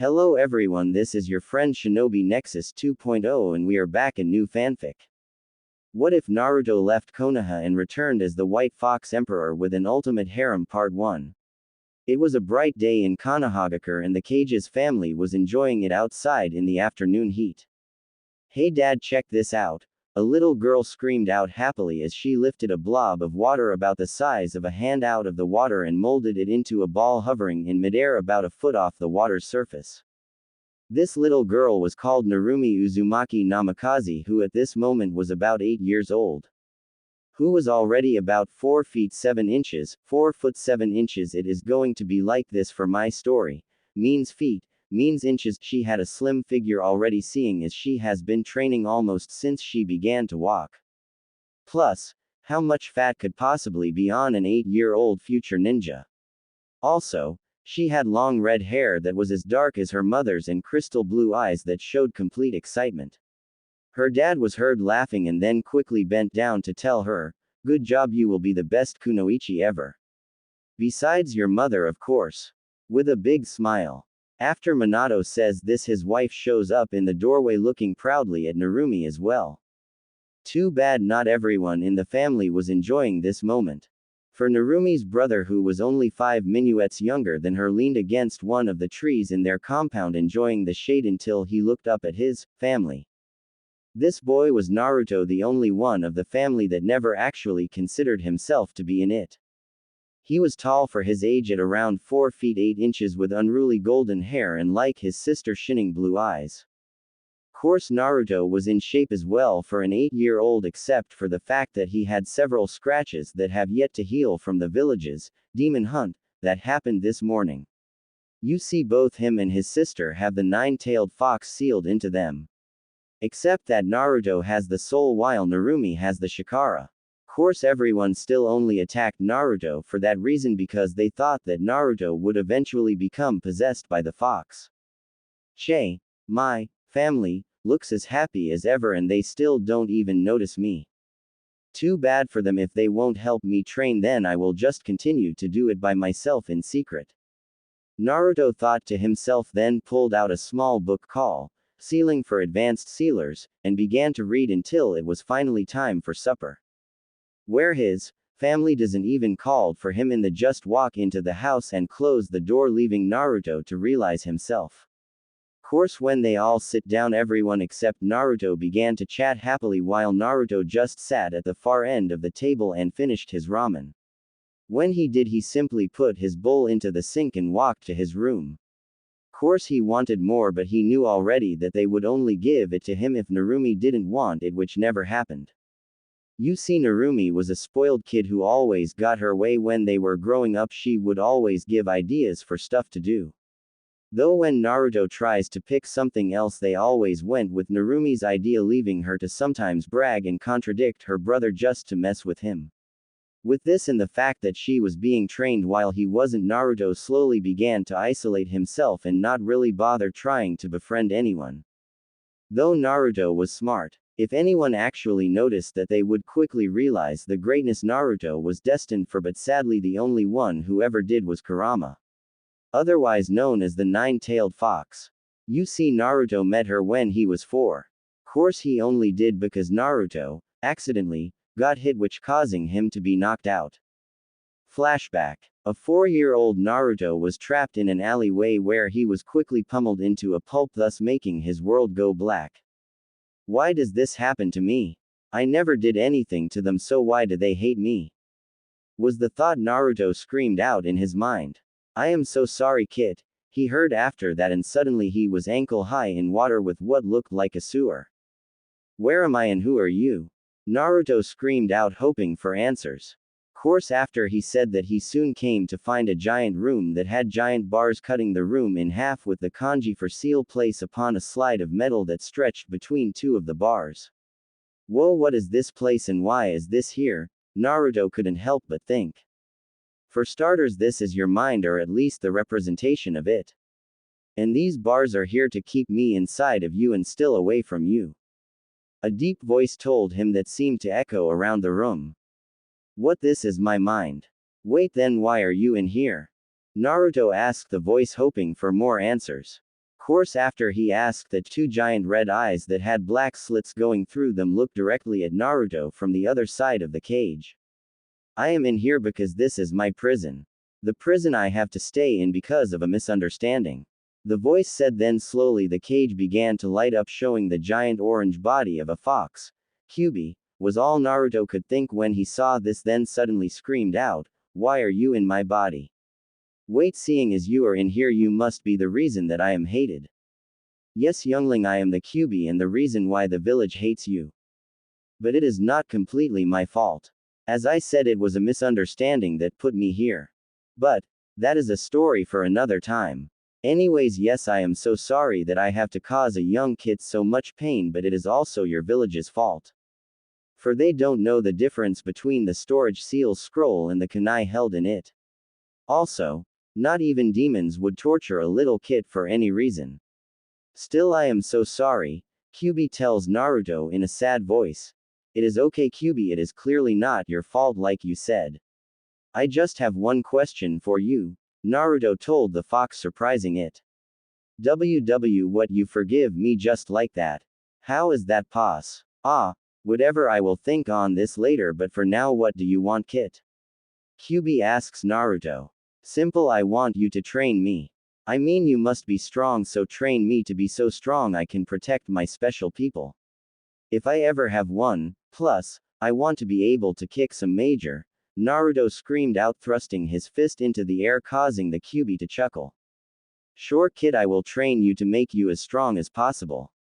Hello everyone, this is your friend Shinobi Nexus 2.0 and we are back in new fanfic. What if Naruto left Konaha and returned as the White Fox Emperor with an ultimate harem part 1? It was a bright day in Konohagakure and the Cage's family was enjoying it outside in the afternoon heat. Hey dad, check this out. A little girl screamed out happily as she lifted a blob of water about the size of a hand out of the water and molded it into a ball hovering in midair about a foot off the water's surface. This little girl was called Narumi Uzumaki Namikaze, who at this moment was about 8 years old. Who was already about 4 feet 7 inches, 4 foot 7 inches. It is going to be like this for my story. Means feet, means inches. She had a slim figure already, seeing as she has been training almost since she began to walk. Plus, how much fat could possibly be on an 8-year-old future ninja? Also, she had long red hair that was as dark as her mother's and crystal blue eyes that showed complete excitement. Her dad was heard laughing and then quickly bent down to tell her, "Good job, you will be the best kunoichi ever. Besides your mother, of course." With a big smile. After Minato says this, his wife shows up in the doorway looking proudly at Narumi as well. Too bad not everyone in the family was enjoying this moment. For Narumi's brother, who was only 5 minuets younger than her, leaned against one of the trees in their compound enjoying the shade until he looked up at his family. This boy was Naruto, the only one of the family that never actually considered himself to be in it. He was tall for his age at around 4 feet 8 inches with unruly golden hair and, like his sister, shining blue eyes. Course Naruto was in shape as well for an 8-year-old, except for the fact that he had several scratches that have yet to heal from the village's demon hunt that happened this morning. You see, both him and his sister have the 9-tailed fox sealed into them. Except that Naruto has the soul while Narumi has the chakra. Course everyone still only attacked Naruto for that reason, because they thought that Naruto would eventually become possessed by the fox. Che, my family, looks as happy as ever and they still don't even notice me. Too bad for them. If they won't help me train, then I will just continue to do it by myself in secret. Naruto thought to himself, then pulled out a small book called Sealing for Advanced Sealers, and began to read until it was finally time for supper. Where his family doesn't even called for him in the just walk into the house and close the door, leaving Naruto to realize himself. Course when they all sit down, everyone except Naruto began to chat happily while Naruto just sat at the far end of the table and finished his ramen. When he did, he simply put his bowl into the sink and walked to his room. Course he wanted more, but he knew already that they would only give it to him if Narumi didn't want it, which never happened. You see, Narumi was a spoiled kid who always got her way. When they were growing up, she would always give ideas for stuff to do. Though when Naruto tries to pick something else, they always went with Narumi's idea, leaving her to sometimes brag and contradict her brother just to mess with him. With this and the fact that she was being trained while he wasn't, Naruto slowly began to isolate himself and not really bother trying to befriend anyone. Though Naruto was smart, if anyone actually noticed that, they would quickly realize the greatness Naruto was destined for, but sadly the only one who ever did was Kurama. Otherwise known as the 9-tailed fox. You see, Naruto met her when he was 4. Course he only did because Naruto accidentally got hit, which causing him to be knocked out. Flashback. A 4-year-old Naruto was trapped in an alleyway where he was quickly pummeled into a pulp, thus making his world go black. Why does this happen to me? I never did anything to them, so why do they hate me? Was the thought Naruto screamed out in his mind. I am so sorry, kid, he heard after that, and suddenly he was ankle high in water with what looked like a sewer. Where am I and who are you? Naruto screamed out, hoping for answers. Course after he said that, he soon came to find a giant room that had giant bars cutting the room in half with the kanji for seal place upon a slide of metal that stretched between 2 of the bars. Whoa, what is this place and why is this here? Naruto couldn't help but think. For starters, this is your mind, or at least the representation of it. And these bars are here to keep me inside of you and still away from you. A deep voice told him that seemed to echo around the room. What, this is my mind? Wait, then why are you in here? Naruto asked the voice, hoping for more answers. Course after he asked that two giant red eyes that had black slits going through them looked directly at Naruto from the other side of the cage. I am in here because this is my prison. The prison I have to stay in because of a misunderstanding. The voice said. Then slowly the cage began to light up, showing the giant orange body of a fox. Kyuubi, was all Naruto could think when he saw this, then suddenly screamed out, "Why are you in my body? Wait, seeing as you are in here, you must be the reason that I am hated." "Yes, youngling, I am the Kyuubi and the reason why the village hates you. But it is not completely my fault. As I said, it was a misunderstanding that put me here. But that is a story for another time. Anyways, yes, I am so sorry that I have to cause a young kid so much pain, but it is also your village's fault. For they don't know the difference between the storage seal scroll and the kunai held in it. Also, not even demons would torture a little kid for any reason. Still, I am so sorry," Kyuubi tells Naruto in a sad voice. "It is okay, Kyuubi, it is clearly not your fault like you said. I just have one question for you," Naruto told the fox, surprising it. What, you forgive me just like that? How is that pos? Ah, whatever, I will think on this later, but for now what do you want, Kit? Kyuubi asks Naruto. Simple, I want you to train me. I mean, you must be strong, so train me to be so strong I can protect my special people. If I ever have one, plus, I want to be able to kick some major, Naruto screamed out, thrusting his fist into the air, causing the Kyuubi to chuckle. Sure, kid, I will train you to make you as strong as possible.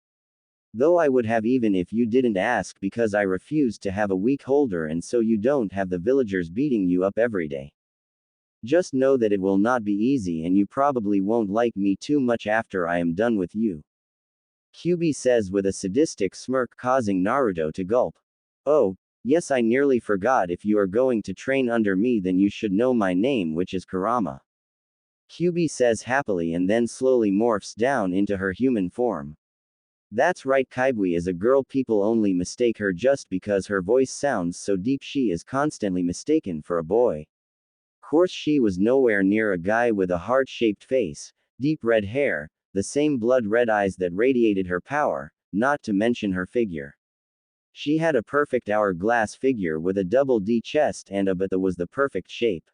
Though I would have even if you didn't ask, because I refused to have a weak holder, and so you don't have the villagers beating you up every day. Just know that it will not be easy, and you probably won't like me too much after I am done with you. Kyuubi says with a sadistic smirk, causing Naruto to gulp. Oh, yes, I nearly forgot. If you are going to train under me, then you should know my name, which is Kurama. Kyuubi says happily, and then slowly morphs down into her human form. That's right, Kaibui is a girl. People only mistake her just because her voice sounds so deep. She is constantly mistaken for a boy. Course, she was nowhere near a guy with a heart-shaped face, deep red hair, the same blood-red eyes that radiated her power, not to mention her figure. She had a perfect hourglass figure with a double D chest and a butt that was the perfect shape.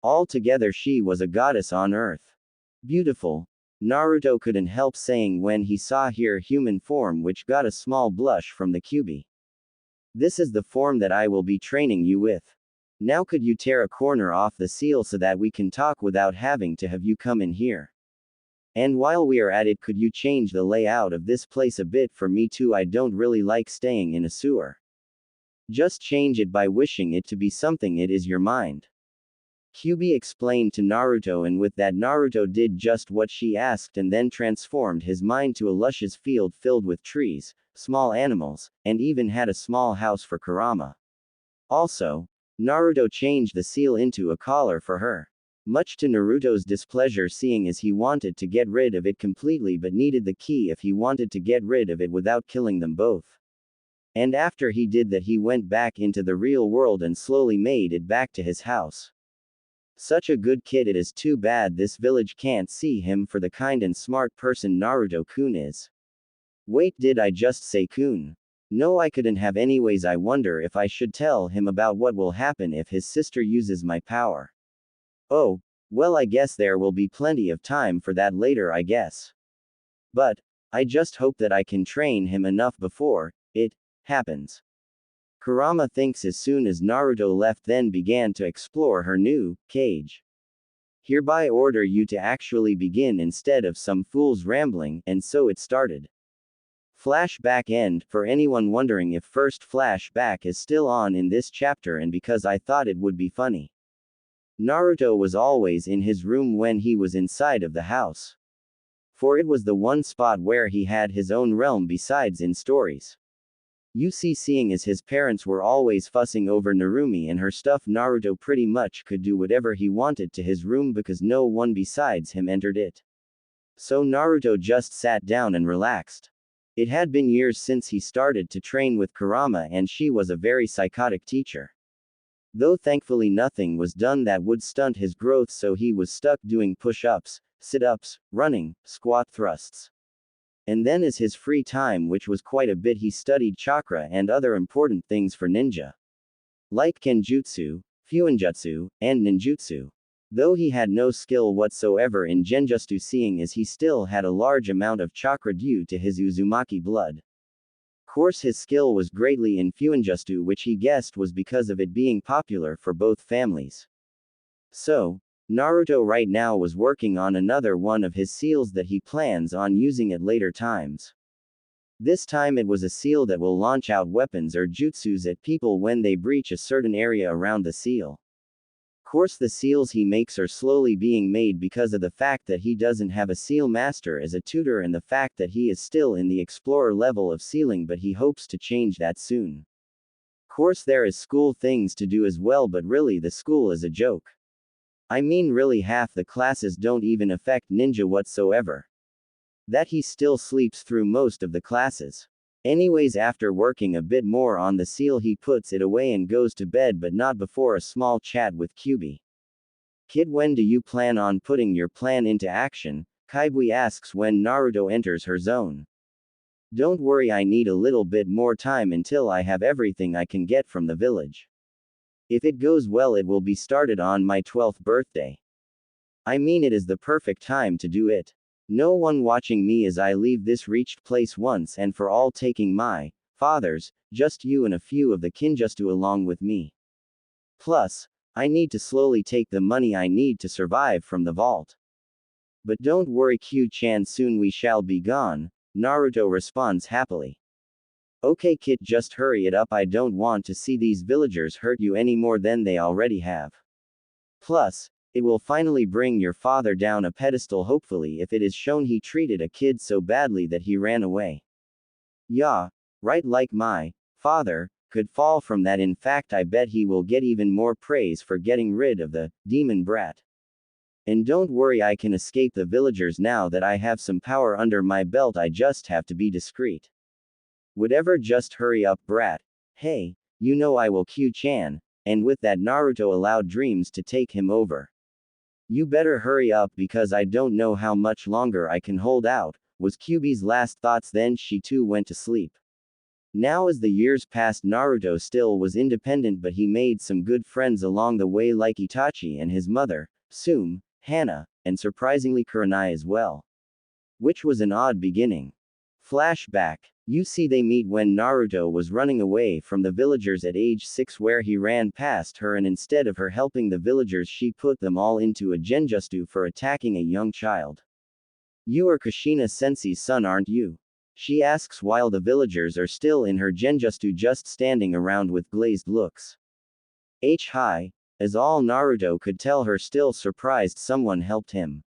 Altogether, she was a goddess on earth. Beautiful. Naruto couldn't help saying when he saw her human form, which got a small blush from the Kyuubi. This is the form that I will be training you with. Now could you tear a corner off the seal so that we can talk without having to have you come in here? And while we are at it, could you change the layout of this place a bit for me too? I don't really like staying in a sewer. Just change it by wishing it to be something it is your mind. Kyuubi explained to Naruto, and with that Naruto did just what she asked and then transformed his mind to a luscious field filled with trees, small animals, and even had a small house for Kurama. Also, Naruto changed the seal into a collar for her. Much to Naruto's displeasure, seeing as he wanted to get rid of it completely but needed the key if he wanted to get rid of it without killing them both. And after he did that, he went back into the real world and slowly made it back to his house. Such a good kid, it is too bad this village can't see him for the kind and smart person Naruto-kun is. Wait, did I just say kun? No, I couldn't have. Anyways, I wonder if I should tell him about what will happen if his sister uses my power. Oh, well, I guess there will be plenty of time for that later, I guess. But I just hope that I can train him enough before it happens. Kurama thinks as soon as Naruto left, then began to explore her new cage. Hereby order you to actually begin instead of some fool's rambling, and so it started. Flashback end. For anyone wondering if first flashback is still on in this chapter, and because I thought it would be funny. Naruto was always in his room when he was inside of the house. For it was the one spot where he had his own realm besides in stories. You see, seeing as his parents were always fussing over Narumi and her stuff, Naruto pretty much could do whatever he wanted to his room because no one besides him entered it. So Naruto just sat down and relaxed. It had been years since he started to train with Kurama, and she was a very psychotic teacher. Though thankfully nothing was done that would stunt his growth, so he was stuck doing push-ups, sit-ups, running, squat thrusts. And then as his free time, which was quite a bit, he studied chakra and other important things for ninja. Like kenjutsu, fuinjutsu, and ninjutsu. Though he had no skill whatsoever in genjutsu, seeing as he still had a large amount of chakra due to his Uzumaki blood. Course his skill was greatly in fuinjutsu, which he guessed was because of it being popular for both families. So, Naruto right now was working on another one of his seals that he plans on using at later times. This time it was a seal that will launch out weapons or jutsus at people when they breach a certain area around the seal. Course the seals he makes are slowly being made because of the fact that he doesn't have a seal master as a tutor and the fact that he is still in the explorer level of sealing, but he hopes to change that soon. Course there is school things to do as well, but really the school is a joke. I mean really half the classes don't even affect ninja whatsoever. That he still sleeps through most of the classes. Anyways, after working a bit more on the seal he puts it away and goes to bed, but not before a small chat with Kyubi. Kid, when do you plan on putting your plan into action? Kaibui asks when Naruto enters her zone. Don't worry, I need a little bit more time until I have everything I can get from the village. If it goes well, it will be started on my 12th birthday. I mean, it is the perfect time to do it. No one watching me as I leave this reached place once and for all, taking my fathers, just you and a few of the kinjutsu along with me. Plus, I need to slowly take the money I need to survive from the vault. But don't worry, Q-chan, soon we shall be gone, Naruto responds happily. Okay kid, just hurry it up, I don't want to see these villagers hurt you any more than they already have. Plus, it will finally bring your father down a pedestal, hopefully, if it is shown he treated a kid so badly that he ran away. Yeah, right, like my father could fall from that. In fact, I bet he will get even more praise for getting rid of the demon brat. And don't worry, I can escape the villagers now that I have some power under my belt, I just have to be discreet. Whatever, just hurry up, brat. Hey, you know I will, Q-chan. And with that, Naruto allowed dreams to take him over. You better hurry up because I don't know how much longer I can hold out, was Kyubi's last thoughts. Then she too went to sleep. Now as the years passed, Naruto still was independent, but he made some good friends along the way, like Itachi and his mother, Sume, Hana, and surprisingly Kurenai as well. Which was an odd beginning. Flashback. You see, they meet when Naruto was running away from the villagers at age 6, where he ran past her and instead of her helping the villagers, she put them all into a genjutsu for attacking a young child. You are Kushina Sensei's son, aren't you? She asks while the villagers are still in her genjutsu, just standing around with glazed looks. Hi, as all Naruto could tell, her still surprised someone helped him.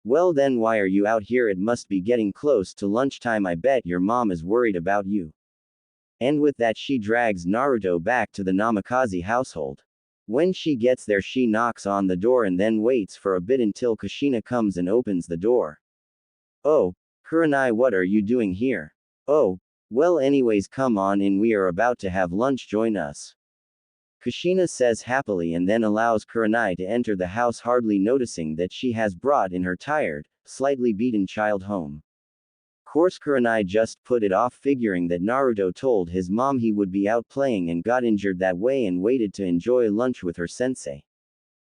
Well then, why are you out here? It must be getting close to lunchtime, I bet your mom is worried about you. And with that, she drags Naruto back to the Namikaze household. When she gets there, she knocks on the door and then waits for a bit until Kushina comes and opens the door. Oh, Kurenai, what are you doing here? Oh, well, anyways, come on in, we are about to have lunch, join us. Kushina says happily and then allows Kurenai to enter the house, hardly noticing that she has brought in her tired, slightly beaten child home. Course Kurenai just put it off, figuring that Naruto told his mom he would be out playing and got injured that way, and waited to enjoy lunch with her sensei.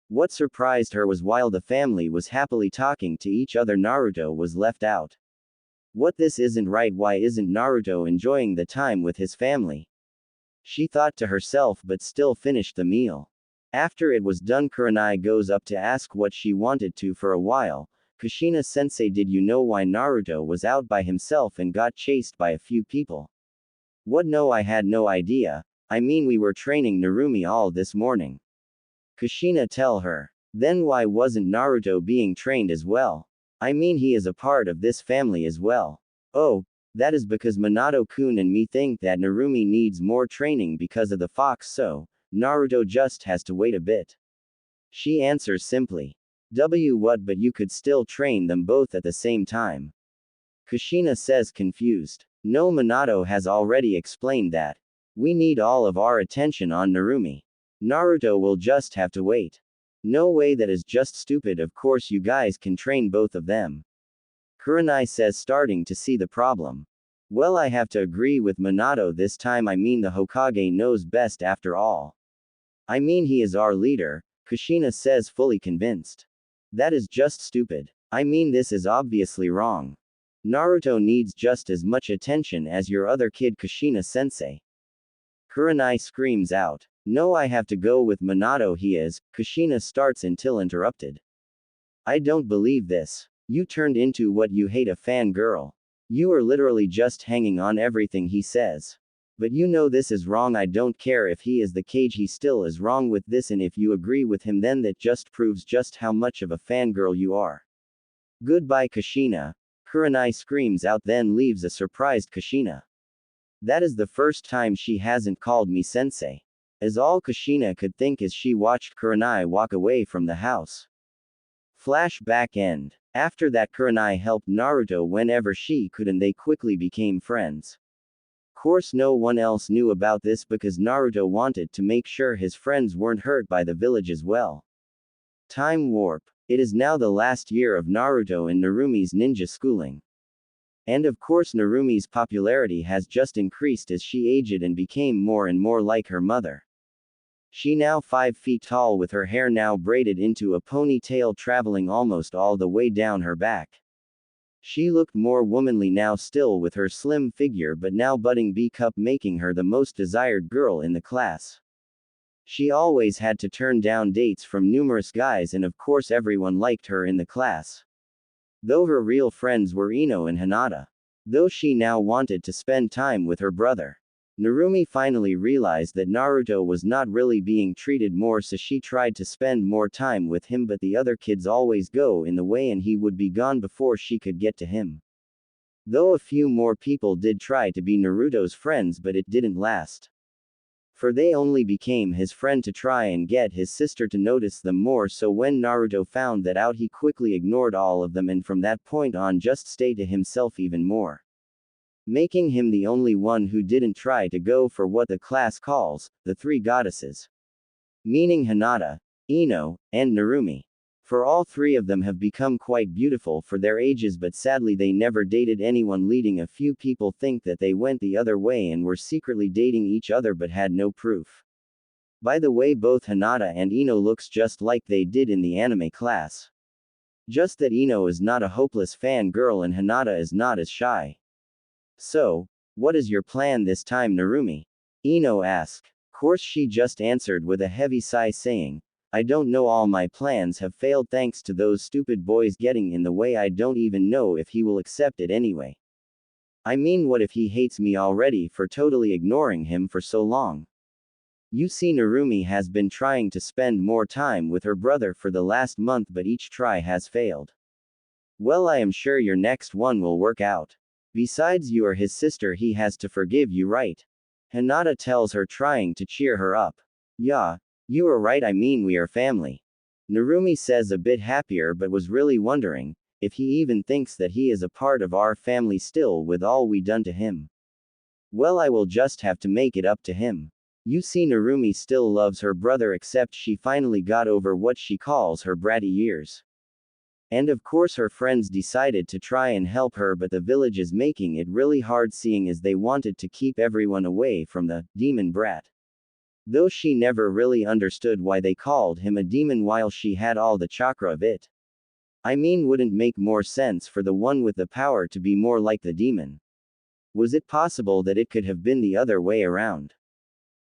What surprised her was while the family was happily talking to each other, Naruto was left out. What, this isn't right, why isn't Naruto enjoying the time with his family? She thought to herself, but still finished the meal. After it was done, Kurenai goes up to ask what she wanted to for a while. Kushina sensei, did you know why Naruto was out by himself and got chased by a few people? What, no, I had no idea. I mean, we were training Narumi all this morning. Kushina tell her. Then why wasn't Naruto being trained as well? I mean, he is a part of this family as well. Oh, that is because Minato-kun and me think that Narumi needs more training because of the fox, so Naruto just has to wait a bit. She answers simply. What, but you could still train them both at the same time. Kushina says, confused. No, Minato has already explained that. We need all of our attention on Narumi. Naruto will just have to wait. No way, that is just stupid. Of course you guys can train both of them. Kurenai says, starting to see the problem. Well, I have to agree with Minato this time. I mean, the Hokage knows best after all. I mean, he is our leader, Kushina says, fully convinced. That is just stupid. I mean, this is obviously wrong. Naruto needs just as much attention as your other kid, Kushina-sensei. Kurenai screams out. No, I have to go with Minato. He is, Kushina starts until interrupted. I don't believe this. You turned into what you hate, a fangirl. You are literally just hanging on everything he says. But you know this is wrong. I don't care if he is the cage, he still is wrong with this, and if you agree with him, then that just proves just how much of a fangirl you are. Goodbye, Kushina. Kurenai screams out, then leaves a surprised Kushina. That is the first time she hasn't called me sensei. As all Kushina could think as she watched Kurenai walk away from the house. Flashback end. After that, Kurenai helped Naruto whenever she could and they quickly became friends. Course no one else knew about this because Naruto wanted to make sure his friends weren't hurt by the village as well. Time warp. It is now the last year of Naruto and Narumi's ninja schooling. And of course Narumi's popularity has just increased as she aged and became more and more like her mother. She now 5 feet tall with her hair now braided into a ponytail traveling almost all the way down her back. She looked more womanly now, still with her slim figure, but now budding B-cup, making her the most desired girl in the class. She always had to turn down dates from numerous guys, and of course everyone liked her in the class. Though her real friends were Ino and Hinata. Though she now wanted to spend time with her brother. Narumi finally realized that Naruto was not really being treated more, so she tried to spend more time with him, but the other kids always go in the way and he would be gone before she could get to him. Though a few more people did try to be Naruto's friends, but it didn't last. For they only became his friend to try and get his sister to notice them more, so when Naruto found that out, he quickly ignored all of them and from that point on just stayed to himself even more. Making him the only one who didn't try to go for what the class calls the 3 goddesses. Meaning Hinata, Ino, and Narumi. For all 3 of them have become quite beautiful for their ages, but sadly they never dated anyone, leading a few people think that they went the other way and were secretly dating each other but had no proof. By the way, both Hinata and Ino looks just like they did in the anime class. Just that Ino is not a hopeless fangirl and Hinata is not as shy. So, what is your plan this time, Narumi? Ino asked. Course she just answered with a heavy sigh, saying, I don't know, all my plans have failed thanks to those stupid boys getting in the way. I don't even know if he will accept it anyway. I mean, what if he hates me already for totally ignoring him for so long? You see, Narumi has been trying to spend more time with her brother for the last month, but each try has failed. Well, I am sure your next one will work out. Besides, you are his sister, he has to forgive you, right? Hinata tells her, trying to cheer her up. Yeah, you are right, I mean, we are family. Narumi says, a bit happier, but was really wondering if he even thinks that he is a part of our family still with all we done to him. Well, I will just have to make it up to him. You see, Narumi still loves her brother, except she finally got over what she calls her bratty years. And of course her friends decided to try and help her, but the village is making it really hard, seeing as they wanted to keep everyone away from the demon brat. Though she never really understood why they called him a demon while she had all the chakra of it. I mean, wouldn't make more sense for the one with the power to be more like the demon? Was it possible that it could have been the other way around?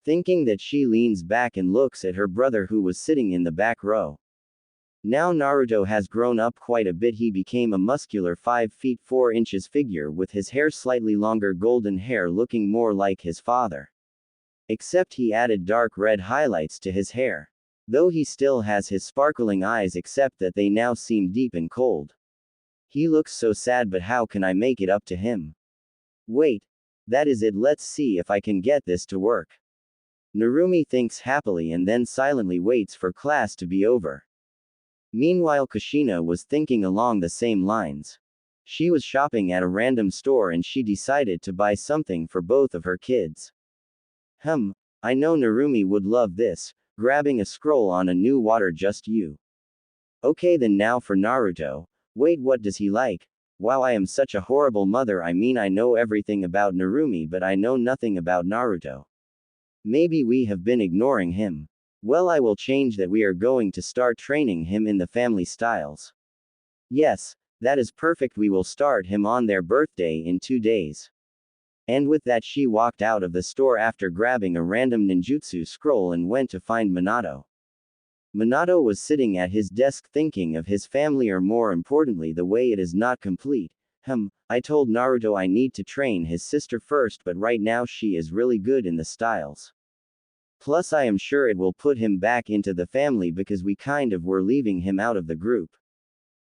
Thinking that, she leans back and looks at her brother who was sitting in the back row. Now Naruto has grown up quite a bit. He became a muscular 5 feet 4 inches figure with his hair slightly longer, golden hair, looking more like his father. Except he added dark red highlights to his hair. Though he still has his sparkling eyes, except that they now seem deep and cold. He looks so sad, but how can I make it up to him? Wait. That is it, let's see if I can get this to work. Narumi thinks happily and then silently waits for class to be over. Meanwhile, Kushina was thinking along the same lines. She was shopping at a random store and she decided to buy something for both of her kids. I know Narumi would love this, grabbing a scroll on a new water just you. Okay then now for Naruto. Wait, what does he like? Wow, I am such a horrible mother. I mean, I know everything about Narumi, but I know nothing about Naruto. Maybe we have been ignoring him. Well, I will change that. We are going to start training him in the family styles. Yes, that is perfect. We will start him on their birthday in 2 days. And with that, she walked out of the store after grabbing a random ninjutsu scroll and went to find Minato. Minato was sitting at his desk thinking of his family, or more importantly, the way it is not complete. I told Naruto I need to train his sister first, but right now she is really good in the styles. Plus, I am sure it will put him back into the family because we kind of were leaving him out of the group.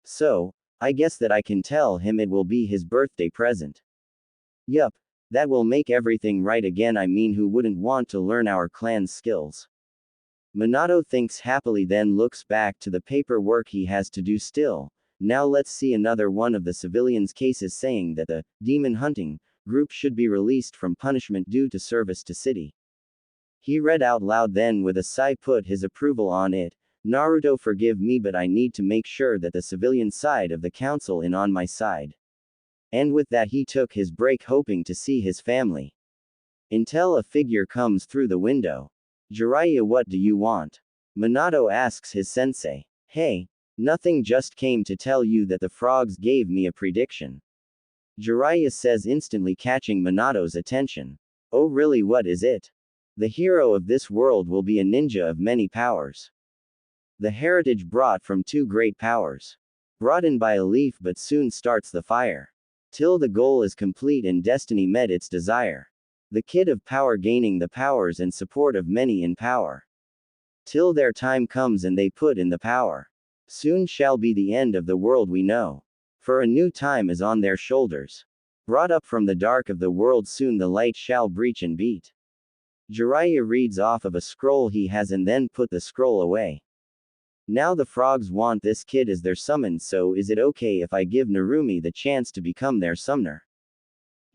So, I guess that I can tell him it will be his birthday present. Yup, that will make everything right again. I mean, who wouldn't want to learn our clan's skills? Minato thinks happily, then looks back to the paperwork he has to do still. Now let's see another one of the civilians' cases saying that the demon hunting group should be released from punishment due to service to city. He read out loud, then with a sigh put his approval on it. Naruto, forgive me, but I need to make sure that the civilian side of the council is on my side. And with that he took his break, hoping to see his family. Until a figure comes through the window. Jiraiya, what do you want? Minato asks his sensei. Hey, nothing, just came to tell you that the frogs gave me a prediction. Jiraiya says, instantly catching Minato's attention. Oh really, what is it? The hero of this world will be a ninja of many powers. The heritage brought from 2 great powers. Brought in by a leaf, but soon starts the fire. Till the goal is complete and destiny met its desire. The kid of power gaining the powers and support of many in power. Till their time comes and they put in the power. Soon shall be the end of the world we know. For a new time is on their shoulders. Brought up from the dark of the world, soon the light shall breach and beat. Jiraiya reads off of a scroll he has and then put the scroll away. Now the frogs want this kid as their summon, so is it okay if I give Narumi the chance to become their summoner?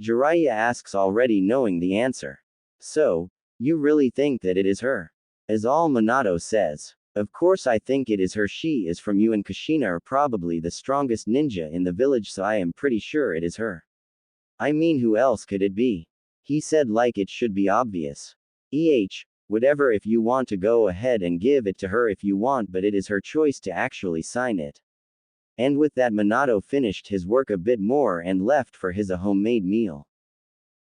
Jiraiya asks, already knowing the answer. So, you really think that it is her? As all Minato says. Of course I think it is her. She is from you and Kushina are probably the strongest ninja in the village, so I am pretty sure it is her. I mean, who else could it be? He said like it should be obvious. Whatever, if you want to go ahead and give it to her if you want, but it is her choice to actually sign it. And with that Minato finished his work a bit more and left for his homemade meal.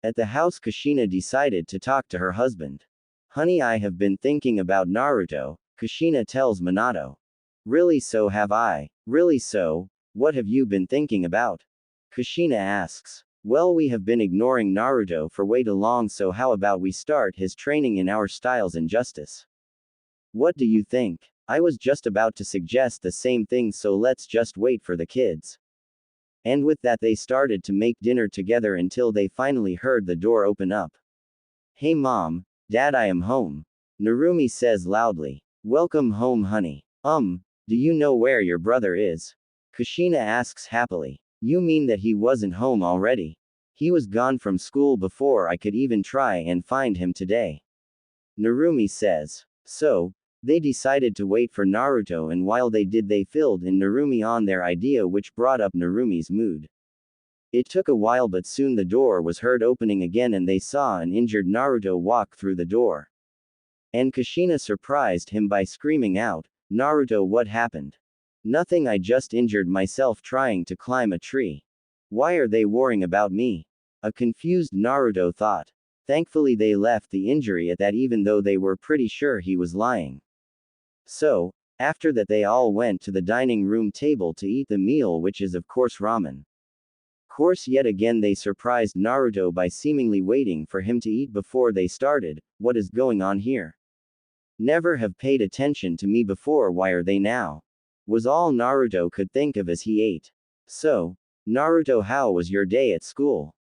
At the house, Kushina decided to talk to her husband. Honey, I have been thinking about Naruto, Kushina tells Minato. Really, so have I. Really, so, what have you been thinking about? Kushina asks. Well, we have been ignoring Naruto for way too long, so how about we start his training in our styles and justice? What do you think? I was just about to suggest the same thing, so let's just wait for the kids. And with that they started to make dinner together until they finally heard the door open up. Hey mom, dad, I am home. Narumi says loudly. Welcome home, honey. Do you know where your brother is? Kushina asks happily. You mean that he wasn't home already? He was gone from school before I could even try and find him today. Narumi says. So, they decided to wait for Naruto, and while they did they filled in Narumi on their idea, which brought up Narumi's mood. It took a while, but soon the door was heard opening again and they saw an injured Naruto walk through the door. And Kushina surprised him by screaming out, Naruto, what happened? Nothing, I just injured myself trying to climb a tree. Why are they worrying about me? A confused Naruto thought. Thankfully they left the injury at that, even though they were pretty sure he was lying. So, after that they all went to the dining room table to eat the meal, which is of course ramen. Course, yet again they surprised Naruto by seemingly waiting for him to eat before they started. What is going on here? Never have paid attention to me before, why are they now? Was all Naruto could think of as he ate. So, Naruto, how was your day at school?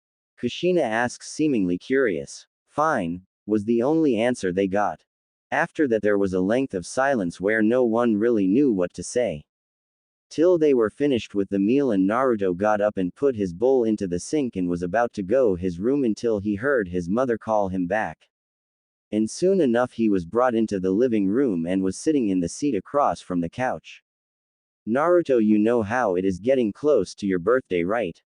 Kushina asks, seemingly curious. Fine, was the only answer they got. After that there was a length of silence where no one really knew what to say. Till they were finished with the meal and Naruto got up and put his bowl into the sink and was about to go his room until he heard his mother call him back. And soon enough he was brought into the living room and was sitting in the seat across from the couch. Naruto, you know how it is getting close to your birthday, right?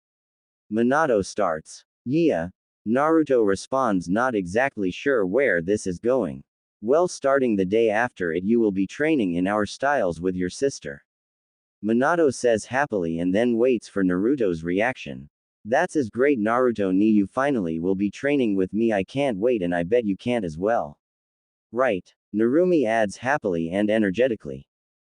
Minato starts. Yeah. Naruto responds, not exactly sure where this is going. Well, starting the day after it you will be training in our styles with your sister. Minato says happily and then waits for Naruto's reaction. That's as great, Naruto, you finally will be training with me. I can't wait, and I bet you can't as well. Right. Narumi adds happily and energetically.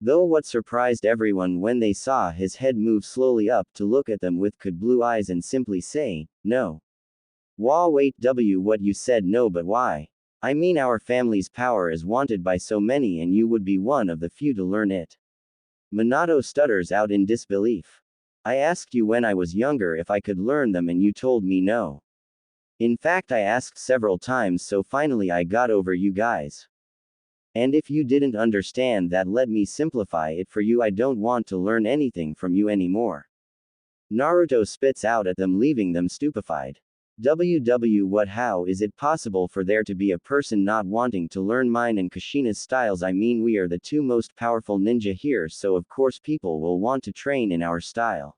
Though what surprised everyone when they saw his head move slowly up to look at them with cold blue eyes and simply say, no. Wait, what you said no, but why? I mean, our family's power is wanted by so many and you would be one of the few to learn it. Minato stutters out in disbelief. I asked you when I was younger if I could learn them and you told me no. In fact, I asked several times, so finally I got over you guys. And if you didn't understand that, let me simplify it for you. I don't want to learn anything from you anymore. Naruto spits out at them, leaving them stupefied. What, how is it possible for there to be a person not wanting to learn mine and Kushina's styles? I mean, we are the two most powerful ninja here, so of course people will want to train in our style.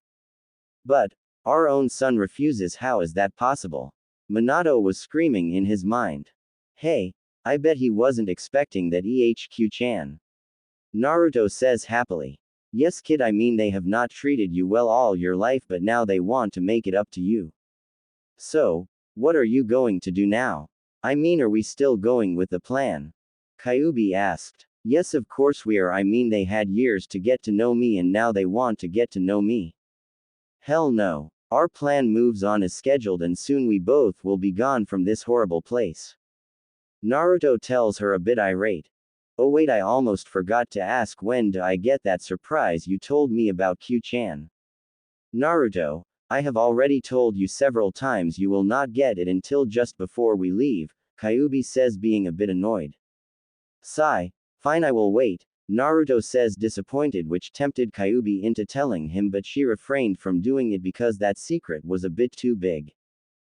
But our own son refuses. How is that possible? Minato was screaming in his mind. Hey, I bet he wasn't expecting that, EHQ-chan. Naruto says happily. Yes, kid, I mean, they have not treated you well all your life, but now they want to make it up to you. So, what are you going to do now? I mean, are we still going with the plan? Kyuubi asked. Yes, of course we are. I mean, they had years to get to know me and now they want to get to know me. Hell no. Our plan moves on as scheduled and soon we both will be gone from this horrible place. Naruto tells her, a bit irate. Oh wait, I almost forgot to ask, when do I get that surprise you told me about, Q-chan? Naruto, I have already told you several times you will not get it until just before we leave, Kyuubi says, being a bit annoyed. Sigh. Fine, I will wait, Naruto says, disappointed, which tempted Kyuubi into telling him, but she refrained from doing it because that secret was a bit too big.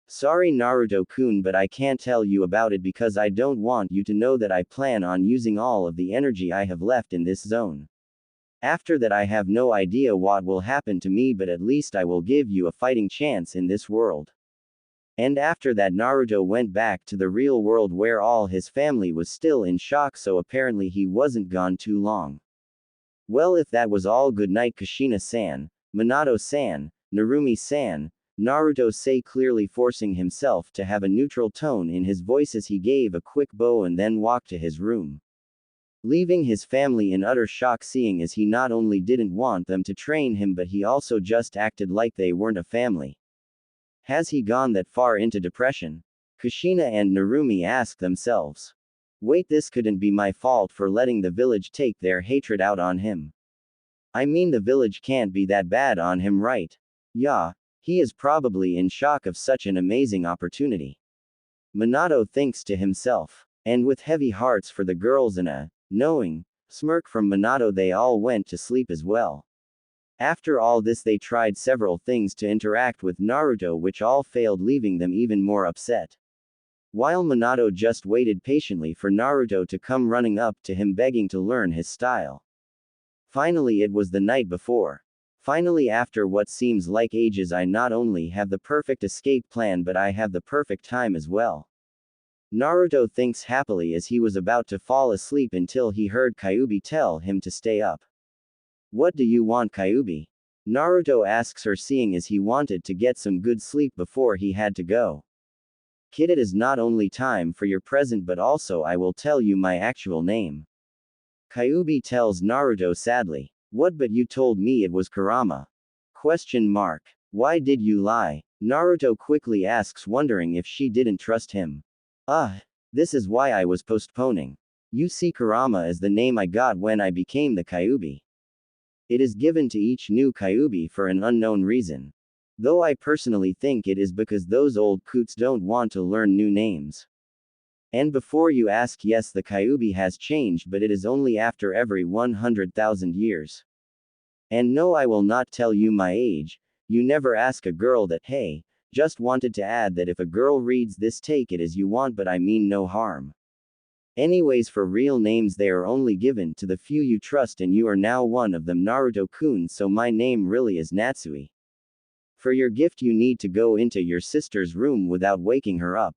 Sorry, Naruto-kun, but I can't tell you about it because I don't want you to know that I plan on using all of the energy I have left in this zone. After that, I have no idea what will happen to me, but at least I will give you a fighting chance in this world. And after that, Naruto went back to the real world where all his family was still in shock, so apparently he wasn't gone too long. Well, if that was all, good night, Kushina-san, Minato-san, Narumi-san, Naruto say, clearly forcing himself to have a neutral tone in his voice as he gave a quick bow and then walked to his room. Leaving his family in utter shock, seeing as he not only didn't want them to train him but he also just acted like they weren't a family. Has he gone that far into depression? Kushina and Narumi ask themselves. Wait, this couldn't be my fault for letting the village take their hatred out on him. I mean, the village can't be that bad on him, right? Yeah, he is probably in shock of such an amazing opportunity. Minato thinks to himself. And with heavy hearts for the girls and a knowing smirk from Minato, they all went to sleep as well. After all this, they tried several things to interact with Naruto, which all failed, leaving them even more upset. While Minato just waited patiently for Naruto to come running up to him begging to learn his style. Finally, it was the night before. Finally, after what seems like ages, I not only have the perfect escape plan but I have the perfect time as well. Naruto thinks happily as he was about to fall asleep until he heard Kyuubi tell him to stay up. What do you want, Kyuubi? Naruto asks her, seeing as he wanted to get some good sleep before he had to go. Kid, it is not only time for your present but also I will tell you my actual name. Kyuubi tells Naruto sadly. What, but you told me it was Kurama? Question mark. Why did you lie? Naruto quickly asks, wondering if she didn't trust him. This is why I was postponing. You see, Kurama is the name I got when I became the Kyuubi. It is given to each new Kyuubi for an unknown reason. Though I personally think it is because those old coots don't want to learn new names. And before you ask, yes, the Kyuubi has changed, but it is only after every 100,000 years. And no, I will not tell you my age. You never ask a girl that. Hey, just wanted to add that if a girl reads this, take it as you want, but I mean no harm. Anyways, for real names they are only given to the few you trust, and you are now one of them, Naruto-kun, so my name really is Natsui. For your gift you need to go into your sister's room without waking her up.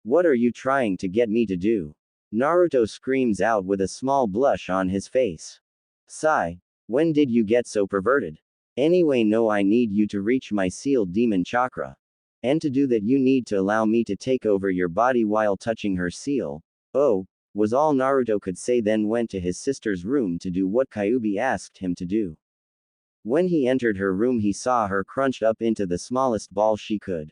What are you trying to get me to do? Naruto screams out with a small blush on his face. Sigh. When did you get so perverted? Anyway, no, I need you to reach my sealed demon chakra. And to do that you need to allow me to take over your body while touching her seal. Oh, was all Naruto could say, then went to his sister's room to do what Kyuubi asked him to do. When he entered her room he saw her crunched up into the smallest ball she could.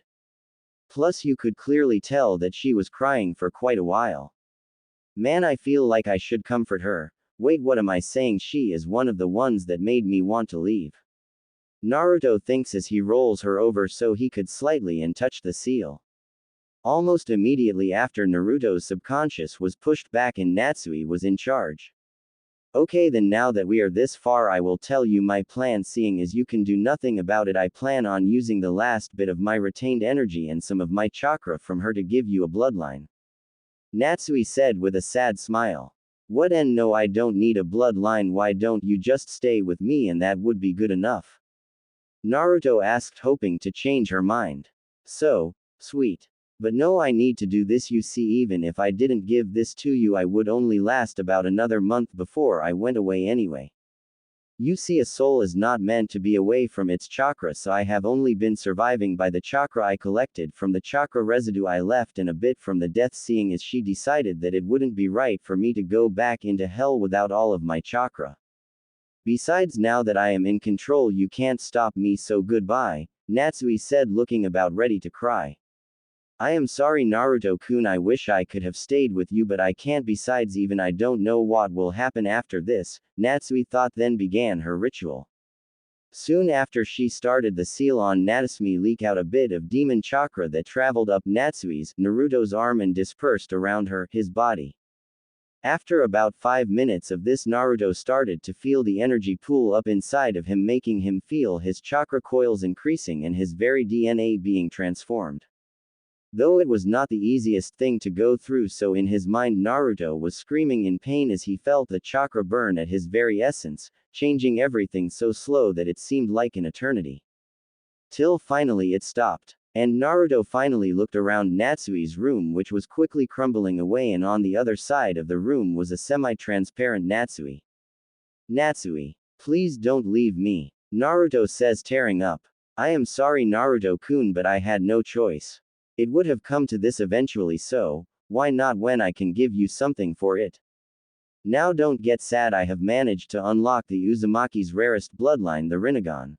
Plus you could clearly tell that she was crying for quite a while. Man, I feel like I should comfort her. Wait, what am I saying? She is one of the ones that made me want to leave. Naruto thinks as he rolls her over so he could slightly and touch the seal. Almost immediately after, Naruto's subconscious was pushed back and Natsui was in charge. Okay, then now that we are this far I will tell you my plan. Seeing as you can do nothing about it, I plan on using the last bit of my retained energy and some of my chakra from her to give you a bloodline. Natsui said with a sad smile. What? And no, I don't need a bloodline. Why don't you just stay with me and that would be good enough? Naruto asked, hoping to change her mind. So sweet. But no, I need to do this. You see, even if I didn't give this to you, I would only last about another month before I went away anyway. You see, a soul is not meant to be away from its chakra, so I have only been surviving by the chakra I collected from the chakra residue I left and a bit from the death, seeing as she decided that it wouldn't be right for me to go back into hell without all of my chakra. Besides, now that I am in control you can't stop me, so goodbye, Natsui said, looking about ready to cry. I am sorry, Naruto-kun, I wish I could have stayed with you but I can't. Besides, even I don't know what will happen after this, Natsui thought, then began her ritual. Soon after she started the seal on Natsumi leak out a bit of demon chakra that traveled up Natsui's, Naruto's arm and dispersed around his body. After about 5 minutes of this, Naruto started to feel the energy pool up inside of him, making him feel his chakra coils increasing and his very DNA being transformed. Though it was not the easiest thing to go through, so in his mind Naruto was screaming in pain as he felt the chakra burn at his very essence, changing everything so slow that it seemed like an eternity. Till finally it stopped. And Naruto finally looked around Natsui's room, which was quickly crumbling away, and on the other side of the room was a semi-transparent Natsui. Natsui, please don't leave me, Naruto says, tearing up. I am sorry, Naruto-kun, but I had no choice. It would have come to this eventually, so why not when I can give you something for it? Now don't get sad, I have managed to unlock the Uzumaki's rarest bloodline, the Rinnegan.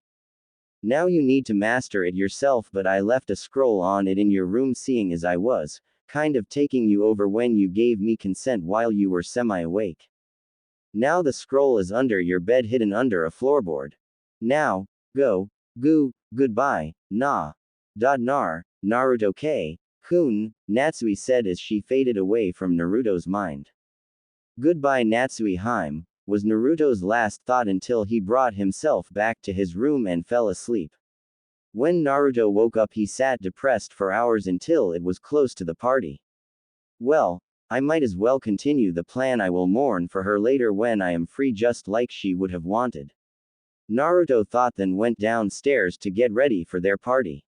Now you need to master it yourself, but I left a scroll on it in your room, seeing as I was kind of taking you over when you gave me consent while you were semi-awake. Now the scroll is under your bed, hidden under a floorboard. Now, go, goodbye, Naruto-kun, Natsui said as she faded away from Naruto's mind. Goodbye, Natsui was Naruto's last thought until he brought himself back to his room and fell asleep. When Naruto woke up he sat depressed for hours until it was close to the party. Well, I might as well continue the plan. I will mourn for her later when I am free, just like she would have wanted. Naruto thought, then went downstairs to get ready for their party.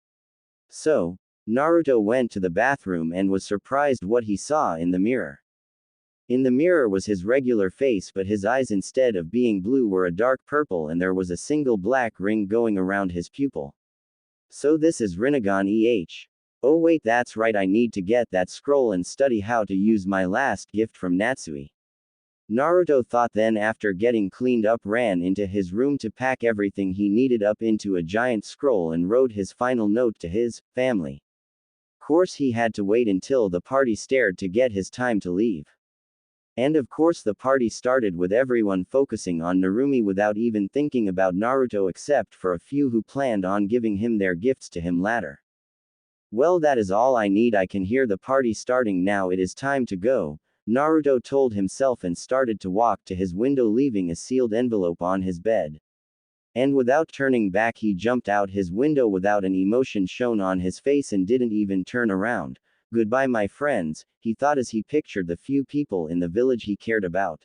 So, Naruto went to the bathroom and was surprised what he saw in the mirror. In the mirror was his regular face, but his eyes, instead of being blue, were a dark purple, and there was a single black ring going around his pupil. So this is Rinnegan Oh wait, that's right, I need to get that scroll and study how to use my last gift from Natsui. Naruto thought, then after getting cleaned up ran into his room to pack everything he needed up into a giant scroll and wrote his final note to his family. Course he had to wait until the party started to get his time to leave. And of course the party started with everyone focusing on Narumi without even thinking about Naruto, except for a few who planned on giving him their gifts to him later. Well, that is all I need. I can hear the party starting now. It is time to go, Naruto told himself and started to walk to his window, leaving a sealed envelope on his bed. And without turning back he jumped out his window without an emotion shown on his face and didn't even turn around, Goodbye my friends, he thought as he pictured the few people in the village he cared about.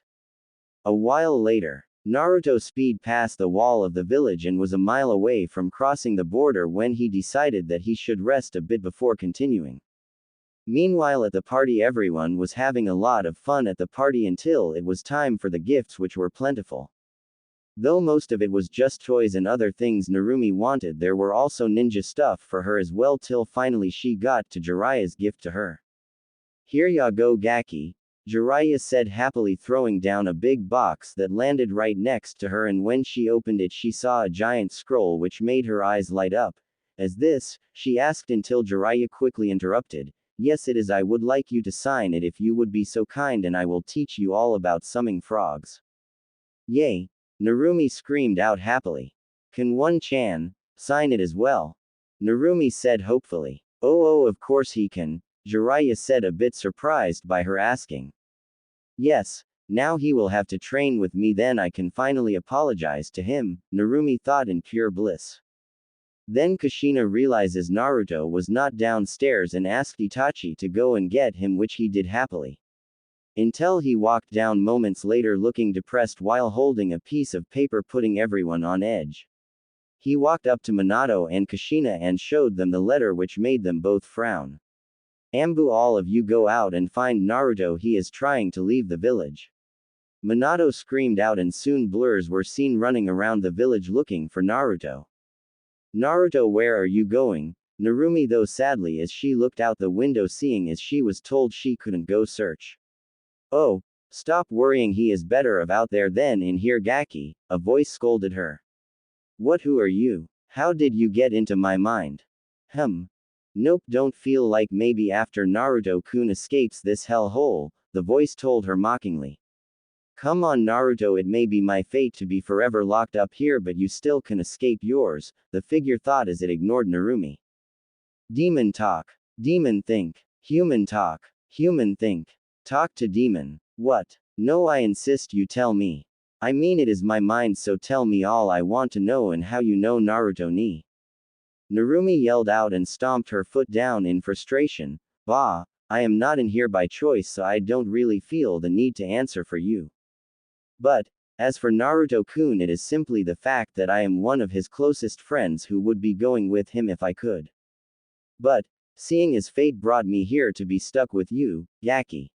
A while later, Naruto speed past the wall of the village and was a mile away from crossing the border when he decided that he should rest a bit before continuing. Meanwhile at the party everyone was having a lot of fun at the party until it was time for the gifts which were plentiful. Though most of it was just toys and other things Narumi wanted, there were also ninja stuff for her as well till finally she got to Jiraiya's gift to her. Here ya go Gaki, Jiraiya said happily throwing down a big box that landed right next to her, and when she opened it she saw a giant scroll which made her eyes light up. As this, she asked until Jiraiya quickly interrupted. Yes it is, I would like you to sign it if you would be so kind, and I will teach you all about summing frogs. Yay! Narumi screamed out happily. Can one-chan sign it as well? Narumi said hopefully. Oh of course he can, Jiraiya said a bit surprised by her asking. Yes, now he will have to train with me, then I can finally apologize to him, Narumi thought in pure bliss. Then Kushina realizes Naruto was not downstairs and asked Itachi to go and get him, which he did happily. Until he walked down moments later looking depressed while holding a piece of paper, putting everyone on edge. He walked up to Minato and Kushina and showed them the letter, which made them both frown. Ambu, all of you go out and find Naruto, he is trying to leave the village. Minato screamed out and soon blurs were seen running around the village looking for Naruto. Naruto, where are you going? Narumi though sadly as she looked out the window, seeing as she was told she couldn't go search. Oh, stop worrying, he is better of out there than in here Gaki, a voice scolded her. What, who are you? How did you get into my mind? Nope, don't feel like maybe after Naruto-kun escapes this hellhole, the voice told her mockingly. Come on Naruto, it may be my fate to be forever locked up here, but you still can escape yours, the figure thought as it ignored Narumi. Demon talk. Demon think. Human talk. Human think. Talk to demon. What? No, I insist you tell me. I mean it is my mind, so tell me all I want to know and how you know Naruto ni. Narumi yelled out and stomped her foot down in frustration. Bah, I am not in here by choice, so I don't really feel the need to answer for you. But, as for Naruto-kun, it is simply the fact that I am one of his closest friends who would be going with him if I could. But, seeing as fate brought me here to be stuck with you, Gaki,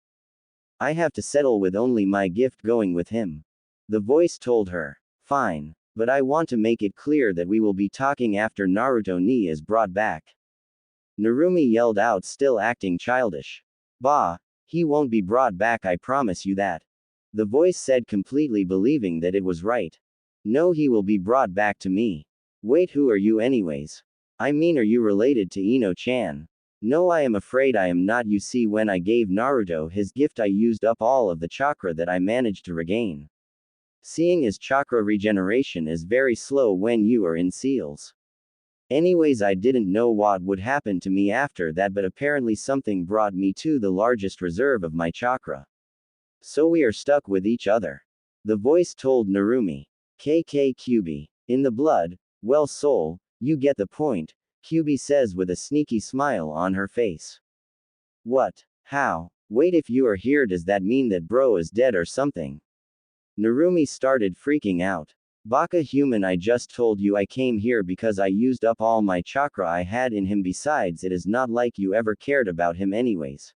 I have to settle with only my gift going with him. The voice told her. Fine. But I want to make it clear that we will be talking after Naruto ni is brought back. Narumi yelled out, still acting childish. Bah, he won't be brought back, I promise you that. The voice said, completely believing that it was right. No, he will be brought back to me. Wait, who are you anyways? I mean, are you related to Ino-chan? No, I am afraid I am not. You see, when I gave Naruto his gift I used up all of the chakra that I managed to regain. Seeing as chakra regeneration is very slow when you are in seals. Anyways, I didn't know what would happen to me after that, but apparently something brought me to the largest reserve of my chakra. So we are stuck with each other. The voice told Narumi. KKQB. In the blood, well soul, you get the point, QB says with a sneaky smile on her face. What? How? Wait, if you are here does that mean that bro is dead or something? Narumi started freaking out. Baka human, I just told you I came here because I used up all my chakra I had in him, besides it is not like you ever cared about him anyways.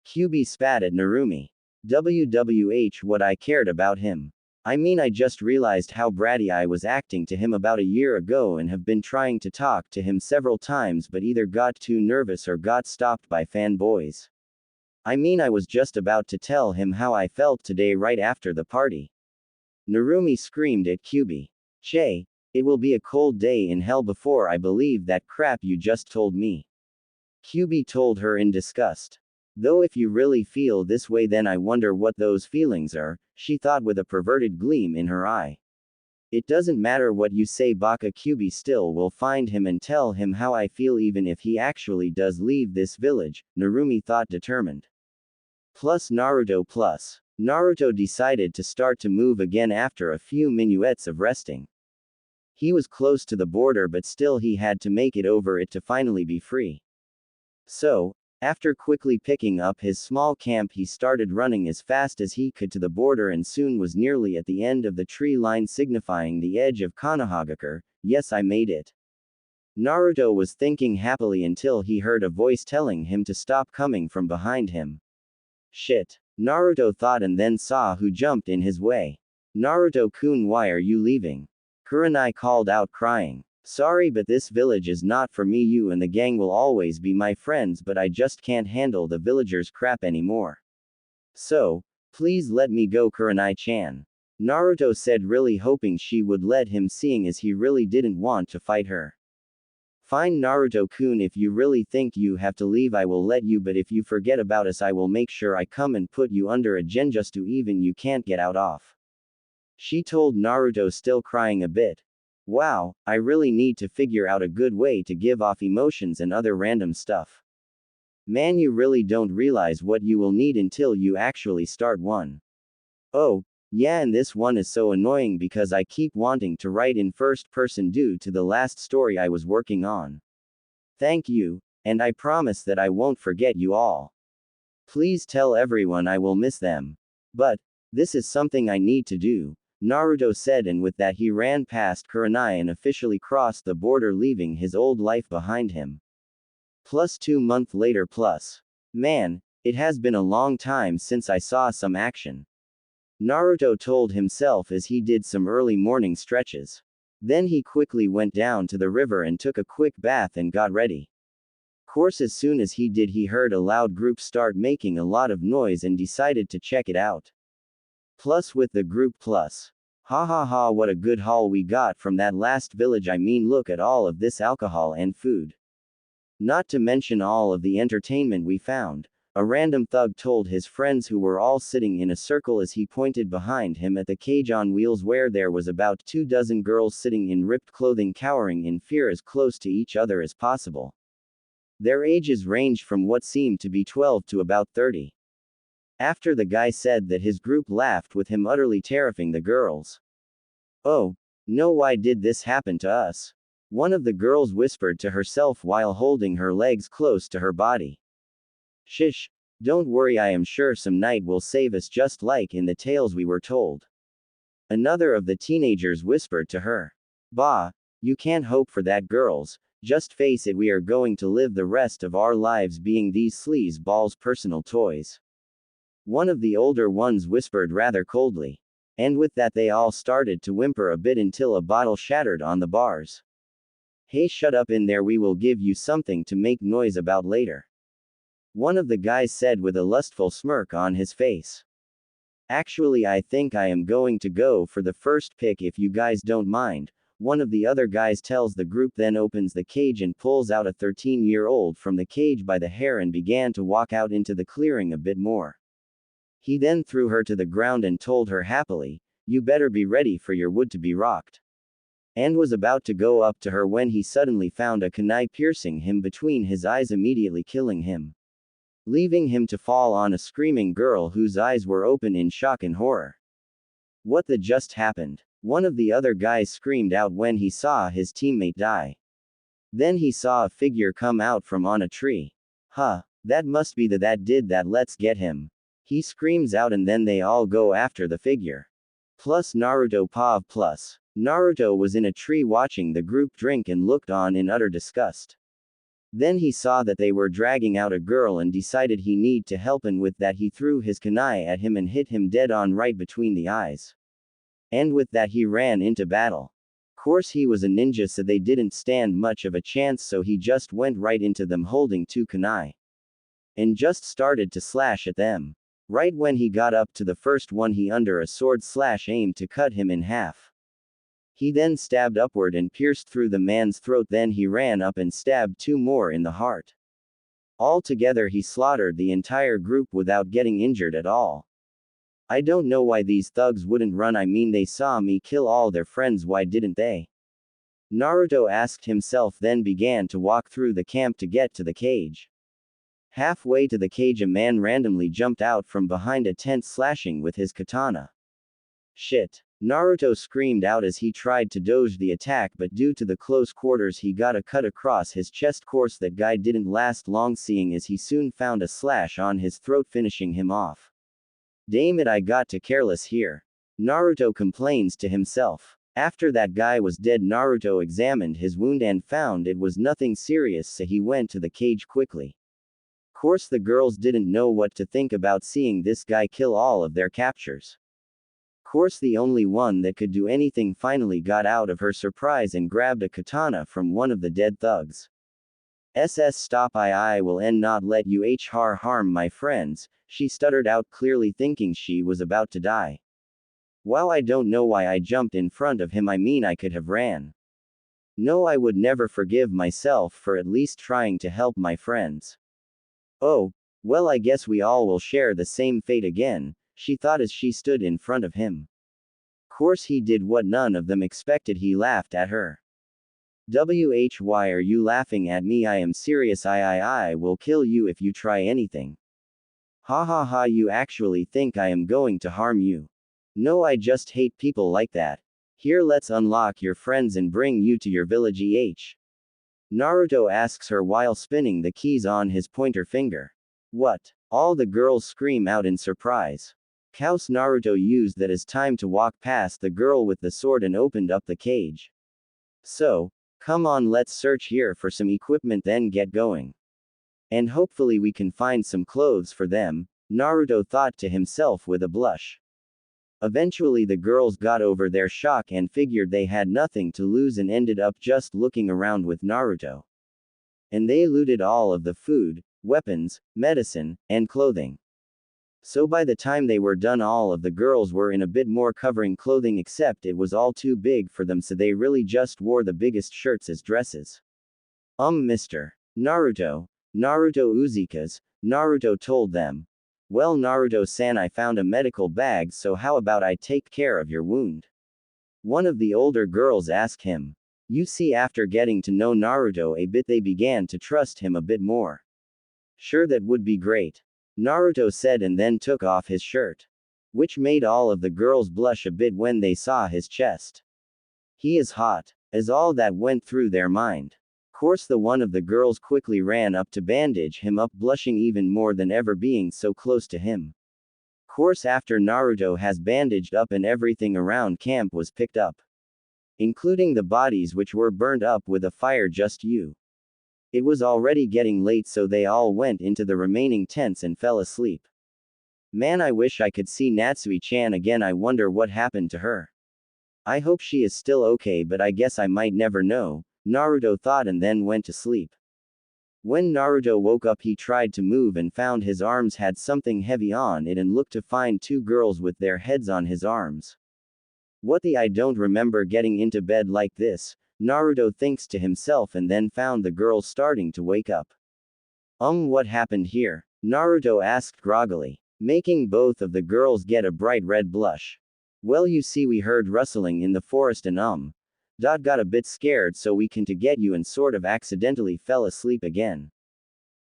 QB spat at Narumi. WWH, what I cared about him. I mean, I just realized how bratty I was acting to him about a year ago and have been trying to talk to him several times but either got too nervous or got stopped by fanboys. I mean, I was just about to tell him how I felt today right after the party. Narumi screamed at QB. Che, it will be a cold day in hell before I believe that crap you just told me. QB told her in disgust. Though if you really feel this way then I wonder what those feelings are, she thought with a perverted gleam in her eye. It doesn't matter what you say, Baka QB still will find him and tell him how I feel even if he actually does leave this village, Narumi thought determined. Plus Naruto decided to start to move again after a few minuets of resting. He was close to the border but still he had to make it over it to finally be free. So, After quickly picking up his small camp, he started running as fast as he could to the border and soon was nearly at the end of the tree line signifying the edge of Konaha. Yes, I made it. Naruto was thinking happily until he heard a voice telling him to stop coming from behind him. Shit. Naruto thought and then saw who jumped in his way. Naruto-kun, why are you leaving? Kurenai called out crying. Sorry, but this village is not for me. You and the gang will always be my friends, but I just can't handle the villagers' crap anymore. So, please let me go, Kurenai-chan. Naruto said, really hoping she would let him, seeing as he really didn't want to fight her. Fine, Naruto-kun, if you really think you have to leave I will let you, but if you forget about us I will make sure I come and put you under a genjutsu even you can't get out off. She told Naruto, still crying a bit. Wow, I really need to figure out a good way to give off emotions and other random stuff. Man, you really don't realize what you will need until you actually start one. Oh, yeah, and this one is so annoying because I keep wanting to write in first person due to the last story I was working on. Thank you, and I promise that I won't forget you all. Please tell everyone I will miss them. But, this is something I need to do, Naruto said, and with that he ran past Kurenai and officially crossed the border, leaving his old life behind him. +2 months later. Man, it has been a long time since I saw some action. Naruto told himself as he did some early morning stretches. Then he quickly went down to the river and took a quick bath and got ready. Course, as soon as he did he heard a loud group start making a lot of noise and decided to check it out. Plus with the group plus. Ha ha ha, what a good haul we got from that last village. I mean, look at all of this alcohol and food. Not to mention all of the entertainment we found. A random thug told his friends who were all sitting in a circle as he pointed behind him at the cage on wheels where there was about 24 girls sitting in ripped clothing cowering in fear as close to each other as possible. Their ages ranged from what seemed to be 12 to about 30. After the guy said that, his group laughed with him, utterly terrifying the girls. Oh, no, why did this happen to us? One of the girls whispered to herself while holding her legs close to her body. Shish, don't worry, I am sure some knight will save us just like in the tales we were told. Another of the teenagers whispered to her. Bah, you can't hope for that, girls, just face it, we are going to live the rest of our lives being these sleazeballs' personal toys. One of the older ones whispered rather coldly. And with that they all started to whimper a bit until a bottle shattered on the bars. Hey, shut up in there, we will give you something to make noise about later. One of the guys said with a lustful smirk on his face. Actually, I think I am going to go for the first pick if you guys don't mind, one of the other guys tells the group, then opens the cage and pulls out a 13-year-old from the cage by the hair and began to walk out into the clearing a bit more. He then threw her to the ground and told her happily, you better be ready for your wood to be rocked. And was about to go up to her when he suddenly found a kunai piercing him between his eyes, immediately killing him, leaving him to fall on a screaming girl whose eyes were open in shock and horror. What the just happened? One of the other guys screamed out when he saw his teammate die. Then he saw a figure come out from on a tree. Huh, that must be that did that, let's get him. He screams out and then they all go after the figure. Plus Naruto Pav plus. Naruto was in a tree watching the group drink and looked on in utter disgust. Then he saw that they were dragging out a girl and decided he need to help, and with that he threw his kunai at him and hit him dead on right between the eyes. And with that he ran into battle. Course he was a ninja so they didn't stand much of a chance, so he just went right into them holding 2 kunai. And just started to slash at them. Right when he got up to the first one he under a sword slash aimed to cut him in half. He then stabbed upward and pierced through the man's throat, then he ran up and stabbed 2 more in the heart. Altogether he slaughtered the entire group without getting injured at all. I don't know why these thugs wouldn't run, I mean they saw me kill all their friends, why didn't they? Naruto asked himself, then began to walk through the camp to get to the cage. Halfway to the cage a man randomly jumped out from behind a tent slashing with his katana. Shit. Naruto screamed out as he tried to dodge the attack, but due to the close quarters he got a cut across his chest. Course that guy didn't last long, seeing as he soon found a slash on his throat, finishing him off. Damn it, I got too careless here. Naruto complains to himself. After that guy was dead, Naruto examined his wound and found it was nothing serious, so he went to the cage quickly. Course the girls didn't know what to think about seeing this guy kill all of their captors. Course the only one that could do anything finally got out of her surprise and grabbed a katana from one of the dead thugs. Stop, I will not let you harm my friends, she stuttered out, clearly thinking she was about to die. Wow, I don't know why I jumped in front of him, I mean I could have ran. No, I would never forgive myself for at least trying to help my friends. Oh, well, I guess we all will share the same fate again, she thought as she stood in front of him. Course he did what none of them expected, he laughed at her. Why are you laughing at me? I am serious, I will kill you if you try anything. Ha ha ha, you actually think I am going to harm you? No, I just hate people like that. Here, let's unlock your friends and bring you to your village. Naruto asks her while spinning the keys on his pointer finger. What? All the girls scream out in surprise. Course Naruto used that as time to walk past the girl with the sword and opened up the cage. So, come on, let's search here for some equipment, then get going. And hopefully we can find some clothes for them, Naruto thought to himself with a blush. Eventually the girls got over their shock and figured they had nothing to lose and ended up just looking around with Naruto. And they looted all of the food, weapons, medicine, and clothing. So by the time they were done, all of the girls were in a bit more covering clothing, except it was all too big for them, so they really just wore the biggest shirts as dresses. Mr. Naruto Uzika's, Naruto told them. Well, Naruto-san, I found a medical bag, so how about I take care of your wound? One of the older girls asked him. You see, after getting to know Naruto a bit, they began to trust him a bit more. Sure, that would be great, Naruto said, and then took off his shirt. Which made all of the girls blush a bit when they saw his chest. He is hot, as all that went through their mind. Course the one of the girls quickly ran up to bandage him up, blushing even more than ever being so close to him. Course after Naruto has bandaged up and everything around camp was picked up. Including the bodies which were burned up with a fire. It was already getting late, so they all went into the remaining tents and fell asleep. Man, I wish I could see Natsui-chan again. I wonder what happened to her. I hope she is still okay, but I guess I might never know, Naruto thought, and then went to sleep. When Naruto woke up, he tried to move and found his arms had something heavy on it and looked to find two girls with their heads on his arms. What the, I don't remember getting into bed like this, Naruto thinks to himself, and then found the girls starting to wake up. What happened here? Naruto asked groggily, making both of the girls get a bright red blush. Well, you see, we heard rustling in the forest and got a bit scared, so we came to get you and sort of accidentally fell asleep again.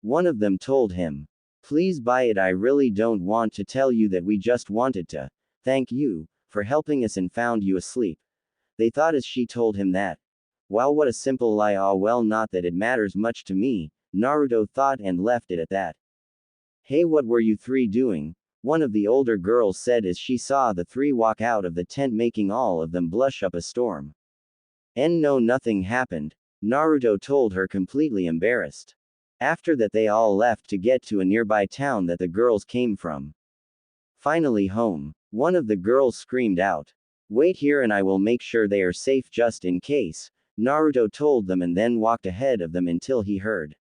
One of them told him. Please buy it, I really don't want to tell you that we just wanted to thank you for helping us and found you asleep. They thought as she told him that. Wow, what a simple lie. Well, not that it matters much to me, Naruto thought, and left it at that. Hey, what were you three doing? One of the older girls said as she saw the three walk out of the tent, making all of them blush up a storm. No, nothing happened, Naruto told her, completely embarrassed. After that they all left to get to a nearby town that the girls came from. Finally home, one of the girls screamed out. Wait here and I will make sure they are safe just in case, Naruto told them, and then walked ahead of them until he heard.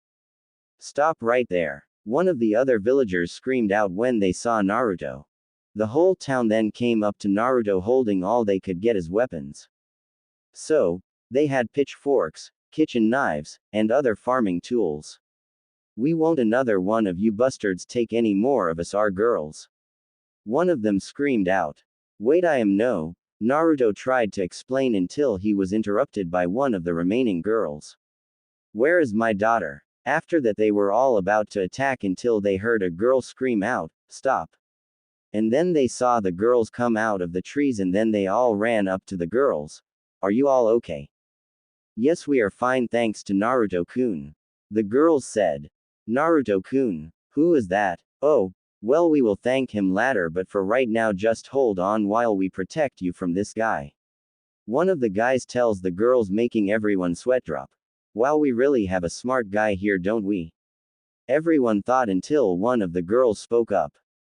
Stop right there, one of the other villagers screamed out when they saw Naruto. The whole town then came up to Naruto holding all they could get as weapons. So, they had pitchforks, kitchen knives, and other farming tools. We won't another one of you bastards take any more of us, our girls. One of them screamed out. Wait, I am no, Naruto tried to explain until he was interrupted by one of the remaining girls. Where is my daughter? After that they were all about to attack until they heard a girl scream out, stop. And then they saw the girls come out of the trees and then they all ran up to the girls. Are you all okay? Yes, we are fine thanks to Naruto-kun. The girls said. Naruto-kun? Who is that? Oh, well, we will thank him later, but for right now just hold on while we protect you from this guy. One of the guys tells the girls, making everyone sweat drop. Wow, we really have a smart guy here, don't we? Everyone thought until one of the girls spoke up.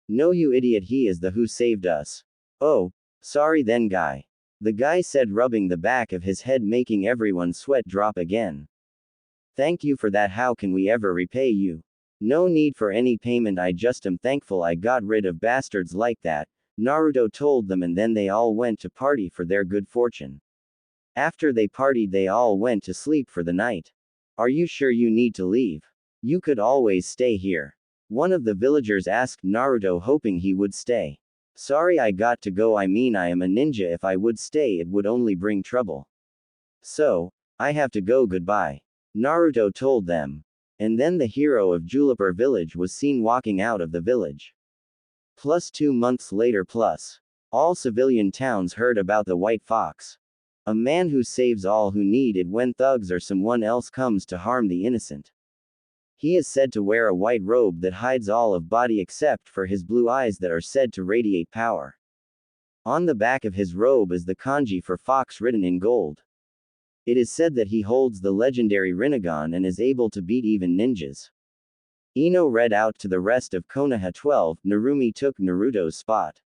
No, you idiot, he is the who saved us. Oh, sorry then, guy. The guy said, rubbing the back of his head, making everyone sweat drop again. Thank you for that. How can we ever repay you? No need for any payment, I just am thankful I got rid of bastards like that, Naruto told them, and then they all went to party for their good fortune. After they partied, they all went to sleep for the night. Are you sure you need to leave? You could always stay here. One of the villagers asked Naruto, hoping he would stay. Sorry, I got to go. I mean, I am a ninja. If I would stay, it would only bring trouble. So, I have to go. Goodbye. Naruto told them. And then the hero of Juniper village was seen walking out of the village. Plus 2 months later. All civilian towns heard about the White Fox. A man who saves all who need it when thugs or someone else comes to harm the innocent. He is said to wear a white robe that hides all of body except for his blue eyes that are said to radiate power. On the back of his robe is the kanji for fox written in gold. It is said that he holds the legendary Rinnegan and is able to beat even ninjas. Ino read out to the rest of Konaha 12, Narumi took Naruto's spot.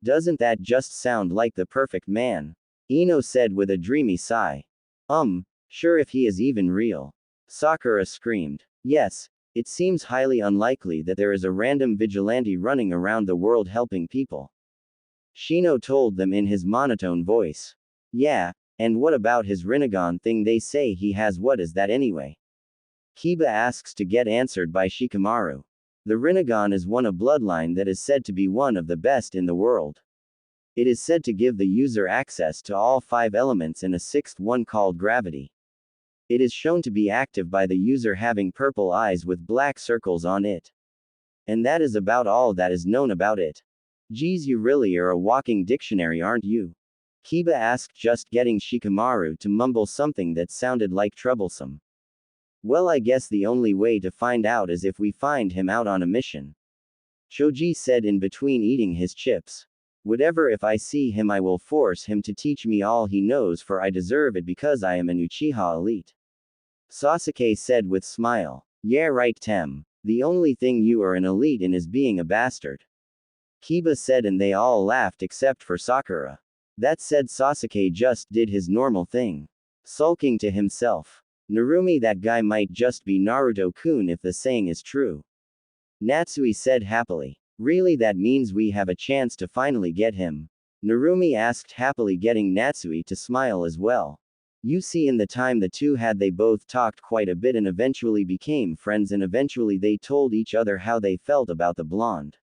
Doesn't that just sound like the perfect man? Ino said with a dreamy sigh. Sure, if he is even real. Sakura screamed. Yes, it seems highly unlikely that there is a random vigilante running around the world helping people. Shino told them in his monotone voice. Yeah, and what about his Rinnegan thing they say he has? What is that anyway? Kiba asks to get answered by Shikamaru. The Rinnegan is a bloodline that is said to be one of the best in the world. It is said to give the user access to all 5 elements and a 6th one called gravity. It is shown to be active by the user having purple eyes with black circles on it. And that is about all that is known about it. Geez, you really are a walking dictionary, aren't you? Kiba asked, just getting Shikamaru to mumble something that sounded like troublesome. Well, I guess the only way to find out is if we find him out on a mission. Choji said in between eating his chips. Whatever, if I see him I will force him to teach me all he knows, for I deserve it because I am an Uchiha elite. Sasuke said with smile. Yeah right, Tem. The only thing you are an elite in is being a bastard. Kiba said, and they all laughed except for Sakura. That said, Sasuke just did his normal thing. Sulking to himself. Narumi, that guy might just be Naruto-kun if the saying is true. Natsui said happily. Really, that means we have a chance to finally get him. Narumi asked happily, getting Natsui to smile as well. You see, in the time the two had, they both talked quite a bit and eventually became friends, and eventually they told each other how they felt about the blonde.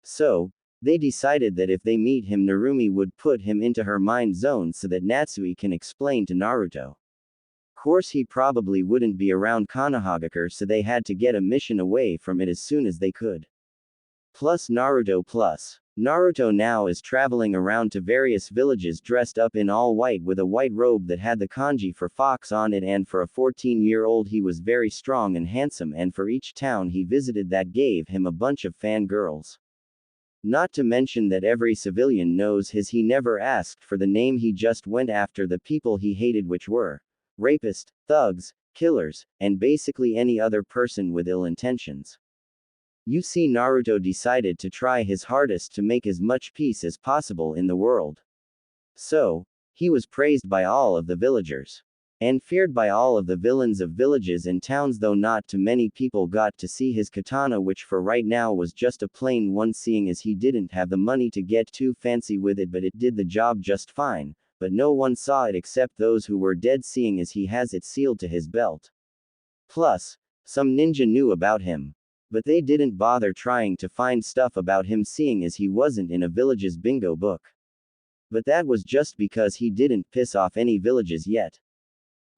So, they decided that if they meet him, Narumi would put him into her mind zone so that Natsui can explain to Naruto. Course, he probably wouldn't be around Konohagakure, so they had to get a mission away from it as soon as they could. Naruto now is traveling around to various villages dressed up in all white with a white robe that had the kanji for fox on it, and for a 14-year-old he was very strong and handsome, and for each town he visited that gave him a bunch of fangirls. Not to mention that every civilian knows he never asked for the name, he just went after the people he hated, which were rapists, thugs, killers, and basically any other person with ill intentions. You see, Naruto decided to try his hardest to make as much peace as possible in the world. So, he was praised by all of the villagers. And feared by all of the villains of villages and towns, though not too many people got to see his katana, which for right now was just a plain one, seeing as he didn't have the money to get too fancy with it, but it did the job just fine. But no one saw it except those who were dead, seeing as he has it sealed to his belt. Plus, some ninja knew about him. But they didn't bother trying to find stuff about him, seeing as he wasn't in a village's bingo book. But that was just because he didn't piss off any villages yet.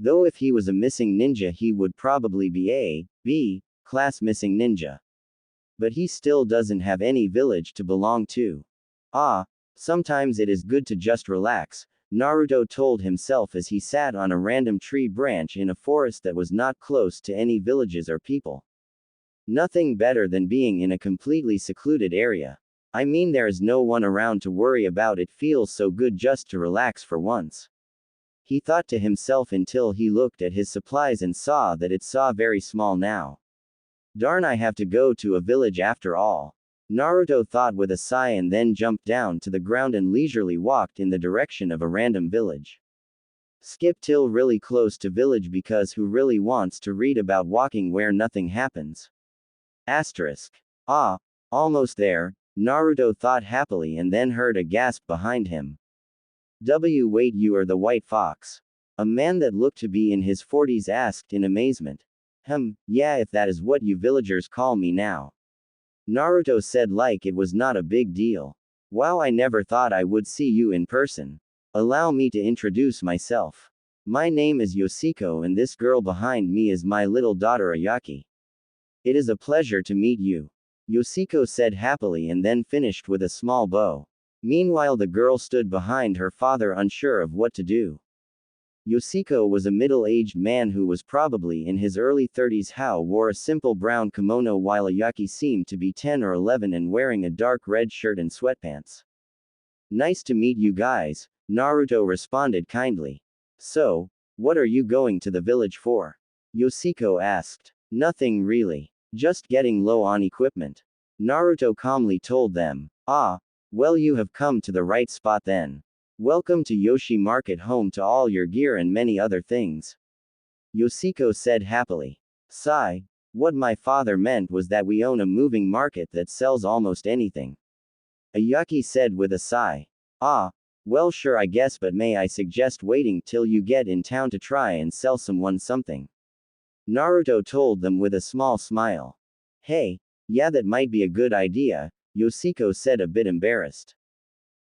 Though if he was a missing ninja, he would probably be a B class missing ninja. But he still doesn't have any village to belong to. Ah, sometimes it is good to just relax, Naruto told himself as he sat on a random tree branch in a forest that was not close to any villages or people. Nothing better than being in a completely secluded area. I mean, there is no one around to worry about. It feels so good just to relax for once. He thought to himself until he looked at his supplies and saw that it's very small now. Darn, I have to go to a village after all. Naruto thought with a sigh and then jumped down to the ground and leisurely walked in the direction of a random village. Skip till really close to village because who really wants to read about walking where nothing happens? Asterisk. Ah, almost there, Naruto thought happily and then heard a gasp behind him. Wait, you are the White Fox. A man that looked to be in his 40s asked in amazement. Yeah, if that is what you villagers call me now. Naruto said like it was not a big deal. Wow, I never thought I would see you in person. Allow me to introduce myself. My name is Yoshiko and this girl behind me is my little daughter Ayaki. It is a pleasure to meet you. Yoshiko said happily and then finished with a small bow. Meanwhile, the girl stood behind her father unsure of what to do. Yoshiko was a middle-aged man who was probably in his early 30s. How wore a simple brown kimono while Ayaki seemed to be 10 or 11 and wearing a dark red shirt and sweatpants. Nice to meet you guys, Naruto responded kindly. So, what are you going to the village for? Yoshiko asked. Nothing really. Just getting low on equipment. Naruto calmly told them. Ah, well, you have come to the right spot then. Welcome to Yoshi Market, home to all your gear and many other things. Yoshiko said happily. Sigh. What my father meant was that we own a moving market that sells almost anything. Ayaki said with a sigh. Ah, well, sure, I guess, but may I suggest waiting till you get in town to try and sell someone something? Naruto told them with a small smile. Hey, yeah, that might be a good idea, Yoshiko said, a bit embarrassed.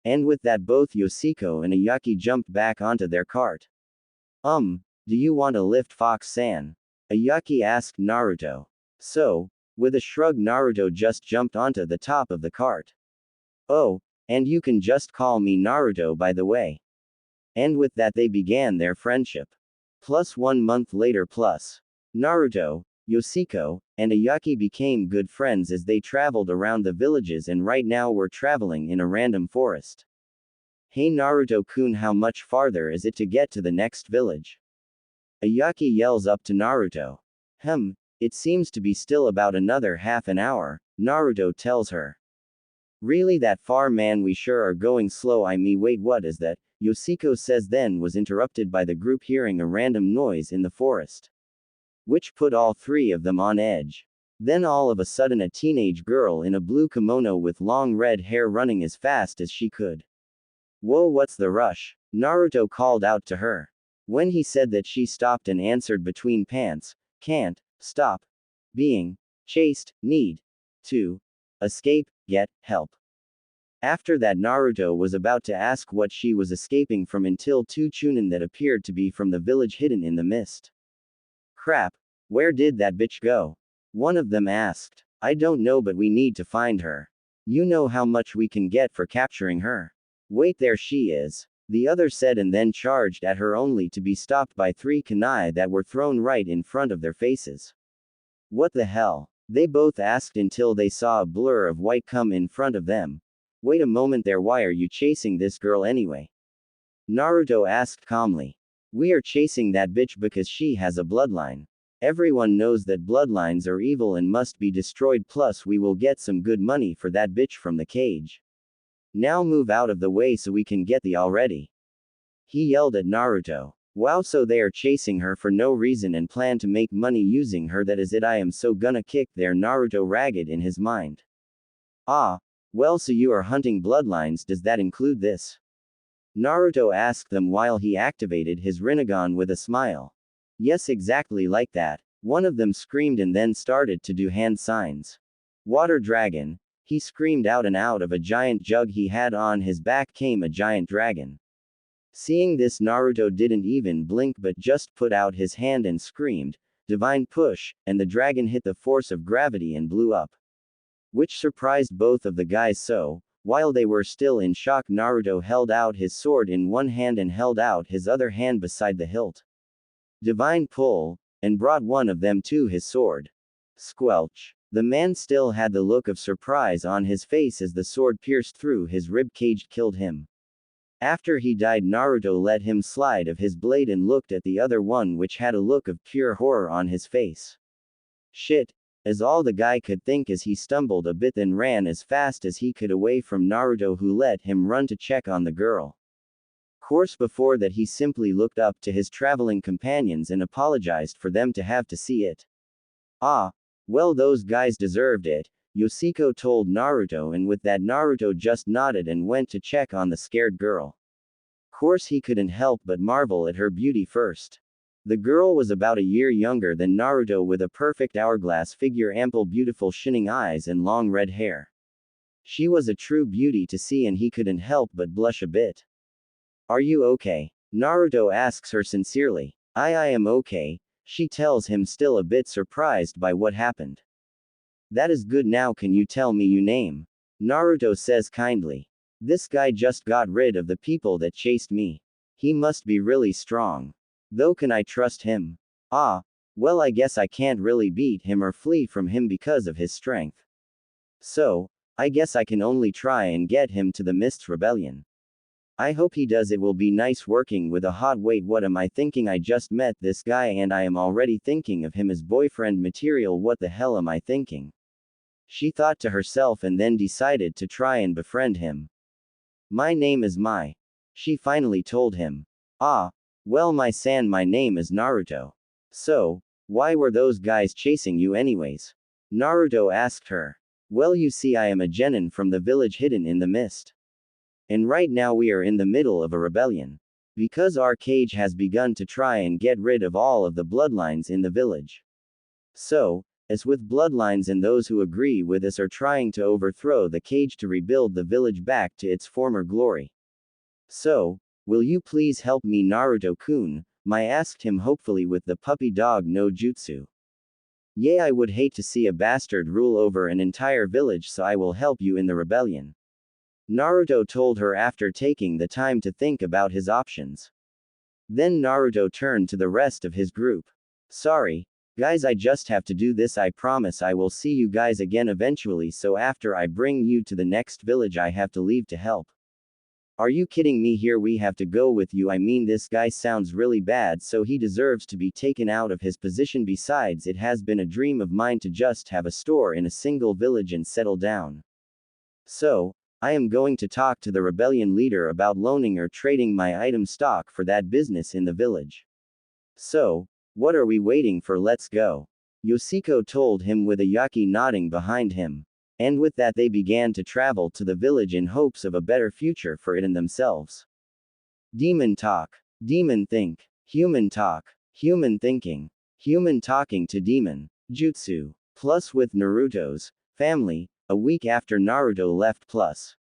And with that, both Yoshiko and Ayaki jumped back onto their cart. Do you want a lift, Fox-san? Ayaki asked Naruto. So, with a shrug, Naruto just jumped onto the top of the cart. Oh, and you can just call me Naruto, by the way. And with that, they began their friendship. Plus 1 month later, Naruto, Yoshiko, and Ayaki became good friends as they traveled around the villages and right now we're traveling in a random forest. Hey Naruto-kun, how much farther is it to get to the next village? Ayaki yells up to Naruto. It seems to be still about another half an hour, Naruto tells her. Really that far, man? We sure are going slow. Wait, what is that? Yoshiko says, then was interrupted by the group hearing a random noise in the forest, which put all three of them on edge. Then all of a sudden, a teenage girl in a blue kimono with long red hair running as fast as she could. Whoa, what's the rush? Naruto called out to her. When he said that, she stopped and answered between pants, can't stop being chased, need to escape, get help. After that, Naruto was about to ask what she was escaping from until two chunin that appeared to be from the village hidden in the mist. Crap, where did that bitch go? One of them asked. I don't know, but we need to find her. You know how much we can get for capturing her. Wait, there she is, the other said, and then charged at her only to be stopped by 3 kunai that were thrown right in front of their faces. What the hell? They both asked until they saw a blur of white come in front of them. Wait a moment there, why are you chasing this girl anyway? Naruto asked calmly. We are chasing that bitch because she has a bloodline. Everyone knows that bloodlines are evil and must be destroyed, plus we will get some good money for that bitch from the cage. Now move out of the way so we can get the already. He yelled at Naruto. Wow, so they are chasing her for no reason and plan to make money using her? That is it. I am so gonna kick their Naruto ragged in his mind. Ah, well, so you are hunting bloodlines, does that include this? Naruto asked them while he activated his Rinnegan with a smile. Yes, exactly like that. One of them screamed and then started to do hand signs. Water dragon, he screamed out, and out of a giant jug he had on his back came a giant dragon. Seeing this, Naruto didn't even blink but just put out his hand and screamed, divine push, and the dragon hit the force of gravity and blew up. which surprised both of the guys so, while they were still in shock, Naruto held out his sword in one hand and held out his other hand beside the hilt. Divine pull, and brought one of them to his sword. Squelch. The man still had the look of surprise on his face as the sword pierced through his rib cage, killed him. After he died, Naruto let him slide of his blade and looked at the other one, which had a look of pure horror on his face. Shit, as all the guy could think as he stumbled a bit and ran as fast as he could away from Naruto, who let him run to check on the girl. Course before that he simply looked up to his traveling companions and apologized for them to have to see it. Ah, well, those guys deserved it, Yoshiko told Naruto, and with that Naruto just nodded and went to check on the scared girl. Course he couldn't help but marvel at her beauty first. The girl was about a year younger than Naruto, with a perfect hourglass figure, ample beautiful shining eyes and long red hair. She was a true beauty to see and he couldn't help but blush a bit. Are you okay? Naruto asks her sincerely. I am okay, she tells him, still a bit surprised by what happened. That is good. Now can you tell me your name? Naruto says kindly. This guy just got rid of the people that chased me. He must be really strong. Though can I trust him? Ah, well, I guess I can't really beat him or flee from him because of his strength. So, I guess I can only try and get him to the Mist's rebellion. I hope he does. It will be nice working with a hot. Wait, what am I thinking? I just met this guy and I am already thinking of him as boyfriend material. What the hell am I thinking? She thought to herself and then decided to try and befriend him. My name is Mai. She finally told him. Ah, well, my name is Naruto. So, why were those guys chasing you anyways? Naruto asked her. Well, you see, I am a genin from the village hidden in the mist. And right now we are in the middle of a rebellion. Because our cage has begun to try and get rid of all of the bloodlines in the village. So, as with bloodlines and those who agree with us are trying to overthrow the cage to rebuild the village back to its former glory. So, will you please help me, Naruto-kun? Mai asked him hopefully with the puppy dog no jutsu. Yeah, I would hate to see a bastard rule over an entire village, so I will help you in the rebellion. Naruto told her after taking the time to think about his options. Then Naruto turned to the rest of his group. Sorry, guys, I just have to do this. I promise I will see you guys again eventually, so after I bring you to the next village I have to leave to help. Are you kidding me? Here we have to go with you. I mean, this guy sounds really bad, so he deserves to be taken out of his position. Besides, it has been a dream of mine to just have a store in a single village and settle down. So, I am going to talk to the rebellion leader about loaning or trading my item stock for that business in the village. So, what are we waiting for? Let's go. Yoshiko told him with a Yaki nodding behind him. And with that they began to travel to the village in hopes of a better future for it and themselves. Demon talk. Demon think. Human talk. Human thinking. Human talking to demon. Jutsu. Plus with Naruto's family, a week after Naruto left. Plus,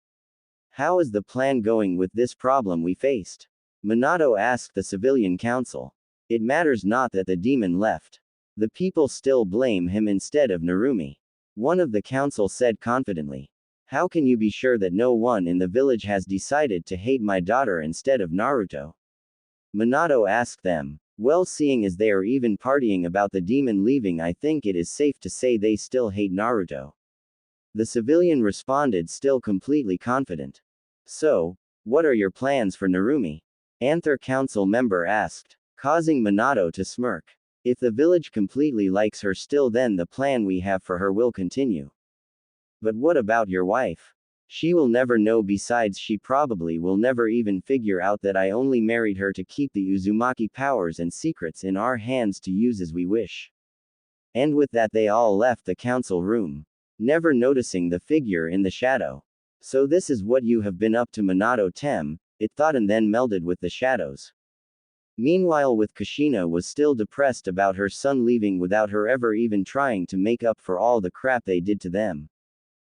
how is the plan going with this problem we faced? Minato asked the civilian council. It matters not that the demon left. The people still blame him instead of Narumi. One of the council said confidently. How can you be sure that no one in the village has decided to hate my daughter instead of Naruto? Minato asked them. Well, seeing as they are even partying about the demon leaving, I think it is safe to say they still hate Naruto. The civilian responded, still completely confident. So, what are your plans for Narumi? Anther council member asked, causing Minato to smirk. If the village completely likes her still, then the plan we have for her will continue. But what about your wife? She will never know. Besides, she probably will never even figure out that I only married her to keep the Uzumaki powers and secrets in our hands to use as we wish. And with that they all left the council room, never noticing the figure in the shadow. So this is what you have been up to, Minato Tem, it thought, and then melded with the shadows. Meanwhile, with Kushina was still depressed about her son leaving without her ever even trying to make up for all the crap they did to them.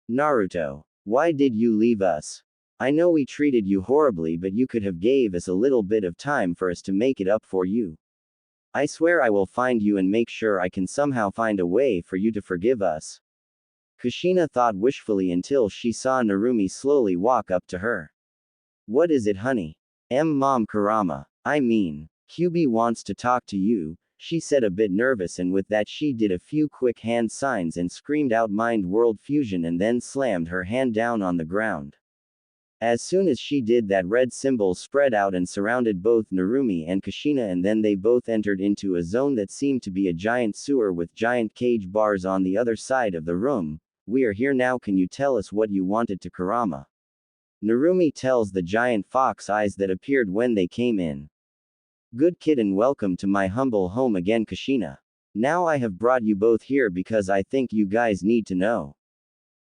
Naruto, why did you leave us? I know we treated you horribly, but you could have gave us a little bit of time for us to make it up for you. I swear I will find you and make sure I can somehow find a way for you to forgive us. Kushina thought wishfully until she saw Narumi slowly walk up to her. What is it, honey? Mom Kurama. I mean, QB wants to talk to you, she said a bit nervous, and with that she did a few quick hand signs and screamed out mind world fusion and then slammed her hand down on the ground. As soon as she did that, red symbols spread out and surrounded both Narumi and Kushina, and then they both entered into a zone that seemed to be a giant sewer with giant cage bars on the other side of the room. We are here now, can you tell us what you wanted to Kurama? Narumi tells the giant fox eyes that appeared when they came in. Good kid and welcome to my humble home again, Kushina. Now I have brought you both here because I think you guys need to know.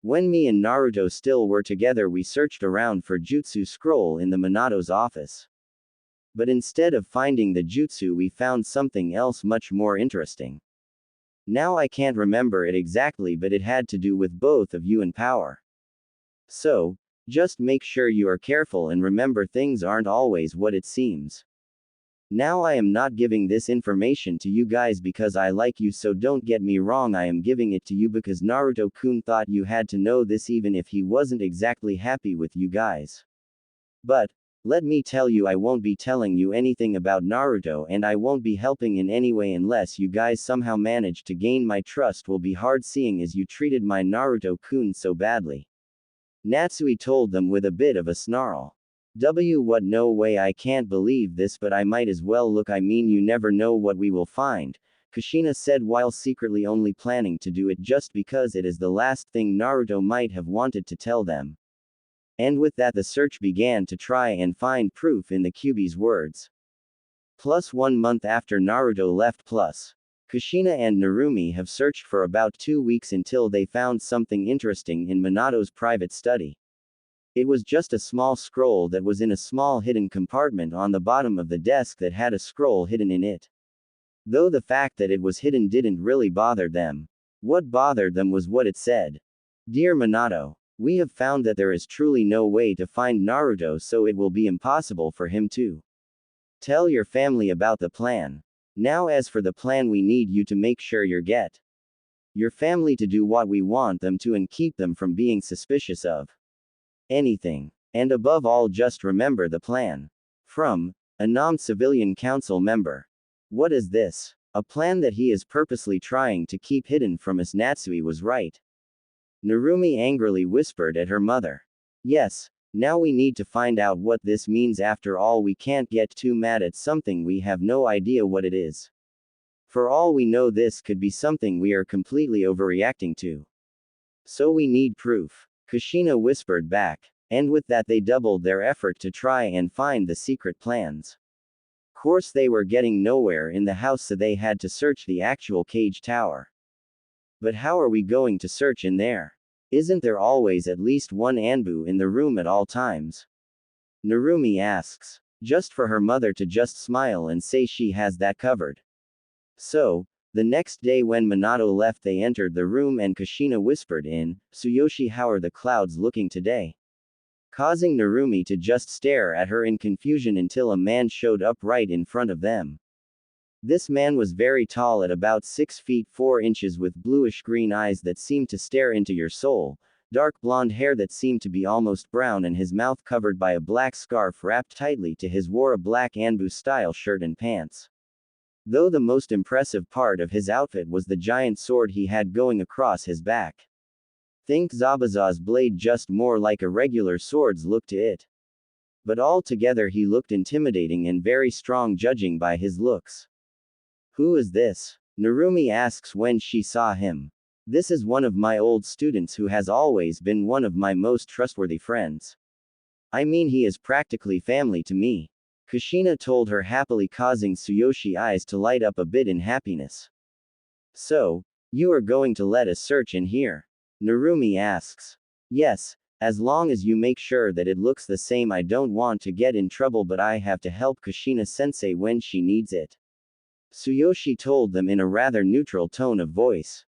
When me and Naruto still were together, we searched around for Jutsu scroll in the Minato's office. But instead of finding the jutsu, we found something else much more interesting. Now I can't remember it exactly, but it had to do with both of you in power. So, just make sure you are careful and remember things aren't always what it seems. Now I am not giving this information to you guys because I like you, so don't get me wrong, I am giving it to you because Naruto-kun thought you had to know this even if he wasn't exactly happy with you guys. But, let me tell you, I won't be telling you anything about Naruto, and I won't be helping in any way unless you guys somehow manage to gain my trust. Will be hard seeing as you treated my Naruto-kun so badly. Natsui told them with a bit of a snarl. What, no way, I can't believe this, but I might as well look. I mean, you never know what we will find, Kushina said while secretly only planning to do it just because it is the last thing Naruto might have wanted to tell them. And with that, the search began to try and find proof in the QB's words. Plus 1 month after Naruto left, plus Kushina and Narumi have searched for about 2 weeks until they found something interesting in Minato's private study. It was just a small scroll that was in a small hidden compartment on the bottom of the desk that had a scroll hidden in it. Though the fact that it was hidden didn't really bother them. What bothered them was what it said. Dear Minato, we have found that there is truly no way to find Naruto, so it will be impossible for him to tell your family about the plan. Now as for the plan, we need you to make sure you get your family to do what we want them to and keep them from being suspicious of anything. And above all, just remember the plan. From a non-civilian council member. What is this? A plan that he is purposely trying to keep hidden from us? Natsui was right. Narumi angrily whispered at her mother. Yes, now we need to find out what this means. After all, we can't get too mad at something we have no idea what it is. For all we know, this could be something we are completely overreacting to. So we need proof, Kushina whispered back. And with that, they doubled their effort to try and find the secret plans. Of course, they were getting nowhere in the house, so they had to search the actual cage tower. But how are we going to search in there? Isn't there always at least one Anbu in the room at all times? Narumi asks, just for her mother to just smile and say she has that covered. So, the next day when Minato left, they entered the room and Kushina whispered in, Tsuyoshi, how are the clouds looking today? Causing Narumi to just stare at her in confusion until a man showed up right in front of them. This man was very tall, at about 6 feet 4 inches, with bluish-green eyes that seemed to stare into your soul, dark blonde hair that seemed to be almost brown, and his mouth covered by a black scarf wrapped tightly to his wore a black Anbu-style shirt and pants. Though the most impressive part of his outfit was the giant sword he had going across his back. Think Zabuza's blade, just more like a regular sword's look to it. But altogether he looked intimidating and very strong, judging by his looks. Who is this? Narumi asks when she saw him. This is one of my old students who has always been one of my most trustworthy friends. I mean, he is practically family to me, Kushina told her happily, causing Tsuyoshi eyes to light up a bit in happiness. So, you are going to let us search in here? Narumi asks. Yes, as long as you make sure that it looks the same. I don't want to get in trouble, but I have to help Kushina-sensei when she needs it, Tsuyoshi told them in a rather neutral tone of voice.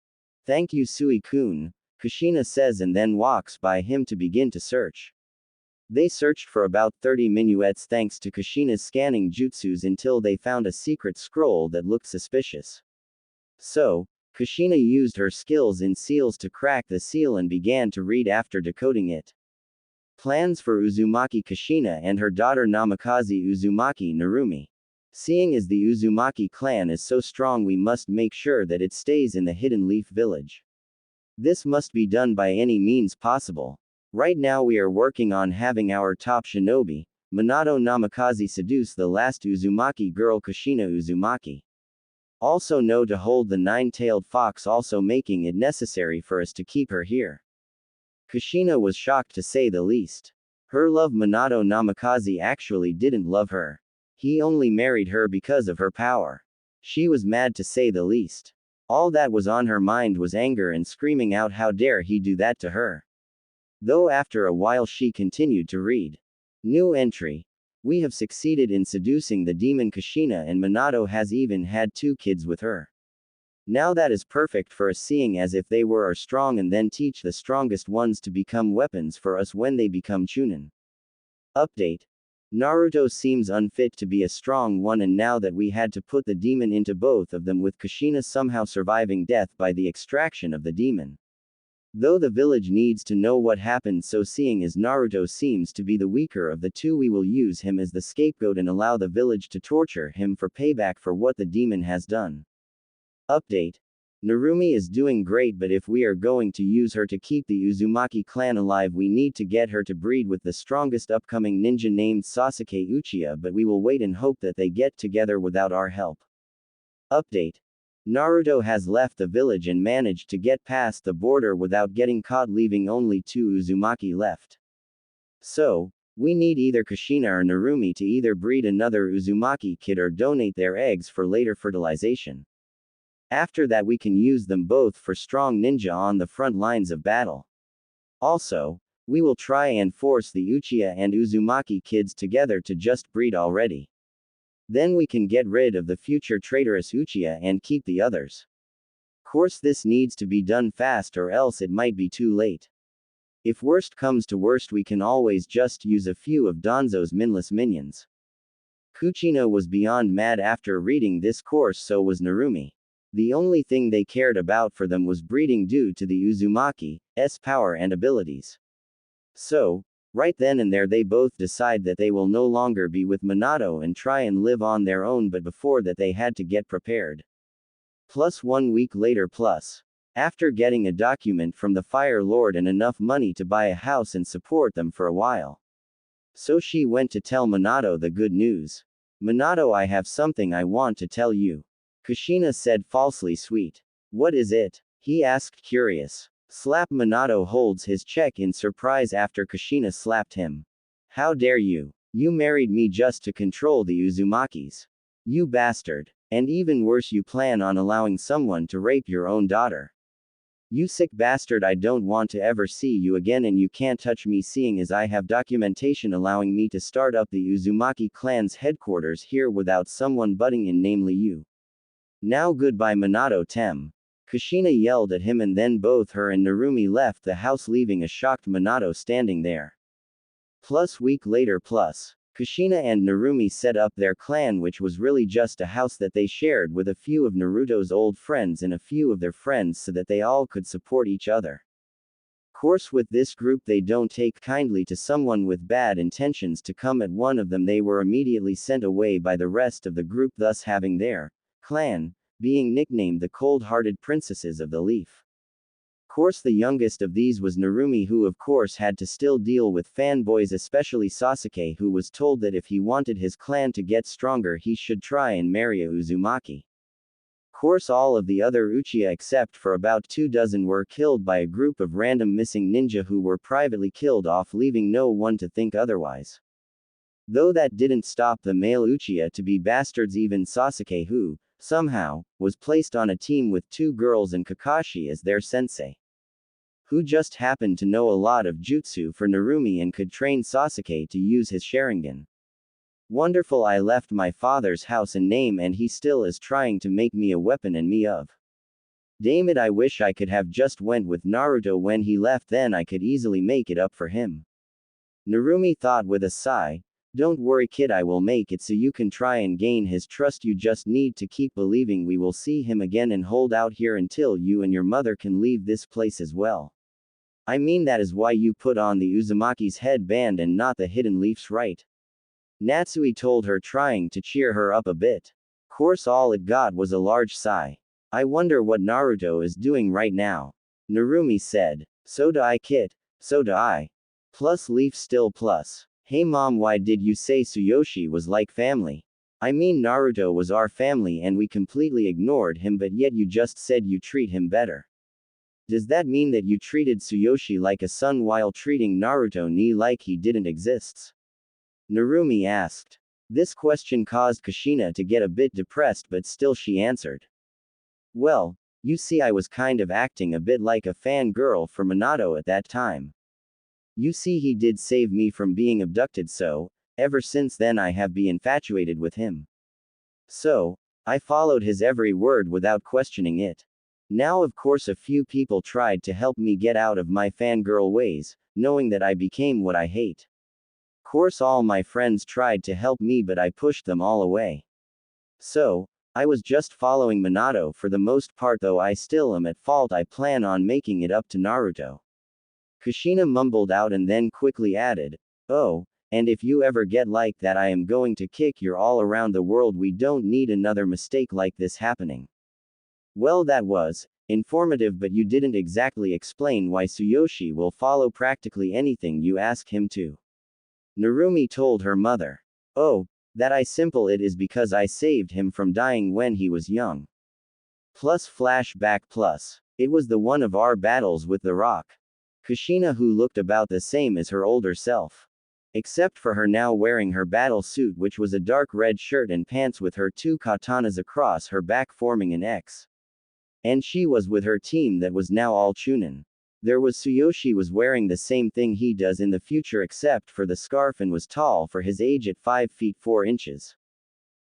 Thank you, Sui-kun, Kushina says, and then walks by him to begin to search. They searched for about 30 minuets thanks to Kushina's scanning jutsus until they found a secret scroll that looked suspicious. So, Kushina used her skills in seals to crack the seal and began to read after decoding it. Plans for Uzumaki Kushina and her daughter Namikaze Uzumaki Narumi. Seeing as the Uzumaki clan is so strong, we must make sure that it stays in the Hidden Leaf Village. This must be done by any means possible. Right now we are working on having our top shinobi, Minato Namikaze, seduce the last Uzumaki girl Kushina Uzumaki. Also know to hold the nine-tailed fox, also making it necessary for us to keep her here. Kushina was shocked to say the least. Her love Minato Namikaze actually didn't love her. He only married her because of her power. She was mad to say the least. All that was on her mind was anger and screaming out, how dare he do that to her. Though after a while she continued to read. New entry. We have succeeded in seducing the demon Kushina, and Minato has even had 2 kids with her. Now that is perfect for us, seeing as if they are strong, and then teach the strongest ones to become weapons for us when they become chunin. Update. Naruto seems unfit to be a strong one, and now that we had to put the demon into both of them, with Kushina somehow surviving death by the extraction of the demon. Though the village needs to know what happened, so seeing as Naruto seems to be the weaker of the two, we will use him as the scapegoat and allow the village to torture him for payback for what the demon has done. Update. Narumi is doing great, but if we are going to use her to keep the Uzumaki clan alive, we need to get her to breed with the strongest upcoming ninja named Sasuke Uchiha, but we will wait and hope that they get together without our help. Update. Naruto has left the village and managed to get past the border without getting caught, leaving only 2 Uzumaki left. So, we need either Kushina or Narumi to either breed another Uzumaki kid or donate their eggs for later fertilization. After that we can use them both for strong ninja on the front lines of battle. Also, we will try and force the Uchiha and Uzumaki kids together to just breed already. Then we can get rid of the future traitorous Uchiha and keep the others. Course this needs to be done fast, or else it might be too late. If worst comes to worst, we can always just use a few of Danzo's mindless minions. Kuchina was beyond mad after reading this course, so was Narumi. The only thing they cared about for them was breeding due to the Uzumaki's power and abilities. So, right then and there they both decide that they will no longer be with Minato and try and live on their own, but before that they had to get prepared. Plus 1 week later. After getting a document from the Fire Lord and enough money to buy a house and support them for a while. So she went to tell Minato the good news. Minato, I have something I want to tell you. Kushina said falsely sweet. What is it? He asked curious. Slap. Minato holds his check in surprise after Kushina slapped him. How dare you? You married me just to control the Uzumakis. You bastard. And even worse, you plan on allowing someone to rape your own daughter. You sick bastard, I don't want to ever see you again, and you can't touch me, seeing as I have documentation allowing me to start up the Uzumaki clan's headquarters here without someone butting in, namely you. Now goodbye Minato Tem. Kushina yelled at him, and then both her and Narumi left the house, leaving a shocked Minato standing there. Week later. Kushina and Narumi set up their clan, which was really just a house that they shared with a few of Naruto's old friends and a few of their friends, so that they all could support each other. Course with this group they don't take kindly to someone with bad intentions to come at one of them. They were immediately sent away by the rest of the group, thus having their clan being nicknamed the cold-hearted princesses of the leaf. Course the youngest of these was Narumi, who of course had to still deal with fanboys, especially Sasuke, who was told that if he wanted his clan to get stronger he should try and marry a Uzumaki. Course all of the other Uchiha except for about 2 dozen were killed by a group of random missing ninja who were privately killed off, leaving no one to think otherwise. Though that didn't stop the male Uchiha to be bastards, even Sasuke, who, somehow, was placed on a team with 2 girls and Kakashi as their sensei, who just happened to know a lot of jutsu for Narumi and could train Sasuke to use his Sharingan. Wonderful. I left my father's house and name, and he still is trying to make me a weapon and me of. Damn it, I wish I could have just went with Naruto when he left, then I could easily make it up for him. Narumi thought with a sigh. Don't worry kid, I will make it so you can try and gain his trust. You just need to keep believing we will see him again and hold out here until you and your mother can leave this place as well. I mean, that is why you put on the Uzumaki's headband and not the hidden leafs, right? Natsui told her, trying to cheer her up a bit. Course all it got was a large sigh. I wonder what Naruto is doing right now. Narumi said. So do I kid, so do I. Plus leaf still plus. Hey mom, why did you say Tsuyoshi was like family? I mean, Naruto was our family and we completely ignored him, but yet you just said you treat him better. Does that mean that you treated Tsuyoshi like a son while treating Naruto ni like he didn't exist? Narumi asked. This question caused Kushina to get a bit depressed, but still she answered. Well, you see, I was kind of acting a bit like a fangirl for Minato at that time. You see, he did save me from being abducted, so, ever since then I have been infatuated with him. So, I followed his every word without questioning it. Now of course a few people tried to help me get out of my fangirl ways, knowing that I became what I hate. Course all my friends tried to help me, but I pushed them all away. So, I was just following Minato for the most part, though I still am at fault. I plan on making it up to Naruto. Kushina mumbled out and then quickly added, oh, and if you ever get like that, I am going to kick you all around the world. We don't need another mistake like this happening. Well, that was informative, but you didn't exactly explain why Tsuyoshi will follow practically anything you ask him to. Narumi told her mother. Oh, that I simple it is because I saved him from dying when he was young. Plus flashback plus. It was the one of our battles with the rock. Kushina, who looked about the same as her older self. Except for her now wearing her battle suit, which was a dark red shirt and pants with her two katanas across her back forming an X. And she was with her team that was now all Chunin. There was Tsuyoshi was wearing the same thing he does in the future except for the scarf, and was tall for his age at 5 feet 4 inches.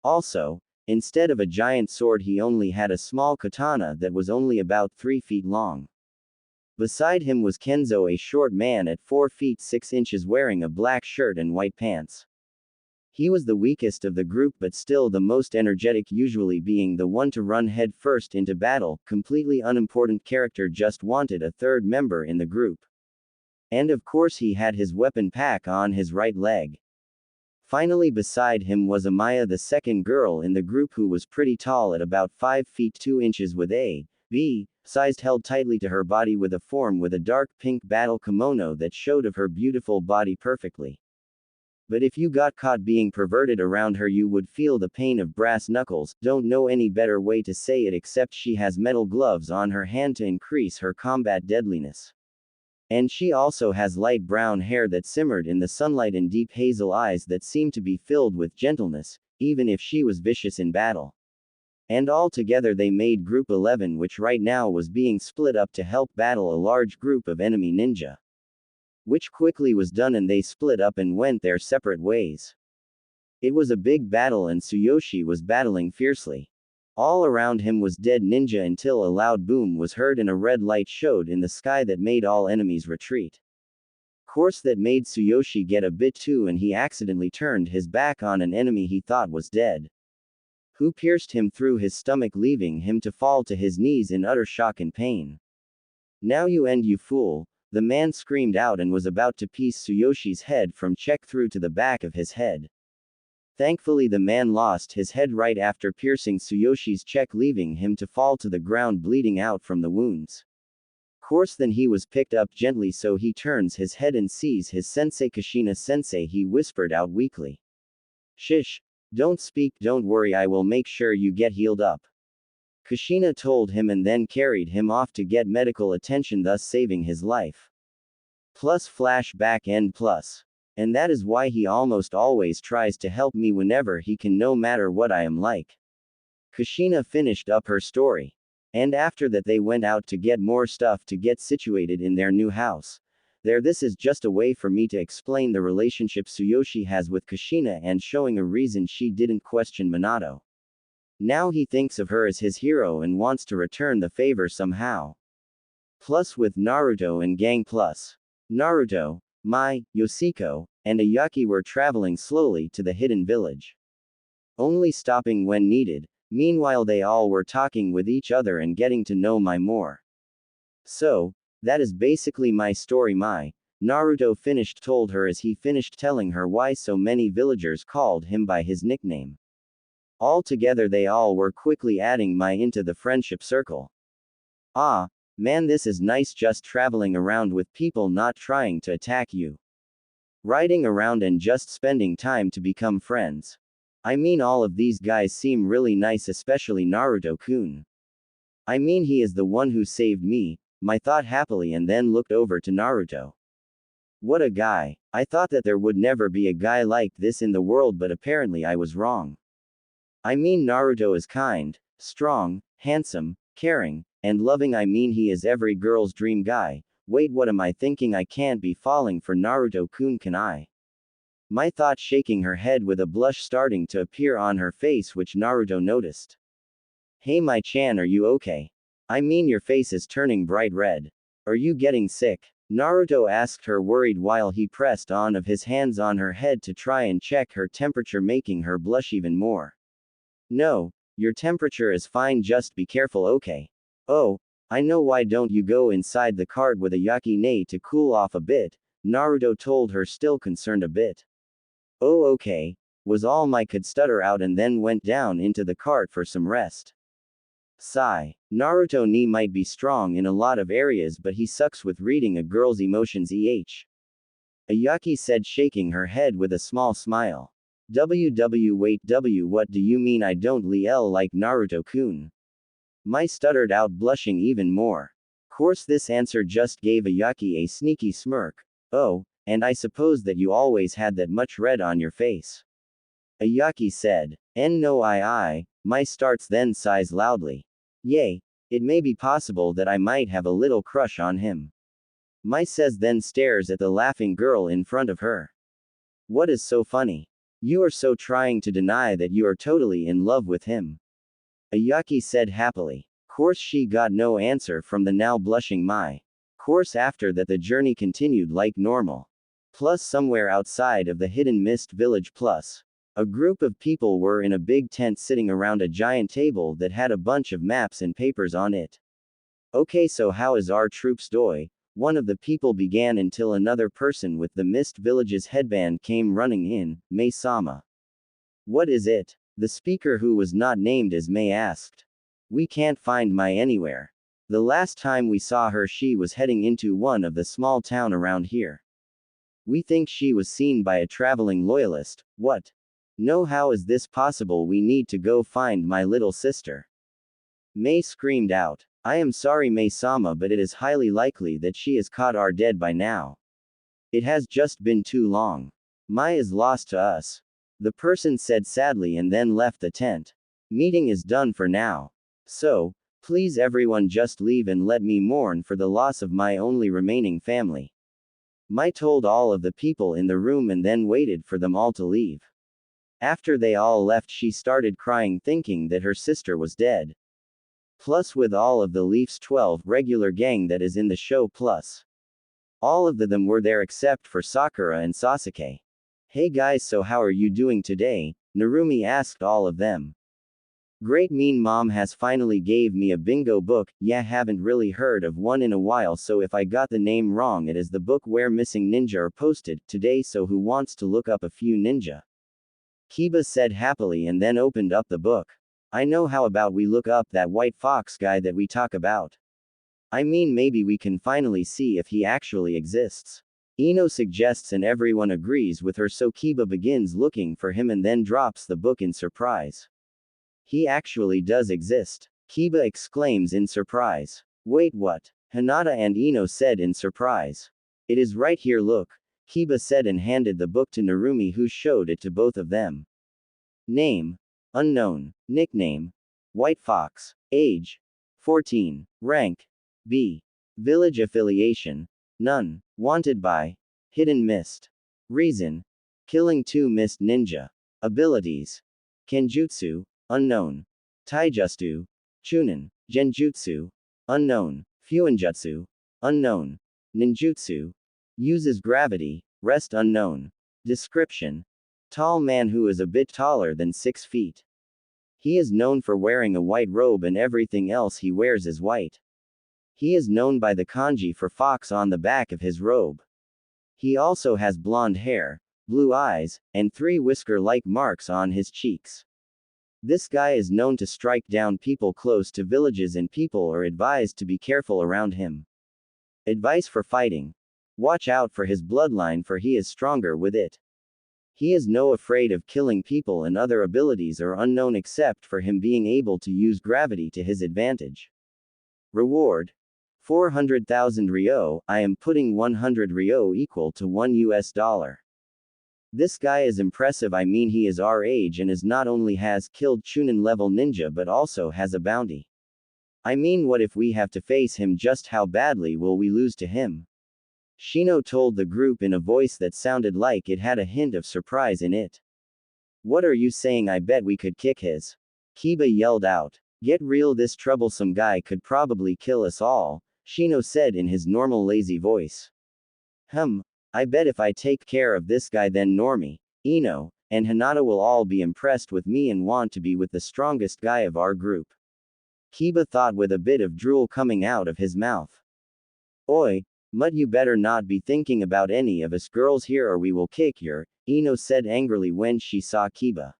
Also, instead of a giant sword he only had a small katana that was only about 3 feet long. Beside him was Kenzo, a short man at 4 feet 6 inches wearing a black shirt and white pants. He was the weakest of the group but still the most energetic, usually being the one to run head first into battle. Completely unimportant character, just wanted a third member in the group. And of course he had his weapon pack on his right leg. Finally beside him was Amaya, the second girl in the group, who was pretty tall at about 5 feet 2 inches with a B sized held tightly to her body with a form with a dark pink battle kimono that showed of her beautiful body perfectly. But if you got caught being perverted around her, you would feel the pain of brass knuckles. Don't know any better way to say it, except she has metal gloves on her hand to increase her combat deadliness. And she also has light brown hair that simmered in the sunlight and deep hazel eyes that seemed to be filled with gentleness, even if she was vicious in battle. And all together they made Group 11, which right now was being split up to help battle a large group of enemy ninja. Which quickly was done and they split up and went their separate ways. It was a big battle and Tsuyoshi was battling fiercely. All around him was dead ninja until a loud boom was heard and a red light showed in the sky that made all enemies retreat. Course that made Tsuyoshi get a bit too, and he accidentally turned his back on an enemy he thought was dead, who pierced him through his stomach, leaving him to fall to his knees in utter shock and pain. Now you end, you fool, the man screamed out and was about to piece Tsuyoshi's head from check through to the back of his head. Thankfully the man lost his head right after piercing Tsuyoshi's check, leaving him to fall to the ground bleeding out from the wounds. Course then he was picked up gently, so he turns his head and sees his sensei. Kushina sensei, he whispered out weakly. Shish. Don't speak, don't worry, I will make sure you get healed up. Kushina told him and then carried him off to get medical attention, thus saving his life. Plus flashback end plus. And that is why he almost always tries to help me whenever he can, no matter what I am like. Kushina finished up her story. And after that they went out to get more stuff to get situated in their new house. This is just a way for me to explain the relationship Tsuyoshi has with Kushina and showing a reason she didn't question Minato. Now he thinks of her as his hero and wants to return the favor somehow. Plus with Naruto and gang plus. Naruto, Mai, Yoshiko, and Ayaki were traveling slowly to the hidden village, only stopping when needed. Meanwhile, they all were talking with each other and getting to know Mai more. So, that is basically my story. Mai, Naruto finished told her as he finished telling her why so many villagers called him by his nickname. All together they all were quickly adding Mai into the friendship circle. Ah, man, this is nice, just traveling around with people not trying to attack you. Riding around and just spending time to become friends. I mean, all of these guys seem really nice, especially Naruto-kun. I mean, he is the one who saved me, Mai thought happily and then looked over to Naruto. What a guy. I thought that there would never be a guy like this in the world, but apparently I was wrong. I mean, Naruto is kind, strong, handsome, caring, and loving. I mean, he is every girl's dream guy. Wait, what am I thinking? I can't be falling for Naruto-kun, can I? Mai thought, shaking her head with a blush starting to appear on her face, which Naruto noticed. Hey Mai-chan, are you okay? I mean, your face is turning bright red. Are you getting sick? Naruto asked her, worried, while he pressed on of his hands on her head to try and check her temperature, making her blush even more. No, your temperature is fine, just be careful, okay? Oh, I know, why don't you go inside the cart with Ayaki-ne to cool off a bit? Naruto told her, still concerned a bit. Oh, okay, was all Mai could stutter out, and then went down into the cart for some rest. Sigh. Naruto-ne might be strong in a lot of areas, but he sucks with reading a girl's emotions. Ayaki said, shaking her head with a small smile. Wait, what do you mean? I don't like Naruto-kun. Mai stuttered out, blushing even more. Course, this answer just gave Ayaki a sneaky smirk. Oh, and I suppose that you always had that much red on your face. Ayaki said. No, Mai starts, then sighs loudly. Yay. It may be possible that I might have a little crush on him. Mai says, then stares at the laughing girl in front of her. What is so funny? You are so trying to deny that you are totally in love with him. Ayaki said happily. Course, she got no answer from the now blushing Mai. Course, after that the journey continued like normal. Plus, somewhere outside of the hidden mist village, plus a group of people were in a big tent sitting around a giant table that had a bunch of maps and papers on it. Okay, so how is our troops doing? One of the people began, until another person with the Mist Village's headband came running in. Mai-sama. What is it? The speaker, who was not named as Mai, asked. We can't find Mai anywhere. The last time we saw her, she was heading into one of the small town around here. We think she was seen by a traveling loyalist. What? No, how is this possible? We need to go find my little sister. Mai screamed out. I am sorry, Mai-sama, but it is highly likely that she is caught or dead by now. It has just been too long. Mai is lost to us. The person said sadly and then left the tent. Meeting is done for now. So, please everyone, just leave and let me mourn for the loss of my only remaining family. Mai told all of the people in the room and then waited for them all to leave. After they all left, she started crying, thinking that her sister was dead. Plus, with all of the Leaf's 12 regular gang that is in the show, plus all of them were there except for Sakura and Sasuke. Hey guys, so how are you doing today? Narumi asked all of them. Great, mean mom has finally gave me a bingo book. Yeah, haven't really heard of one in a while, so if I got the name wrong, it is the book where missing ninja are posted today, so who wants to look up a few ninja? Kiba said happily and then opened up the book. I know, how about we look up that white fox guy that we talk about? I mean, maybe we can finally see if he actually exists. Ino suggests and everyone agrees with her, so Kiba begins looking for him and then drops the book in surprise. He actually does exist. Kiba exclaims in surprise. Wait, what? Hinata and Ino said in surprise. It is right here, look, Kiba said and handed the book to Narumi, who showed it to both of them. Name: unknown. Nickname: White Fox. Age: 14. Rank: B. Village affiliation: none. Wanted by Hidden Mist. Reason: killing 2 mist ninja. Abilities: Kenjutsu: unknown. Taijutsu: Chunin. Genjutsu: unknown. Fuinjutsu: unknown. Ninjutsu: Uses gravity, rest unknown. Description. Tall man who is a bit taller than 6 feet. He is known for wearing a white robe and everything else he wears is white. He is known by the kanji for fox on the back of his robe. He also has blonde hair, blue eyes, and 3 whisker-like marks on his cheeks. This guy is known to strike down people close to villages and people are advised to be careful around him. Advice for fighting. Watch out for his bloodline for he is stronger with it. He is no afraid of killing people and other abilities are unknown except for him being able to use gravity to his advantage. Reward. 400,000 Ryo, I am putting 100 Ryo equal to $1. This guy is impressive I mean he is our age and is not only has killed Chunin level ninja but also has a bounty. I mean what if we have to face him just how badly will we lose to him? Shino told the group in a voice that sounded like it had a hint of surprise in it. What are you saying I bet we could kick his? Kiba yelled out. Get real this troublesome guy could probably kill us all, Shino said in his normal lazy voice. I bet if I take care of this guy then Normie, Ino, and Hinata will all be impressed with me and want to be with the strongest guy of our group. Kiba thought with a bit of drool coming out of his mouth. Oi, Mud you better not be thinking about any of us girls here or we will kick your, Ino said angrily when she saw Kiba.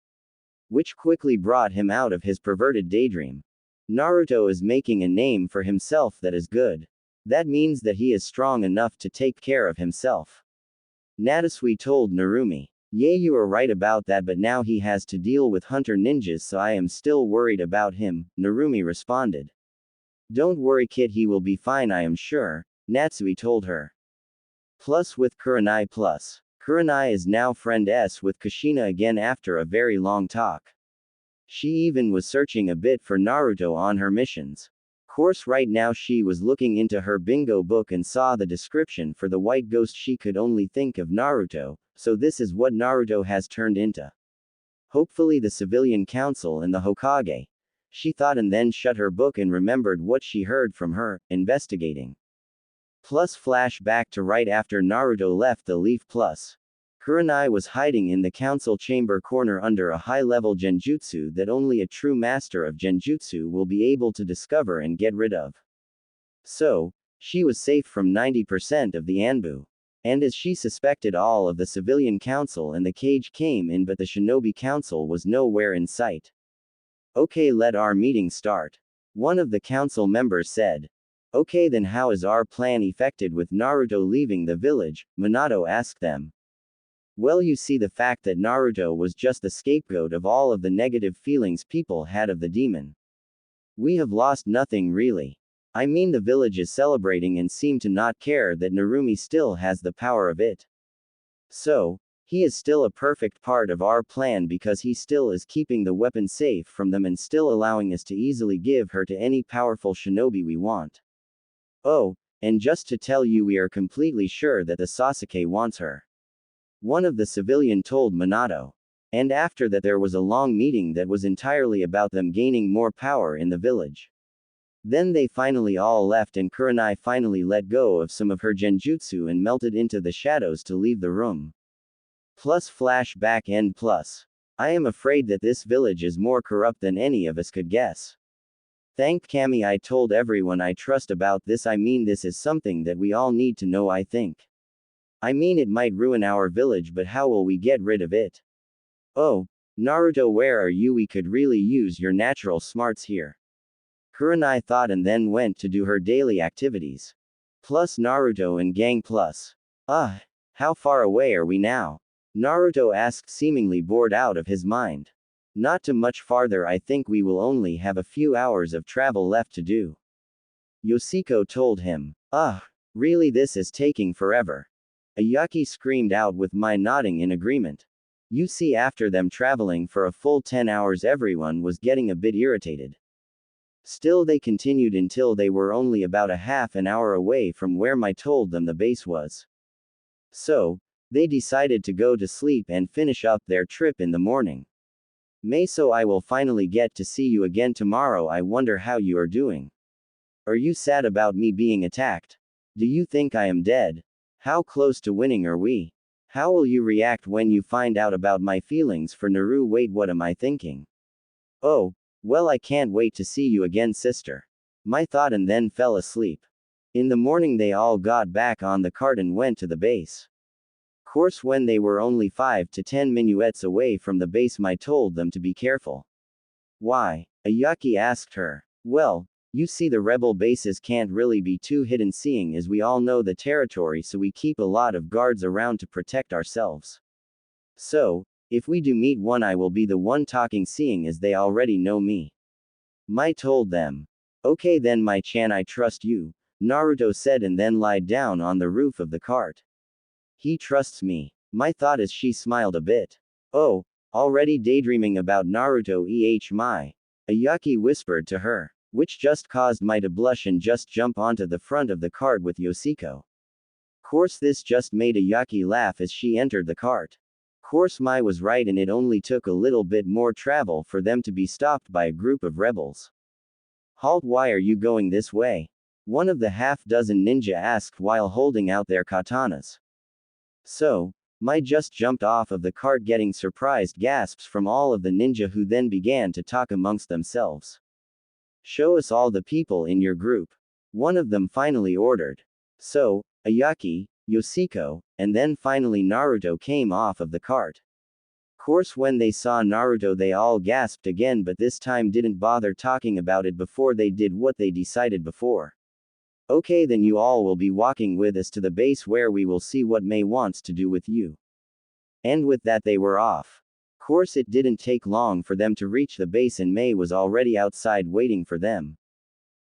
Which quickly brought him out of his perverted daydream. Naruto is making a name for himself that is good. That means that he is strong enough to take care of himself. Natsui told Narumi. Yeah you are right about that but now he has to deal with hunter ninjas so I am still worried about him, Narumi responded. Don't worry kid he will be fine I am sure, Natsui told her. Plus with Kurenai plus. Kurenai is now friend S with Kushina again after a very long talk. She even was searching a bit for Naruto on her missions. Course right now she was looking into her bingo book and saw the description for the white ghost she could only think of Naruto, so this is what Naruto has turned into. Hopefully the civilian council and the Hokage. She thought and then shut her book and remembered what she heard from her, investigating. Plus flashback to right after Naruto left the Leaf Plus. Kurenai was hiding in the council chamber corner under a high-level genjutsu that only a true master of genjutsu will be able to discover and get rid of. So, she was safe from 90% of the Anbu. And as she suspected all of the civilian council and the cage came in but the shinobi council was nowhere in sight. Okay let our meeting start. One of the council members said. Okay then how is our plan effected with Naruto leaving the village, Minato asked them. Well you see the fact that Naruto was just the scapegoat of all of the negative feelings people had of the demon. We have lost nothing really. I mean the village is celebrating and seem to not care that Narumi still has the power of it. So, he is still a perfect part of our plan because he still is keeping the weapon safe from them and still allowing us to easily give her to any powerful shinobi we want. Oh, and just to tell you we are completely sure that the Sasuke wants her. One of the civilian told Minato. And after that there was a long meeting that was entirely about them gaining more power in the village. Then they finally all left and Kurenai finally let go of some of her genjutsu and melted into the shadows to leave the room. Plus flashback end plus. I am afraid that this village is more corrupt than any of us could guess. Thank Kami I told everyone I trust about this I mean this is something that we all need to know I think. I mean it might ruin our village but how will we get rid of it? Oh, Naruto where are you we could really use your natural smarts here. Kurenai thought and then went to do her daily activities. Plus Naruto and gang plus. How far away are we now? Naruto asked seemingly bored out of his mind. Not too much farther I think we will only have a few hours of travel left to do. Yoshiko told him. Really this is taking forever. Ayaki screamed out with Mai nodding in agreement. You see after them traveling for a full 10 hours everyone was getting a bit irritated. Still they continued until they were only about a half an hour away from where Mai told them the base was. So, they decided to go to sleep and finish up their trip in the morning. May so I will finally get to see you again tomorrow I wonder how you are doing. Are you sad about me being attacked? Do you think I am dead? How close to winning are we? How will you react when you find out about my feelings for Naru? Wait, what am I thinking? Oh, well, I can't wait to see you again, sister. Mai thought and then fell asleep. In the morning, they all got back on the cart and went to the base. Course, when they were only 5 to 10 minuets away from the base, Mai told them to be careful. Why? Ayaki asked her. Well, you see, the rebel bases can't really be too hidden, seeing as we all know the territory, so we keep a lot of guards around to protect ourselves. So, if we do meet one, I will be the one talking, seeing as they already know me. Mai told them. Okay then, Mai-chan, I trust you, Naruto said and then lied down on the roof of the cart. He trusts me, Mai thought as she smiled a bit. Oh, already daydreaming about Naruto Mai, Ayaki whispered to her, which just caused Mai to blush and just jump onto the front of the cart with Yoshiko. Course, this just made Ayaki laugh as she entered the cart. Course, Mai was right, and it only took a little bit more travel for them to be stopped by a group of rebels. Halt, why are you going this way? One of the half-dozen ninja asked while holding out their katanas. So, Mai just jumped off of the cart, getting surprised gasps from all of the ninja, who then began to talk amongst themselves. Show us all the people in your group. One of them finally ordered. So, Ayaki, Yoshiko, and then finally Naruto came off of the cart. Course, when they saw Naruto, they all gasped again, but this time didn't bother talking about it before they did what they decided before. Okay, then you all will be walking with us to the base, where we will see what Mai wants to do with you. And with that, they were off. Course, it didn't take long for them to reach the base, and Mai was already outside waiting for them.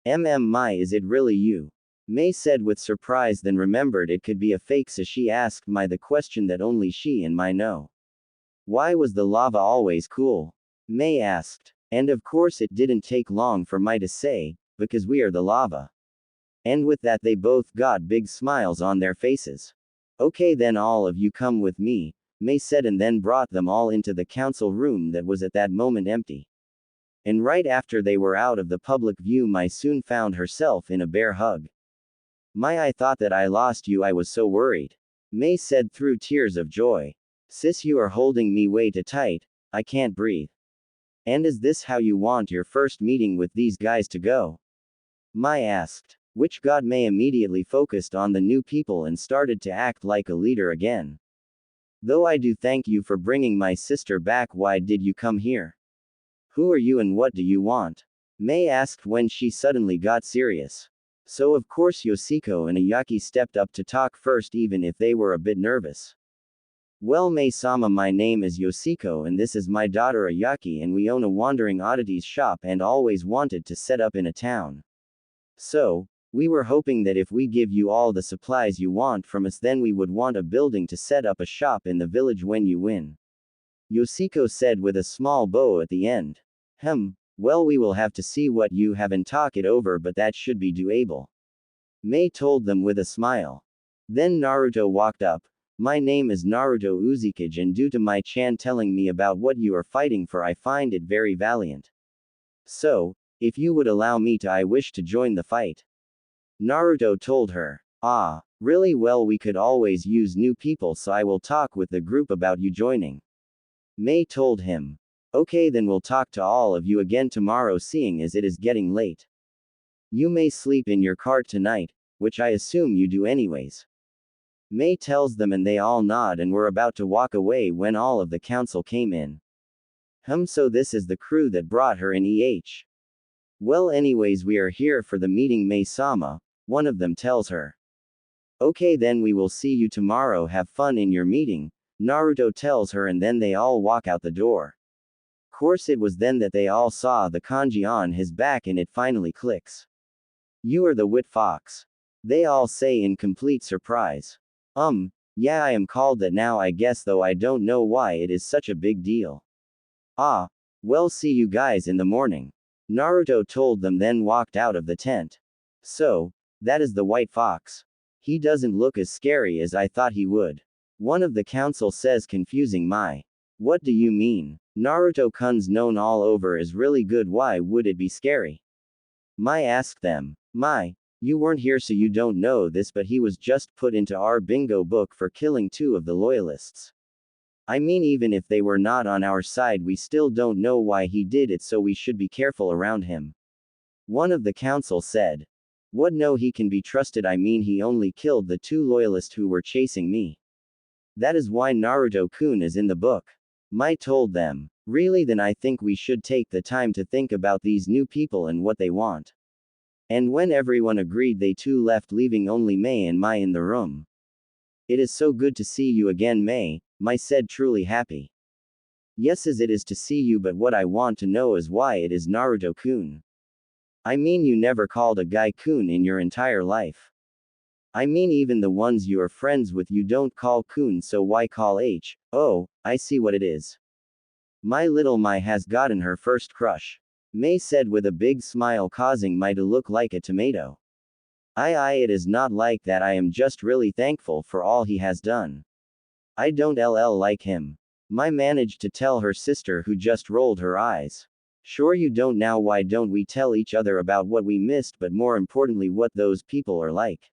Mai, is it really you? Mai said with surprise, then remembered it could be a fake, so she asked Mai the question that only she and Mai know. Why was the lava always cool? Mai asked. And of course it didn't take long for Mai to say, because we are the lava. And with that, they both got big smiles on their faces. Okay, then all of you come with me, Mai said, and then brought them all into the council room that was at that moment empty. And right after they were out of the public view, Mai soon found herself in a bear hug. Mai, I thought that I lost you, I was so worried. Mai said through tears of joy. Sis, you are holding me way too tight, I can't breathe. And is this how you want your first meeting with these guys to go? Mai asked. Which got Mai immediately focused on the new people and started to act like a leader again. Though I do thank you for bringing my sister back, why did you come here? Who are you and what do you want? Mai asked when she suddenly got serious. So of course Yoshiko and Ayaki stepped up to talk first, even if they were a bit nervous. Well, Mai-sama, my name is Yoshiko and this is my daughter Ayaki, and we own a wandering oddities shop and always wanted to set up in a town. So, we were hoping that if we give you all the supplies you want from us, then we would want a building to set up a shop in the village when you win. Yoshiko said with a small bow at the end. Well, we will have to see what you have and talk it over, but that should be doable. Mai told them with a smile. Then Naruto walked up. My name is Naruto Uzukage, and due to Mai-chan telling me about what you are fighting for, I find it very valiant. So, if you would allow me to, I wish to join the fight. Naruto told her. Ah, really? Well, we could always use new people, so I will talk with the group about you joining. Mai told him. Okay, then we'll talk to all of you again tomorrow, seeing as it is getting late. You may sleep in your cart tonight, which I assume you do anyways. Mai tells them, and they all nod and were about to walk away when all of the council came in. So this is the crew that brought her in Well, anyways, we are here for the meeting, Mai-sama, one of them tells her. Okay, then we will see you tomorrow, have fun in your meeting, Naruto tells her, and then they all walk out the door. Course, it was then that they all saw the kanji on his back, and it finally clicks. You are the wit fox. They all say in complete surprise. Yeah, I am called that now, I guess, though I don't know why it is such a big deal. Ah, well, see you guys in the morning. Naruto told them, then walked out of the tent. So, that is the white fox. He doesn't look as scary as I thought he would. One of the council says, confusing Mai. What do you mean? Naruto-kun's known all over as really good, why would it be scary? Mai asked them. Mai, You weren't here so you don't know this, but he was just put into our bingo book for killing 2 of the loyalists. I mean, even if they were not on our side, we still don't know why he did it, so we should be careful around him. One of the council said. What? No, he can be trusted. I mean, he only killed the 2 loyalists who were chasing me. That is why Naruto-kun is in the book. Mai told them. Really? Then I think we should take the time to think about these new people and what they want. And when everyone agreed, they too left, leaving only Mai and Mai in the room. It is so good to see you again, Mai said, truly happy. Yes, as it is to see you, but what I want to know is why it is Naruto-kun. I mean, you never called a guy kun in your entire life. I mean, even the ones you are friends with you don't call kun, so why call H? Oh, I see what it is. My little Mai has gotten her first crush. Mai said with a big smile, causing Mai to look like a tomato. It is not like that. I am just really thankful for all he has done. I don't like him. Mai managed to tell her sister, who just rolled her eyes. Sure you don't. Now why don't we tell each other about what we missed, but more importantly what those people are like?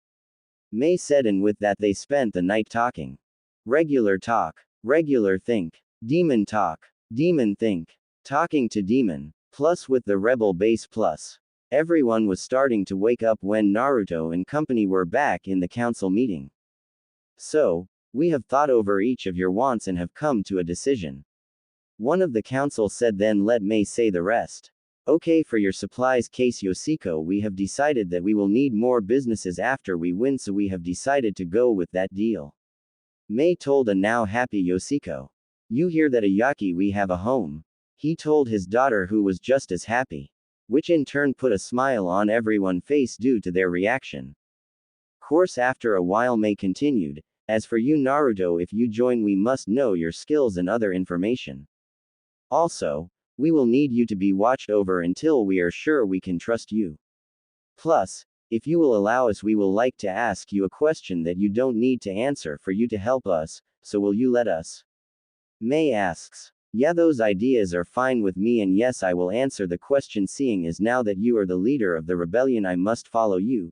Mai said, and with that they spent the night talking. Regular talk. Regular think. Demon talk. Demon think. Talking to demon. Plus with the rebel base plus. Everyone was starting to wake up when Naruto and company were back in the council meeting. So, we have thought over each of your wants and have come to a decision. One of the council said, then let Mai say the rest. Okay, for your supplies case, Yoshiko, we have decided that we will need more businesses after we win, so we have decided to go with that deal. Mai told a now happy Yoshiko. You hear that, Ayaki? We have a home. He told his daughter, who was just as happy. Which in turn put a smile on everyone's face due to their reaction. Course after a while Mai continued, as for you Naruto, if you join we must know your skills and other information. Also, we will need you to be watched over until we are sure we can trust you. Plus, if you will allow us, we will like to ask you a question that you don't need to answer for you to help us, so will you let us? Mai asks. Yeah, those ideas are fine with me, and yes, I will answer the question, seeing as now that you are the leader of the rebellion I must follow you,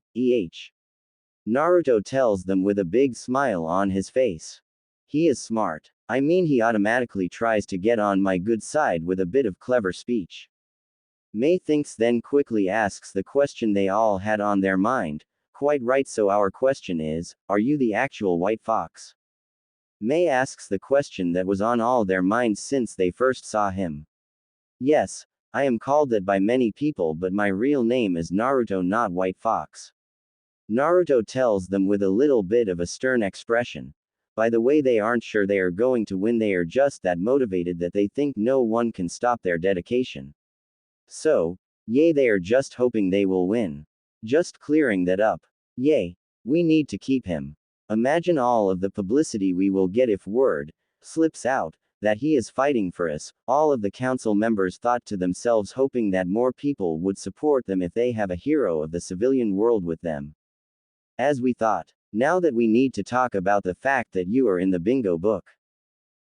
Naruto tells them with a big smile on his face. He is smart. I mean, he automatically tries to get on my good side with a bit of clever speech. Mai thinks, then quickly asks the question they all had on their mind. Quite right, so our question is, are you the actual White Fox? Mai asks the question that was on all their minds since they first saw him. Yes, I am called that by many people, but my real name is Naruto, not White Fox. Naruto tells them with a little bit of a stern expression. By the way, they aren't sure they are going to win, they are just that motivated that they think no one can stop their dedication. So, they are just hoping they will win. Just clearing that up. We need to keep him. Imagine all of the publicity we will get if word slips out that he is fighting for us. All of the council members thought to themselves, hoping that more people would support them if they have a hero of the civilian world with them. As we thought. Now that we need to talk about the fact that you are in the bingo book.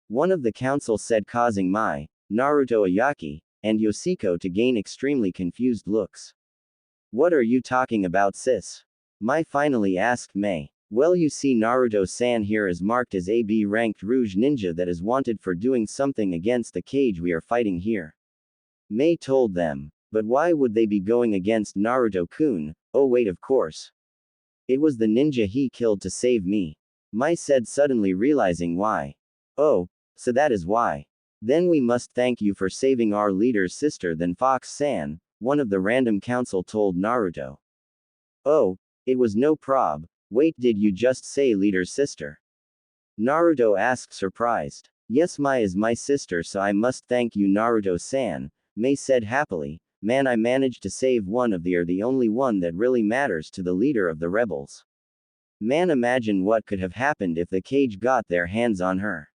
One of the council said, causing Mai, Naruto, Ayaki, and Yoshiko to gain extremely confused looks. What are you talking about, sis? Mai finally asked Mai. Well, you see, Naruto-san here is marked as a B-ranked Rouge Ninja that is wanted for doing something against the cage we are fighting here. Mai told them. But why would they be going against Naruto-kun? Oh wait, of course. It was the ninja he killed to save me. Mai said, suddenly realizing why. Oh, so that is why. Then we must thank you for saving our leader's sister, then Fox-san, one of the random council told Naruto. Oh, it was no prob. Wait, did you just say leader's sister? Naruto asked, surprised. Yes, Mai is my sister, so I must thank you, Naruto-san, Mai said happily. Man, I managed to save one of the only one that really matters to the leader of the rebels. Man, imagine what could have happened if the cage got their hands on her.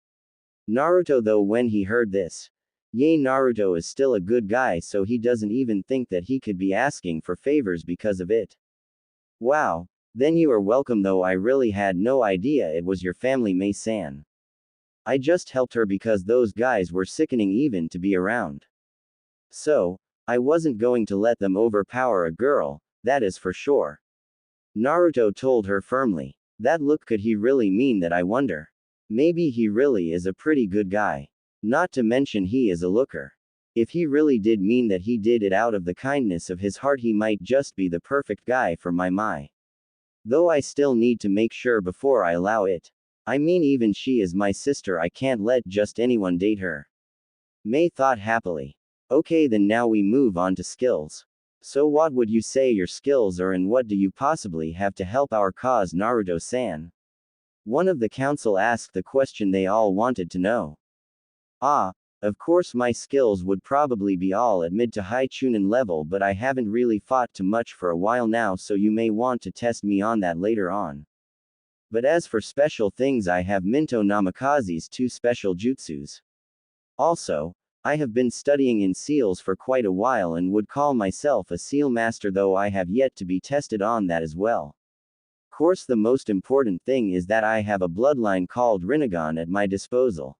Naruto, though, when he heard this. Naruto is still a good guy, so he doesn't even think that he could be asking for favors because of it. Wow. Then you are welcome, though I really had no idea it was your family, Mai-san. I just helped her because those guys were sickening even to be around. So, I wasn't going to let them overpower a girl, that is for sure. Naruto told her firmly. That look, could he really mean that, I wonder? Maybe he really is a pretty good guy. Not to mention he is a looker. If he really did mean that he did it out of the kindness of his heart, he might just be the perfect guy for my. Though I still need to make sure before I allow it. I mean, even she is my sister, I can't let just anyone date her. Mei thought happily. Okay, then now we move on to skills. So what would you say your skills are, and what do you possibly have to help our cause, Naruto-san? One of the council asked the question they all wanted to know. Of course my skills would probably be all at mid to high chunin level, but I haven't really fought too much for a while now, so you may want to test me on that later on. But as for special things, I have Minto Namikaze's 2 special jutsus. Also, I have been studying in seals for quite a while and would call myself a seal master, though I have yet to be tested on that as well. Course, the most important thing is that I have a bloodline called Rinnegan at my disposal.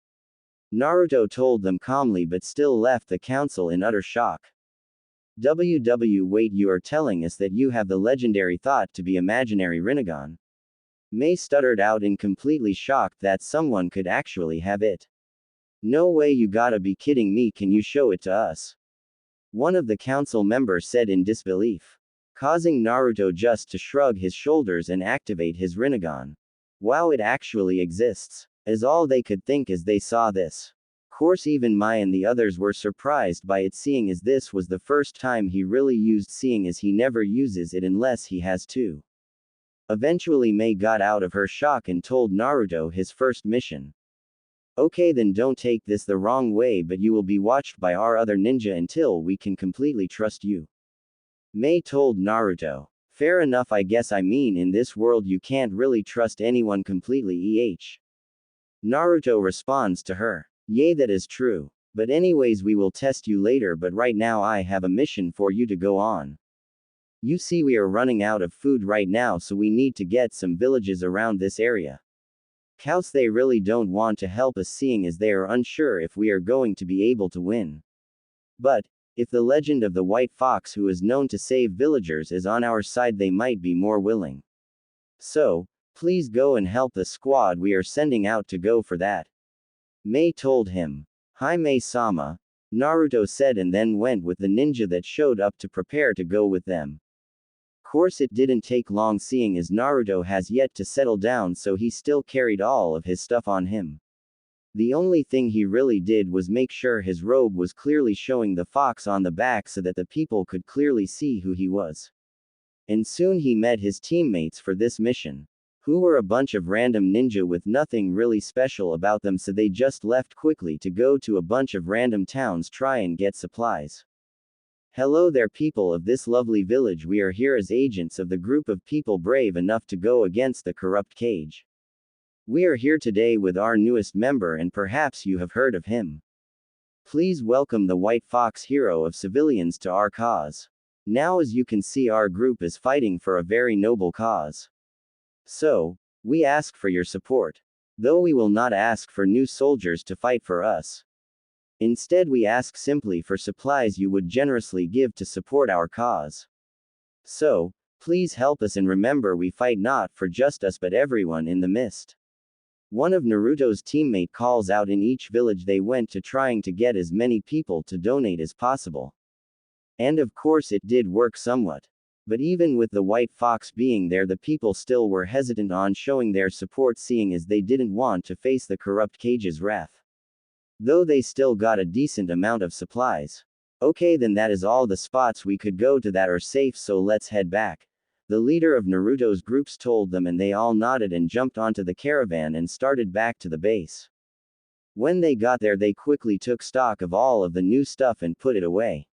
Naruto told them calmly, but still left the council in utter shock. Wait, you are telling us that you have the legendary thought to be imaginary Rinnegan? Mei stuttered out in completely shocked that someone could actually have it. No way, you gotta be kidding me, can you show it to us? One of the council members said in disbelief, causing Naruto just to shrug his shoulders and activate his Rinnegan. Wow, it actually exists, is all they could think as they saw this. Course, even Mai and the others were surprised by it, seeing as this was the first time he really used, seeing as he never uses it unless he has to. Eventually Mei got out of her shock and told Naruto his first mission. Okay, then don't take this the wrong way, but you will be watched by our other ninja until we can completely trust you. Mei told Naruto. Fair enough, I guess. I mean, in this world you can't really trust anyone completely. Naruto responds to her. Yay, that is true. But anyways, we will test you later, but right now I have a mission for you to go on. You see, we are running out of food right now, so we need to get some villages around this area. Cows, they really don't want to help us, seeing as they are unsure if we are going to be able to win. But, if the legend of the white fox who is known to save villagers is on our side, they might be more willing. So, please go and help the squad we are sending out to go for that. Mei told him. Hi Mei-sama, Naruto said, and then went with the ninja that showed up to prepare to go with them. Course, it didn't take long, seeing as Naruto has yet to settle down, so he still carried all of his stuff on him. The only thing he really did was make sure his robe was clearly showing the fox on the back so that the people could clearly see who he was. And soon he met his teammates for this mission, who were a bunch of random ninja with nothing really special about them, so they just left quickly to go to a bunch of random towns try and get supplies. Hello there, people of this lovely village. We are here as agents of the group of people brave enough to go against the corrupt cage. We are here today with our newest member, and perhaps you have heard of him. Please welcome the White Fox, hero of civilians, to our cause. Now, as you can see, our group is fighting for a very noble cause. So, we ask for your support. Though we will not ask for new soldiers to fight for us. Instead, we ask simply for supplies you would generously give to support our cause. So, please help us, and remember, we fight not for just us but everyone in the mist. One of Naruto's teammate calls out. In each village they went to, trying to get as many people to donate as possible. And of course it did work somewhat. But even with the white fox being there, the people still were hesitant on showing their support, seeing as they didn't want to face the corrupt cage's wrath. Though they still got a decent amount of supplies. Okay, then that is all the spots we could go to that are safe, so let's head back. The leader of Naruto's groups told them, and they all nodded and jumped onto the caravan and started back to the base. When they got there, they quickly took stock of all of the new stuff and put it away.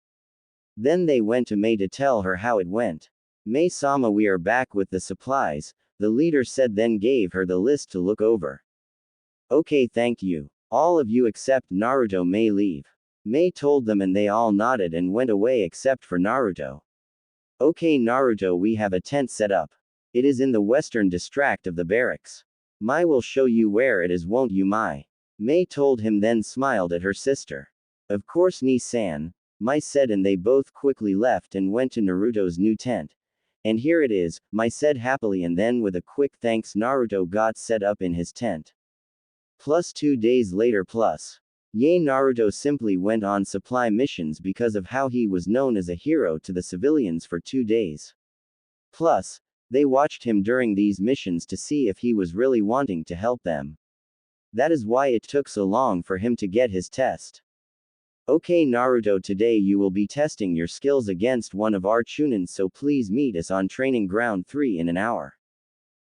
Then they went to Mei to tell her how it went. Mei-sama, we are back with the supplies, the leader said, then gave her the list to look over. Okay, thank you. All of you except Naruto may leave. Mei told them, and they all nodded and went away except for Naruto. Okay Naruto, we have a tent set up. It is in the western district of the barracks. Mai will show you where it is, won't you Mai? Mei told him, then smiled at her sister. Of course Ni-san, Mai said, and they both quickly left and went to Naruto's new tent. And here it is, Mai said happily, and then with a quick thanks Naruto got set up in his tent. Plus 2 days later plus. Naruto simply went on supply missions because of how he was known as a hero to the civilians for 2 days. Plus, they watched him during these missions to see if he was really wanting to help them. That is why it took so long for him to get his test. Okay Naruto, today you will be testing your skills against one of our Chunin, so please meet us on training ground 3 in an hour.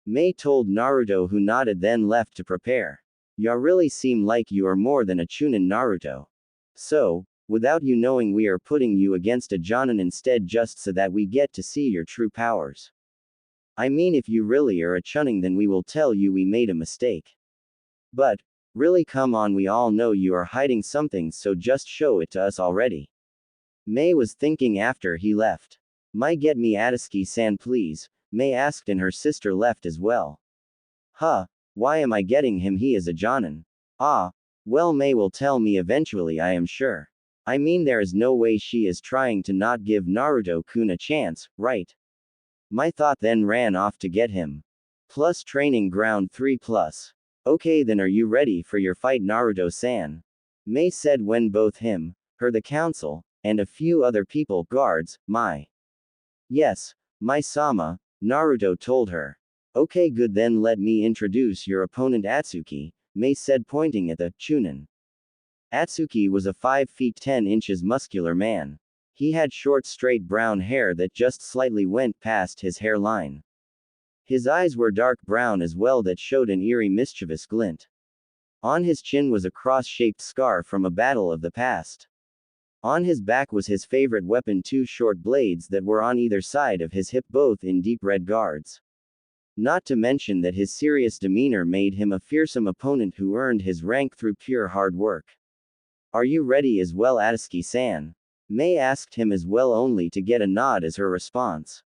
Mai told Naruto, who nodded then left to prepare. Ya really seem like you are more than a Chunin, Naruto. So, without you knowing, we are putting you against a Jonin instead just so that we get to see your true powers. I mean, if you really are a Chunin, then we will tell you we made a mistake. But, really, come on, we all know you are hiding something, so just show it to us already. Mai was thinking after he left. Mai, get me Atsuki-san please, Mai asked, and her sister left as well. Huh, why am I getting him? He is a Jonin. Ah, well, Mai will tell me eventually, I am sure. I mean, there is no way she is trying to not give Naruto-kun a chance, right? My thought then ran off to get him. Plus training ground 3 plus. Okay, then are you ready for your fight, Naruto-san? Mai said when both him, her, the council, and a few other people, guards, Mai. Yes, Mai-sama, Naruto told her. Okay, good, then let me introduce your opponent Atsuki, Mai said, pointing at the Chunin. Atsuki was a 5 feet 10 inches muscular man. He had short straight brown hair that just slightly went past his hairline. His eyes were dark brown as well that showed an eerie mischievous glint. On his chin was a cross-shaped scar from a battle of the past. On his back was his favorite weapon, 2 short blades that were on either side of his hip, both in deep red guards. Not to mention that his serious demeanor made him a fearsome opponent who earned his rank through pure hard work. Are you ready as well, Atsuki-san? Mai asked him as well, only to get a nod as her response.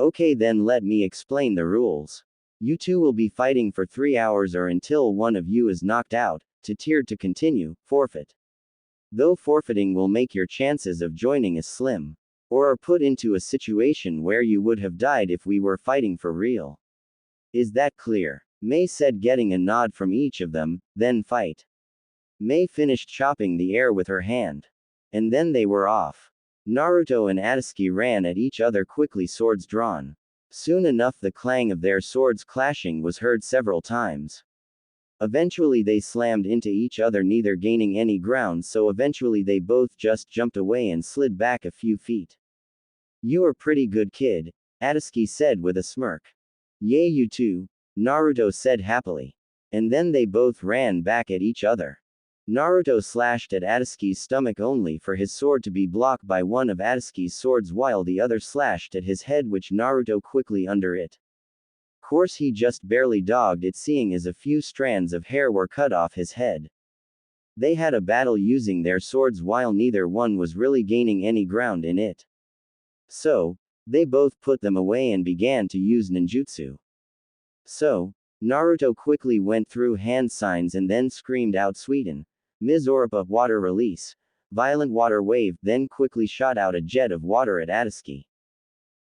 Okay, then let me explain the rules. You two will be fighting for 3 hours or until one of you is knocked out, to tiered to continue, forfeit. Though forfeiting will make your chances of joining as slim. Or are put into a situation where you would have died if we were fighting for real. Is that clear? Mai said, getting a nod from each of them, then fight. Mai finished chopping the air with her hand. And then they were off. Naruto and Atsuki ran at each other quickly, swords drawn. Soon enough the clang of their swords clashing was heard several times. Eventually they slammed into each other, neither gaining any ground, so eventually they both just jumped away and slid back a few feet. You are pretty good, kid, Atsuki said with a smirk. Yay, you too, Naruto said happily. And then they both ran back at each other. Naruto slashed at Atsuki's stomach only for his sword to be blocked by one of Atsuki's swords, while the other slashed at his head, which Naruto quickly under it. Course he just barely dogged it, seeing as a few strands of hair were cut off his head. They had a battle using their swords while neither one was really gaining any ground in it. So, they both put them away and began to use ninjutsu. So, Naruto quickly went through hand signs and then screamed out, Suiten, Mizoripa, water release, violent water wave, then quickly shot out a jet of water at Atsuki,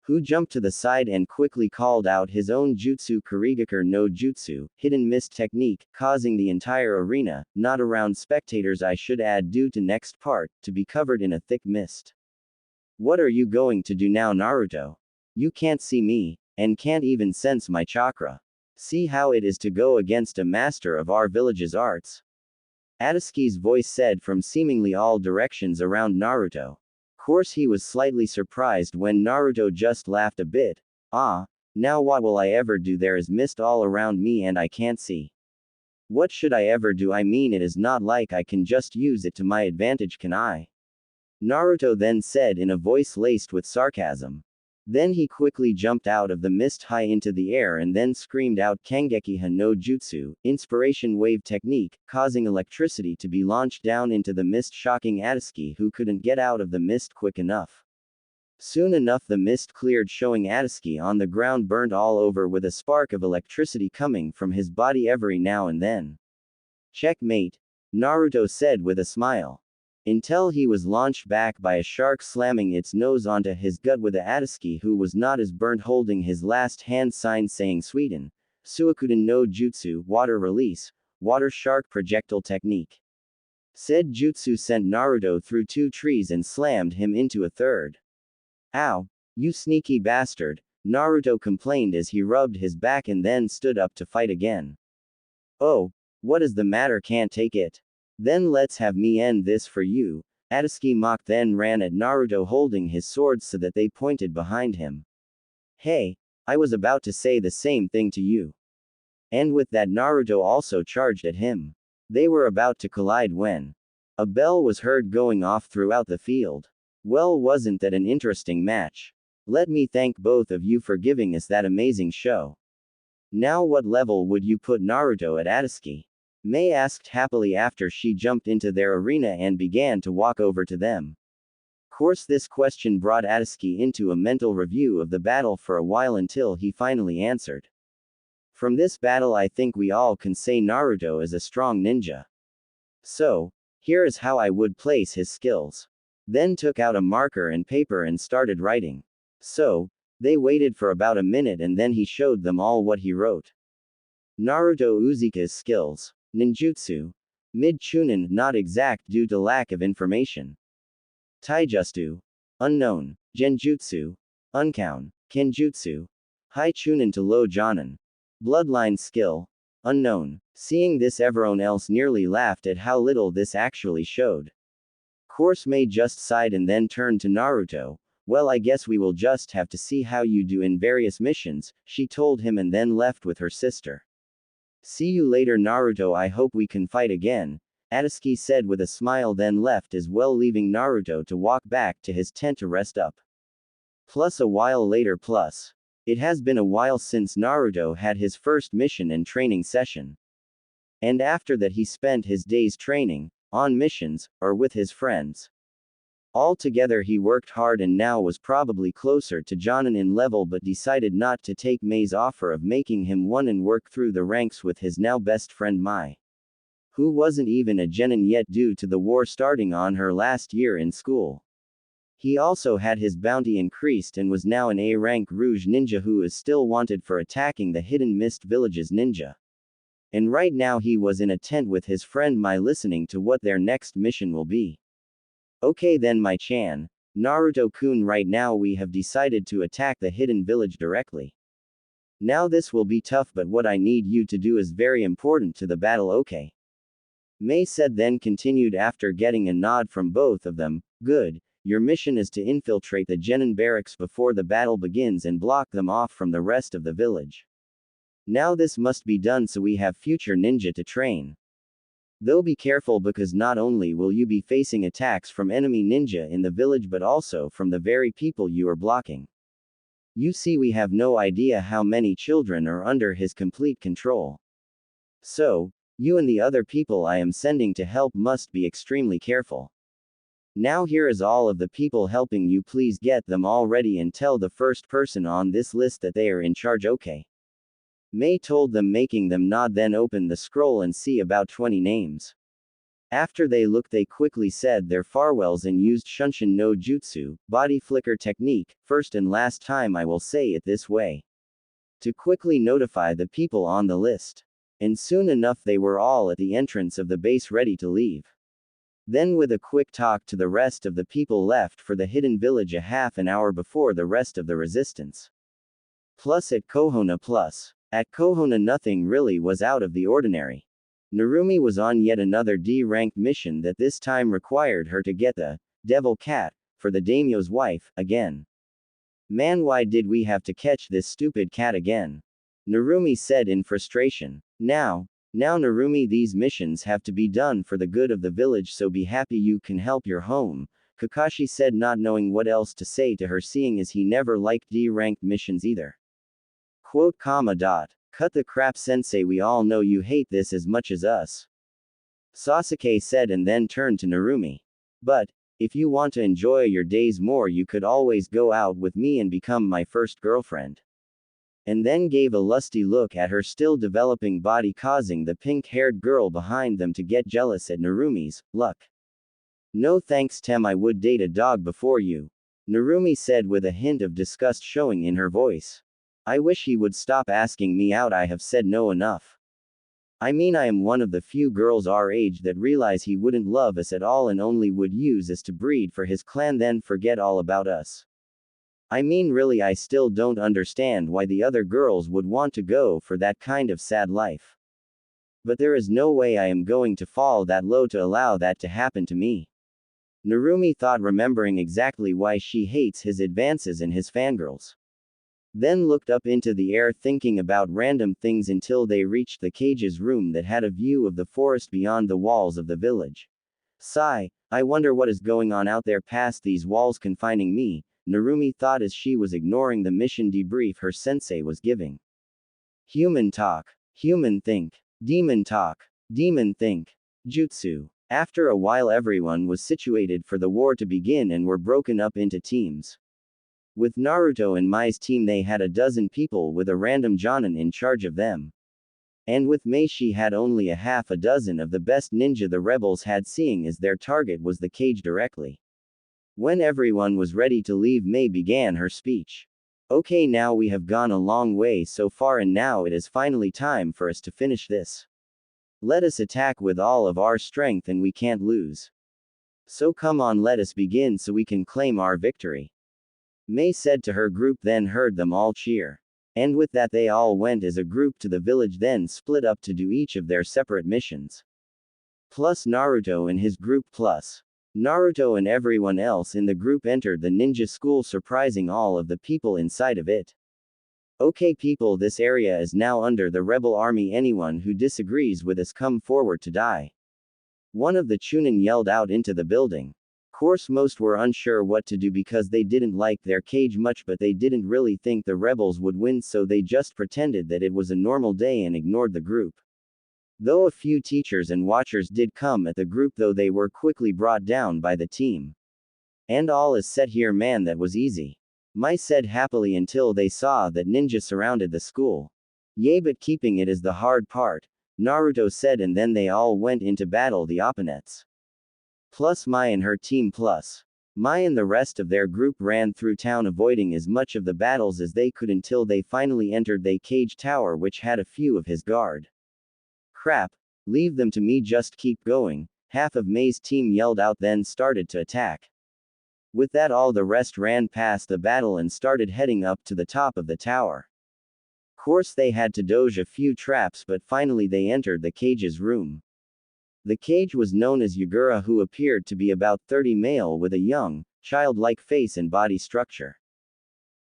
who jumped to the side and quickly called out his own jutsu, Kurigakur no Jutsu, hidden mist technique, causing the entire arena, not around spectators I should add due to next part, to be covered in a thick mist. What are you going to do now, Naruto? You can't see me, and can't even sense my chakra. See how it is to go against a master of our village's arts? Atsuki's voice said from seemingly all directions around Naruto. Course he was slightly surprised when Naruto just laughed a bit. Ah, now what will I ever do? There is mist all around me and I can't see. What should I ever do? I mean, it is not like I can just use it to my advantage, can I? Naruto then said in a voice laced with sarcasm. Then he quickly jumped out of the mist high into the air and then screamed out Kangekiha no Jutsu, inspiration wave technique, causing electricity to be launched down into the mist, shocking Atsuki, who couldn't get out of the mist quick enough. Soon enough the mist cleared, showing Atsuki on the ground burnt all over with a spark of electricity coming from his body every now and then. Checkmate, Naruto said with a smile. Until he was launched back by a shark slamming its nose onto his gut with a Atsuki who was not as burnt holding his last hand sign saying Sweden, Suikuden no Jutsu, water release, water shark projectile technique. Said jutsu sent Naruto through 2 trees and slammed him into a third. Ow, you sneaky bastard, Naruto complained as he rubbed his back and then stood up to fight again. Oh, what is the matter, can't take it? Then let's have me end this for you. Atsuki mocked then ran at Naruto holding his sword so that they pointed behind him. Hey, I was about to say the same thing to you. And with that Naruto also charged at him. They were about to collide when a bell was heard going off throughout the field. Well, wasn't that an interesting match? Let me thank both of you for giving us that amazing show. Now what level would you put Naruto at Atsuki? Mei asked happily after she jumped into their arena and began to walk over to them. Course this question brought Atsuki into a mental review of the battle for a while until he finally answered. From this battle I think we all can say Naruto is a strong ninja. So, here is how I would place his skills. Then took out a marker and paper and started writing. So, they waited for about a minute and then he showed them all what he wrote. Naruto Uzumaka's skills. Ninjutsu. Mid-chunin, not exact due to lack of information. Taijutsu. Unknown. Genjutsu. Unkown. Kenjutsu. High chunin to low jonin. Bloodline skill. Unknown. Seeing this everyone else nearly laughed at how little this actually showed. Course Mei just sighed and then turned to Naruto. Well, I guess we will just have to see how you do in various missions, she told him and then left with her sister. See you later Naruto, I hope we can fight again, Atsuki said with a smile then left as well leaving Naruto to walk back to his tent to rest up. Plus a while later it has been a while since Naruto had his first mission and training session. And after that he spent his days training, on missions, or with his friends. Altogether he worked hard and now was probably closer to Jonin in level but decided not to take Mei's offer of making him one and work through the ranks with his now best friend Mai. Who wasn't even a genin yet due to the war starting on her last year in school. He also had his bounty increased and was now an A-rank Rouge ninja who is still wanted for attacking the hidden mist villages ninja. And right now he was in a tent with his friend Mai listening to what their next mission will be. Okay then Mai-chan, Naruto-kun, right now we have decided to attack the hidden village directly. Now this will be tough but what I need you to do is very important to the battle, okay? Mei said then continued after getting a nod from both of them, good, your mission is to infiltrate the genin barracks before the battle begins and block them off from the rest of the village. Now this must be done so we have future ninja to train. Though be careful because not only will you be facing attacks from enemy ninja in the village but also from the very people you are blocking. You see we have no idea how many children are under his complete control. So, you and the other people I am sending to help must be extremely careful. Now here is all of the people helping you, please get them all ready and tell the first person on this list that they are in charge, okay? Mei told them making them nod then opened the scroll and see about 20 names. After they looked they quickly said their farewells and used Shunshin no Jutsu, body flicker technique, first and last time I will say it this way. To quickly notify the people on the list. And soon enough they were all at the entrance of the base ready to leave. Then with a quick talk to the rest of the people left for the hidden village a half an hour before the rest of the resistance. At Konaha nothing really was out of the ordinary. Narumi was on yet another D-ranked mission that this time required her to get the devil cat for the daimyo's wife again. Man, why did we have to catch this stupid cat again? Narumi said in frustration. Now Narumi, these missions have to be done for the good of the village, so be happy you can help your home, Kakashi said, not knowing what else to say to her seeing as he never liked D-ranked missions either. Cut the crap sensei, we all know you hate this as much as us. Sasuke said and then turned to Narumi. But, if you want to enjoy your days more you could always go out with me and become my first girlfriend. And then gave a lusty look at her still developing body causing the pink-haired girl behind them to get jealous at Narumi's luck. No thanks Tem, I would date a dog before you. Narumi said with a hint of disgust showing in her voice. I wish he would stop asking me out, I have said no enough. I mean, I am one of the few girls our age that realize he wouldn't love us at all and only would use us to breed for his clan, then forget all about us. I mean, really, I still don't understand why the other girls would want to go for that kind of sad life. But there is no way I am going to fall that low to allow that to happen to me. Narumi thought, remembering exactly why she hates his advances and his fangirls. Then looked up into the air, thinking about random things until they reached the cage's room that had a view of the forest beyond the walls of the village. Sigh, I wonder what is going on out there past these walls confining me, Narumi thought as she was ignoring the mission debrief her sensei was giving. Human talk. Human think. Demon talk. Demon think. Jutsu. After a while everyone was situated for the war to begin and were broken up into teams. With Naruto and Mai's team they had a dozen people with a random Jonin in charge of them. And with Mei she had only a half a dozen of the best ninja the rebels had, seeing as their target was the cage directly. When everyone was ready to leave, Mei began her speech. Okay, now we have gone a long way so far and now it is finally time for us to finish this. Let us attack with all of our strength and we can't lose. So come on, let us begin so we can claim our victory. Mei said to her group, then heard them all cheer. And with that they all went as a group to the village, then split up to do each of their separate missions. Plus Naruto and his group plus Naruto and everyone else in the group entered the ninja school, surprising all of the people inside of it. Okay people, this area is now under the rebel army, anyone who disagrees with us come forward to die. One of the Chunin yelled out into the building. Course most were unsure what to do because they didn't like their cage much, but they didn't really think the rebels would win, so they just pretended that it was a normal day and ignored the group. Though a few teachers and watchers did come at the group, though they were quickly brought down by the team. And all is set here, man, that was easy. Mai said happily until they saw that ninja surrounded the school. Yay, but keeping it is the hard part, Naruto said, and then they all went into battle, the opponents. Plus Mai and her team plus Mai and the rest of their group ran through town, avoiding as much of the battles as they could until they finally entered the cage tower, which had a few of his guard. Crap, leave them to me, just keep going, half of Mei's team yelled out, then started to attack. With that all the rest ran past the battle and started heading up to the top of the tower. Course they had to dodge a few traps, but finally they entered the cage's room. The cage was known as Yagura, who appeared to be about 30, male with a young, childlike face and body structure.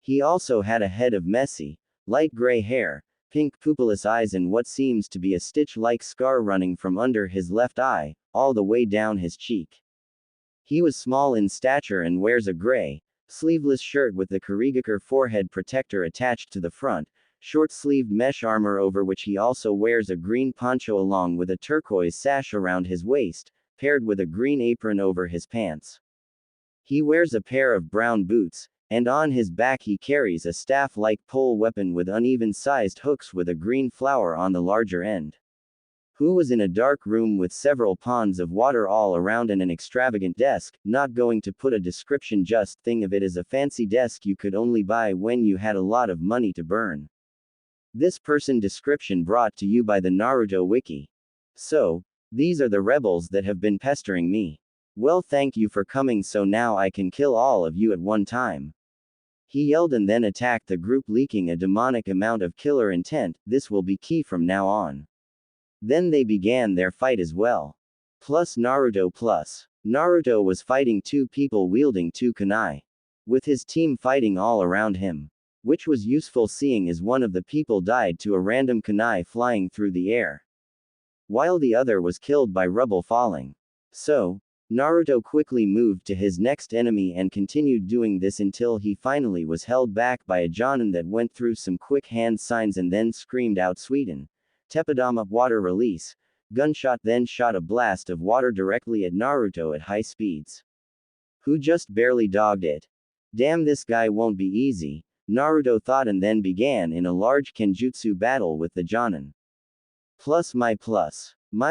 He also had a head of messy, light gray hair, pink pupilless eyes and what seems to be a stitch-like scar running from under his left eye, all the way down his cheek. He was small in stature and wears a gray, sleeveless shirt with the Kurigakure forehead protector attached to the front, short-sleeved mesh armor over which he also wears a green poncho along with a turquoise sash around his waist, paired with a green apron over his pants. He wears a pair of brown boots, and on his back he carries a staff-like pole weapon with uneven-sized hooks with a green flower on the larger end. Who was in a dark room with several ponds of water all around and an extravagant desk, not going to put a description, just think of it as a fancy desk you could only buy when you had a lot of money to burn. This person description brought to you by the Naruto Wiki. So, these are the rebels that have been pestering me. Well, thank you for coming, so now I can kill all of you at one time. He yelled and then attacked the group, leaking a demonic amount of killer intent. This will be key from now on. Then they began their fight as well. Plus Naruto was fighting two people wielding two kunai. With his team fighting all around him. Which was useful seeing as one of the people died to a random kunai flying through the air. While the other was killed by rubble falling. So, Naruto quickly moved to his next enemy and continued doing this until he finally was held back by a Jonin that went through some quick hand signs and then screamed out Sweden. Teppadama, water release. Gunshot, then shot a blast of water directly at Naruto at high speeds. Who just barely dogged it. Damn, this guy won't be easy, Naruto thought, and then began in a large kenjutsu battle with the Jonin. Plus Mai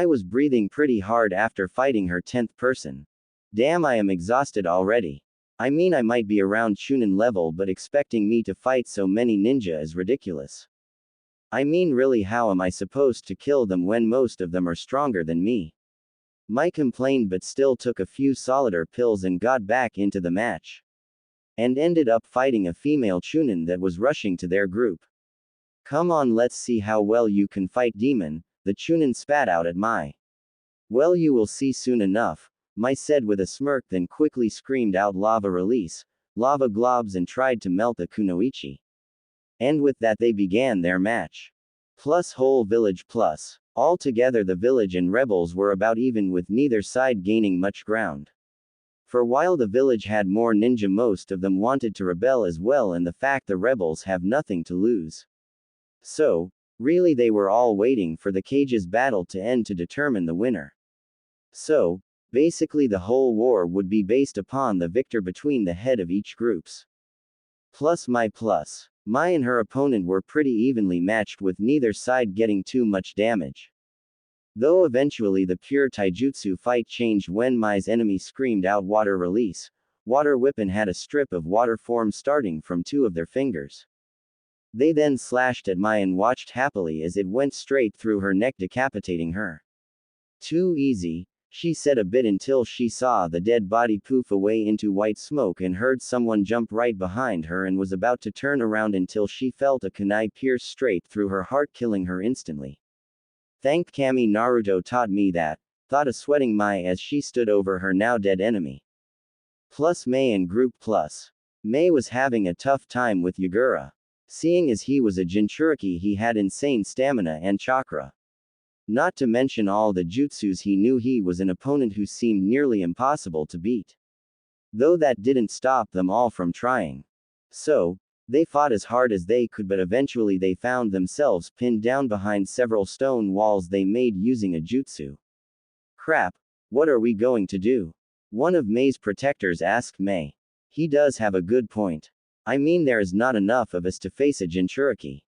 was breathing pretty hard after fighting her 10th person. Damn, I am exhausted already. I mean, I might be around Chunin level, but expecting me to fight so many ninja is ridiculous. I mean, really, how am I supposed to kill them when most of them are stronger than me? Mai complained, but still took a few solider pills and got back into the match. And ended up fighting a female Chunin that was rushing to their group. Come on, let's see how well you can fight, demon, the Chunin spat out at Mai. Well, you will see soon enough, Mai said with a smirk, then quickly screamed out lava release, lava globs, and tried to melt the kunoichi. And with that they began their match. Plus whole village plus. Altogether the village and rebels were about even, with neither side gaining much ground. For while the village had more ninja, most of them wanted to rebel as well, and the fact the rebels have nothing to lose. So, really they were all waiting for the cage's battle to end to determine the winner. So, basically the whole war would be based upon the victor between the head of each groups. Plus. Mai and her opponent were pretty evenly matched, with neither side getting too much damage. Though eventually the pure taijutsu fight changed when Mai's enemy screamed out water release, water whip, and had a strip of water form starting from two of their fingers. They then slashed at Mai and watched happily as it went straight through her neck, decapitating her. Too easy, she said a bit, until she saw the dead body poof away into white smoke and heard someone jump right behind her, and was about to turn around until she felt a kunai pierce straight through her heart, killing her instantly. Thank Kami, Naruto taught me that, thought a sweating Mai as she stood over her now dead enemy. Plus Mai and group plus. Mai was having a tough time with Yagura. Seeing as he was a Jinchuriki, he had insane stamina and chakra. Not to mention all the jutsus, he knew he was an opponent who seemed nearly impossible to beat. Though that didn't stop them all from trying. So, they fought as hard as they could, but eventually they found themselves pinned down behind several stone walls they made using a jutsu. Crap, what are we going to do? One of Mai's protectors asked Mai. He does have a good point. I mean, there is not enough of us to face a Jinchuriki.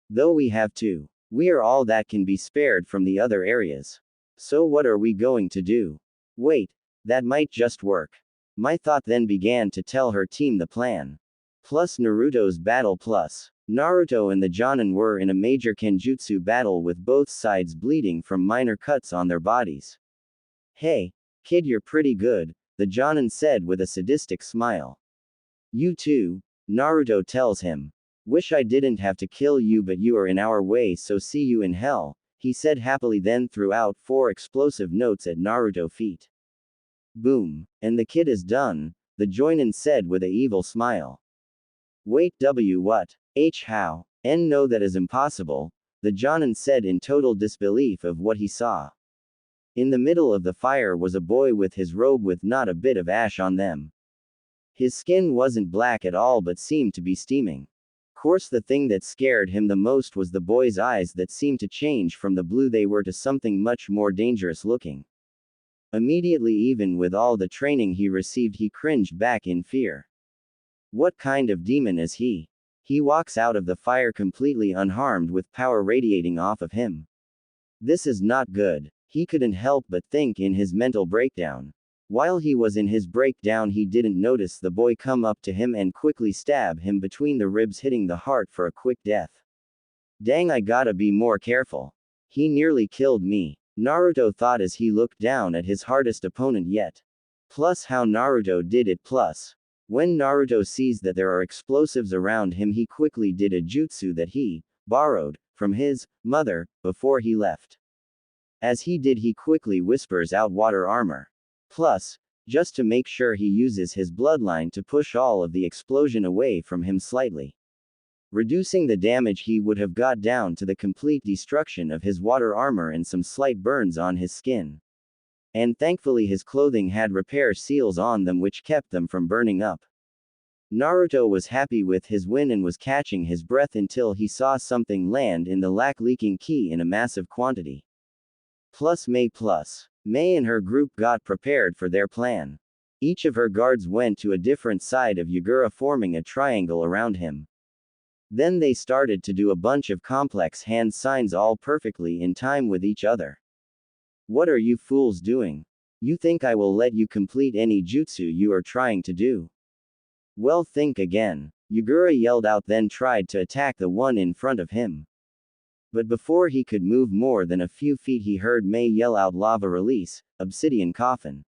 Though we have two. We are all that can be spared from the other areas. So what are we going to do? Wait, that might just work. Mai thought, then began to tell her team the plan. Plus Naruto's battle. Plus, Naruto and the Jonin were in a major kenjutsu battle, with both sides bleeding from minor cuts on their bodies. Hey, kid, you're pretty good, the Jonin said with a sadistic smile. You too, Naruto tells him. Wish I didn't have to kill you, but you are in our way, so see you in hell, he said happily, then threw out 4 explosive notes at Naruto's feet. Boom. And the kid is done, the Jonin said with a evil smile. Wait, what? How? No, that is impossible, the Jonin said in total disbelief of what he saw. In the middle of the fire was a boy with his robe with not a bit of ash on them. His skin wasn't black at all, but seemed to be steaming. Course, the thing that scared him the most was the boy's eyes that seemed to change from the blue they were to something much more dangerous looking. Immediately, even with all the training he received, he cringed back in fear. What kind of demon is he? He walks out of the fire completely unharmed, with power radiating off of him. This is not good. He couldn't help but think in his mental breakdown. While he was in his breakdown, he didn't notice the boy come up to him and quickly stab him between the ribs, hitting the heart for a quick death. Dang, I gotta be more careful. He nearly killed me, Naruto thought as he looked down at his hardest opponent yet. Plus how Naruto did it. Plus, when Naruto sees that there are explosives around him, he quickly did a jutsu that he borrowed from his mother before he left. As he did, he quickly whispers out water armor. Plus, just to make sure, he uses his bloodline to push all of the explosion away from him slightly, reducing the damage he would have got down to the complete destruction of his water armor and some slight burns on his skin. And thankfully his clothing had repair seals on them which kept them from burning up. Naruto was happy with his win and was catching his breath until he saw something land in the lac-leaking key in a massive quantity. Plus Mai and her group got prepared for their plan. Each of her guards went to a different side of Yagura, forming a triangle around him. Then they started to do a bunch of complex hand signs, all perfectly in time with each other. What are you fools doing? You think I will let you complete any jutsu you are trying to do? Well, think again. Yugura yelled out, then tried to attack the one in front of him. But before he could move more than a few feet, he heard Mei yell out, "Lava release, obsidian coffin."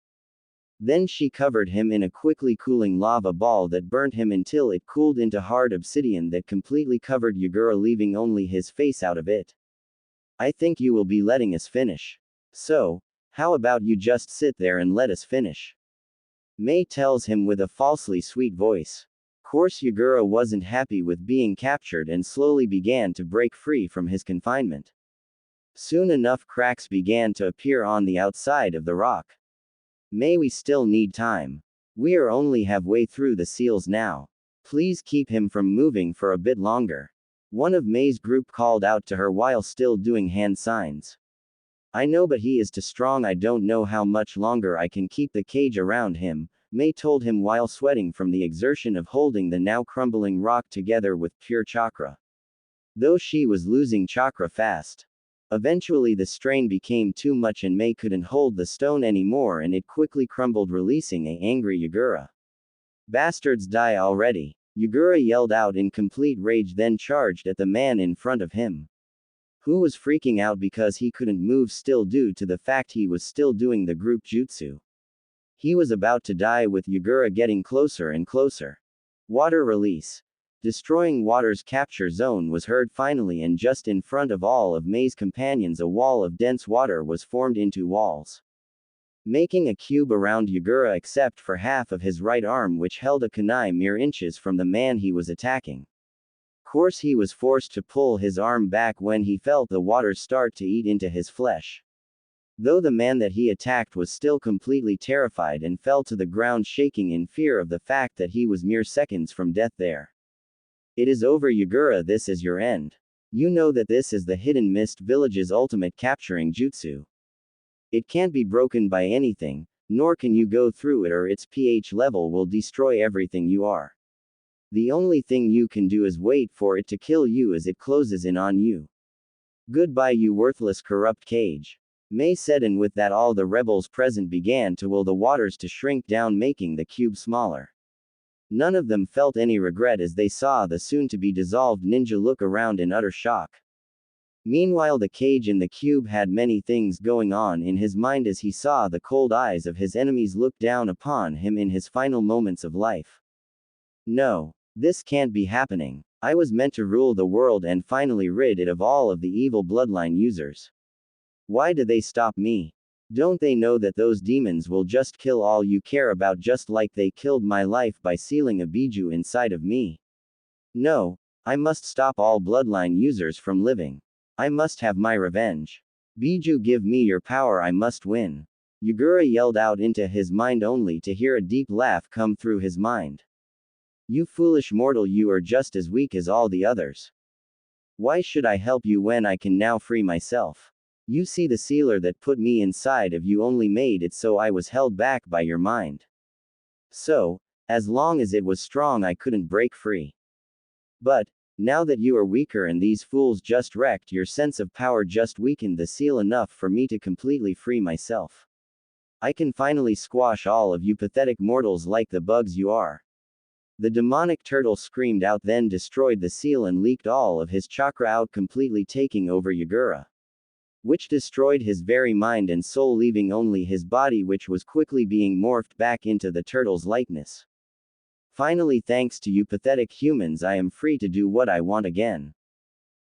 Then she covered him in a quickly cooling lava ball that burnt him until it cooled into hard obsidian that completely covered Yugura, leaving only his face out of it. I think you will be letting us finish. So, how about you just sit there and let us finish? Mei tells him with a falsely sweet voice. Course Yugura wasn't happy with being captured and slowly began to break free from his confinement. Soon enough, cracks began to appear on the outside of the rock. May we still need time. We are only halfway through the seals now. Please keep him from moving for a bit longer. One of May's group called out to her while still doing hand signs. I know, but he is too strong. I don't know how much longer I can keep the cage around him, May told him while sweating from the exertion of holding the now crumbling rock together with pure chakra. Though she was losing chakra fast. Eventually the strain became too much and May couldn't hold the stone anymore and it quickly crumbled, releasing an angry Yugura. Bastards, die already! Yugura yelled out in complete rage, then charged at the man in front of him, who was freaking out because he couldn't move still due to the fact he was still doing the group jutsu. He was about to die with Yugura getting closer and closer. Water release. Destroying water's capture zone was heard finally, and just in front of all of May's companions a wall of dense water was formed into walls, making a cube around Yugura except for half of his right arm, which held a kunai mere inches from the man he was attacking. Course he was forced to pull his arm back when he felt the water start to eat into his flesh. Though the man that he attacked was still completely terrified and fell to the ground shaking in fear of the fact that he was mere seconds from death there. It is over, Yugura, this is your end. You know that this is the Hidden Mist Village's ultimate capturing jutsu. It can't be broken by anything, nor can you go through it, or its pH level will destroy everything you are. The only thing you can do is wait for it to kill you as it closes in on you. Goodbye, you worthless corrupt cage. May said, and with that all the rebels present began to will the waters to shrink down, making the cube smaller. None of them felt any regret as they saw the soon-to-be dissolved ninja look around in utter shock. Meanwhile, the cage in the cube had many things going on in his mind as he saw the cold eyes of his enemies look down upon him in his final moments of life. No, this can't be happening. I was meant to rule the world and finally rid it of all of the evil bloodline users. Why do they stop me? Don't they know that those demons will just kill all you care about, just like they killed my life by sealing a biju inside of me? No, I must stop all bloodline users from living. I must have my revenge. Biju, give me your power, I must win. Yugura yelled out into his mind only to hear a deep laugh come through his mind. You foolish mortal, you are just as weak as all the others. Why should I help you when I can now free myself? You see, the sealer that put me inside of you only made it so I was held back by your mind. So, as long as it was strong I couldn't break free. But, now that you are weaker and these fools just wrecked your sense of power, just weakened the seal enough for me to completely free myself. I can finally squash all of you pathetic mortals like the bugs you are. The demonic turtle screamed out, then destroyed the seal and leaked all of his chakra out, completely taking over Yugura, which destroyed his very mind and soul, leaving only his body, which was quickly being morphed back into the turtle's likeness. Finally, thanks to you pathetic humans, I am free to do what I want again.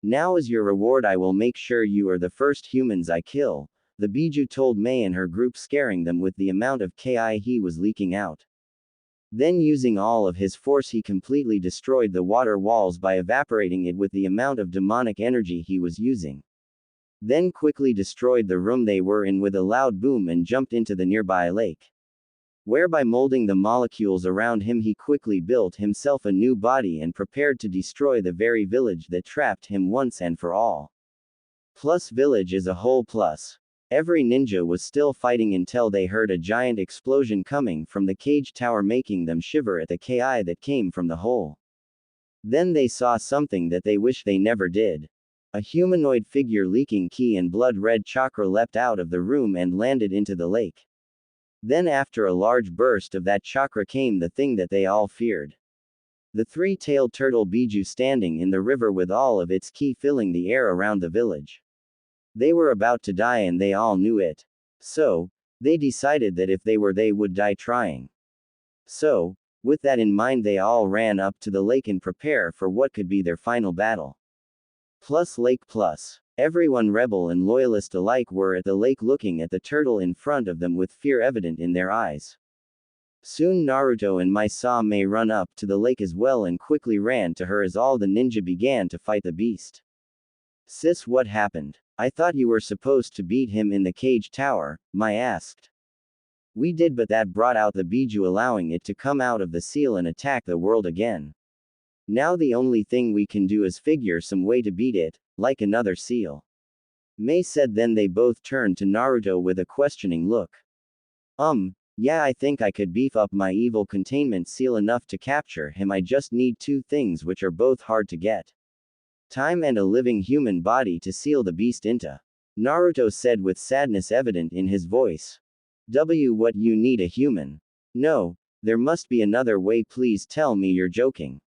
Now as your reward I will make sure you are the first humans I kill, the Biju told Mei and her group, scaring them with the amount of Ki he was leaking out. Then using all of his force he completely destroyed the water walls by evaporating it with the amount of demonic energy he was using. Then quickly destroyed the room they were in with a loud boom and jumped into the nearby lake, where by molding the molecules around him he quickly built himself a new body and prepared to destroy the very village that trapped him once and for all. Plus village is a whole plus. Every ninja was still fighting until they heard a giant explosion coming from the cage tower, making them shiver at the Ki that came from the hole. Then they saw something that they wish they never did. A humanoid figure leaking ki and blood-red chakra leapt out of the room and landed into the lake. Then after a large burst of that chakra came the thing that they all feared. The three-tailed turtle Biju standing in the river with all of its ki filling the air around the village. They were about to die and they all knew it. So, they decided that if they would die trying. So, with that in mind they all ran up to the lake and prepare for what could be their final battle. Plus lake plus. Everyone rebel and loyalist alike were at the lake looking at the turtle in front of them with fear evident in their eyes. Soon Naruto and Mai saw Mei run up to the lake as well and quickly ran to her as all the ninja began to fight the beast. Sis, what happened? I thought you were supposed to beat him in the cage tower, Mai asked. We did, but that brought out the Biju, allowing it to come out of the seal and attack the world again. Now the only thing we can do is figure some way to beat it, like another seal. Mei said. Then they both turned to Naruto with a questioning look. Yeah, I think I could beef up my evil containment seal enough to capture him. I just need two things which are both hard to get. Time and a living human body to seal the beast into. Naruto said with sadness evident in his voice. What, you need a human? No, there must be another way. Please tell me you're joking.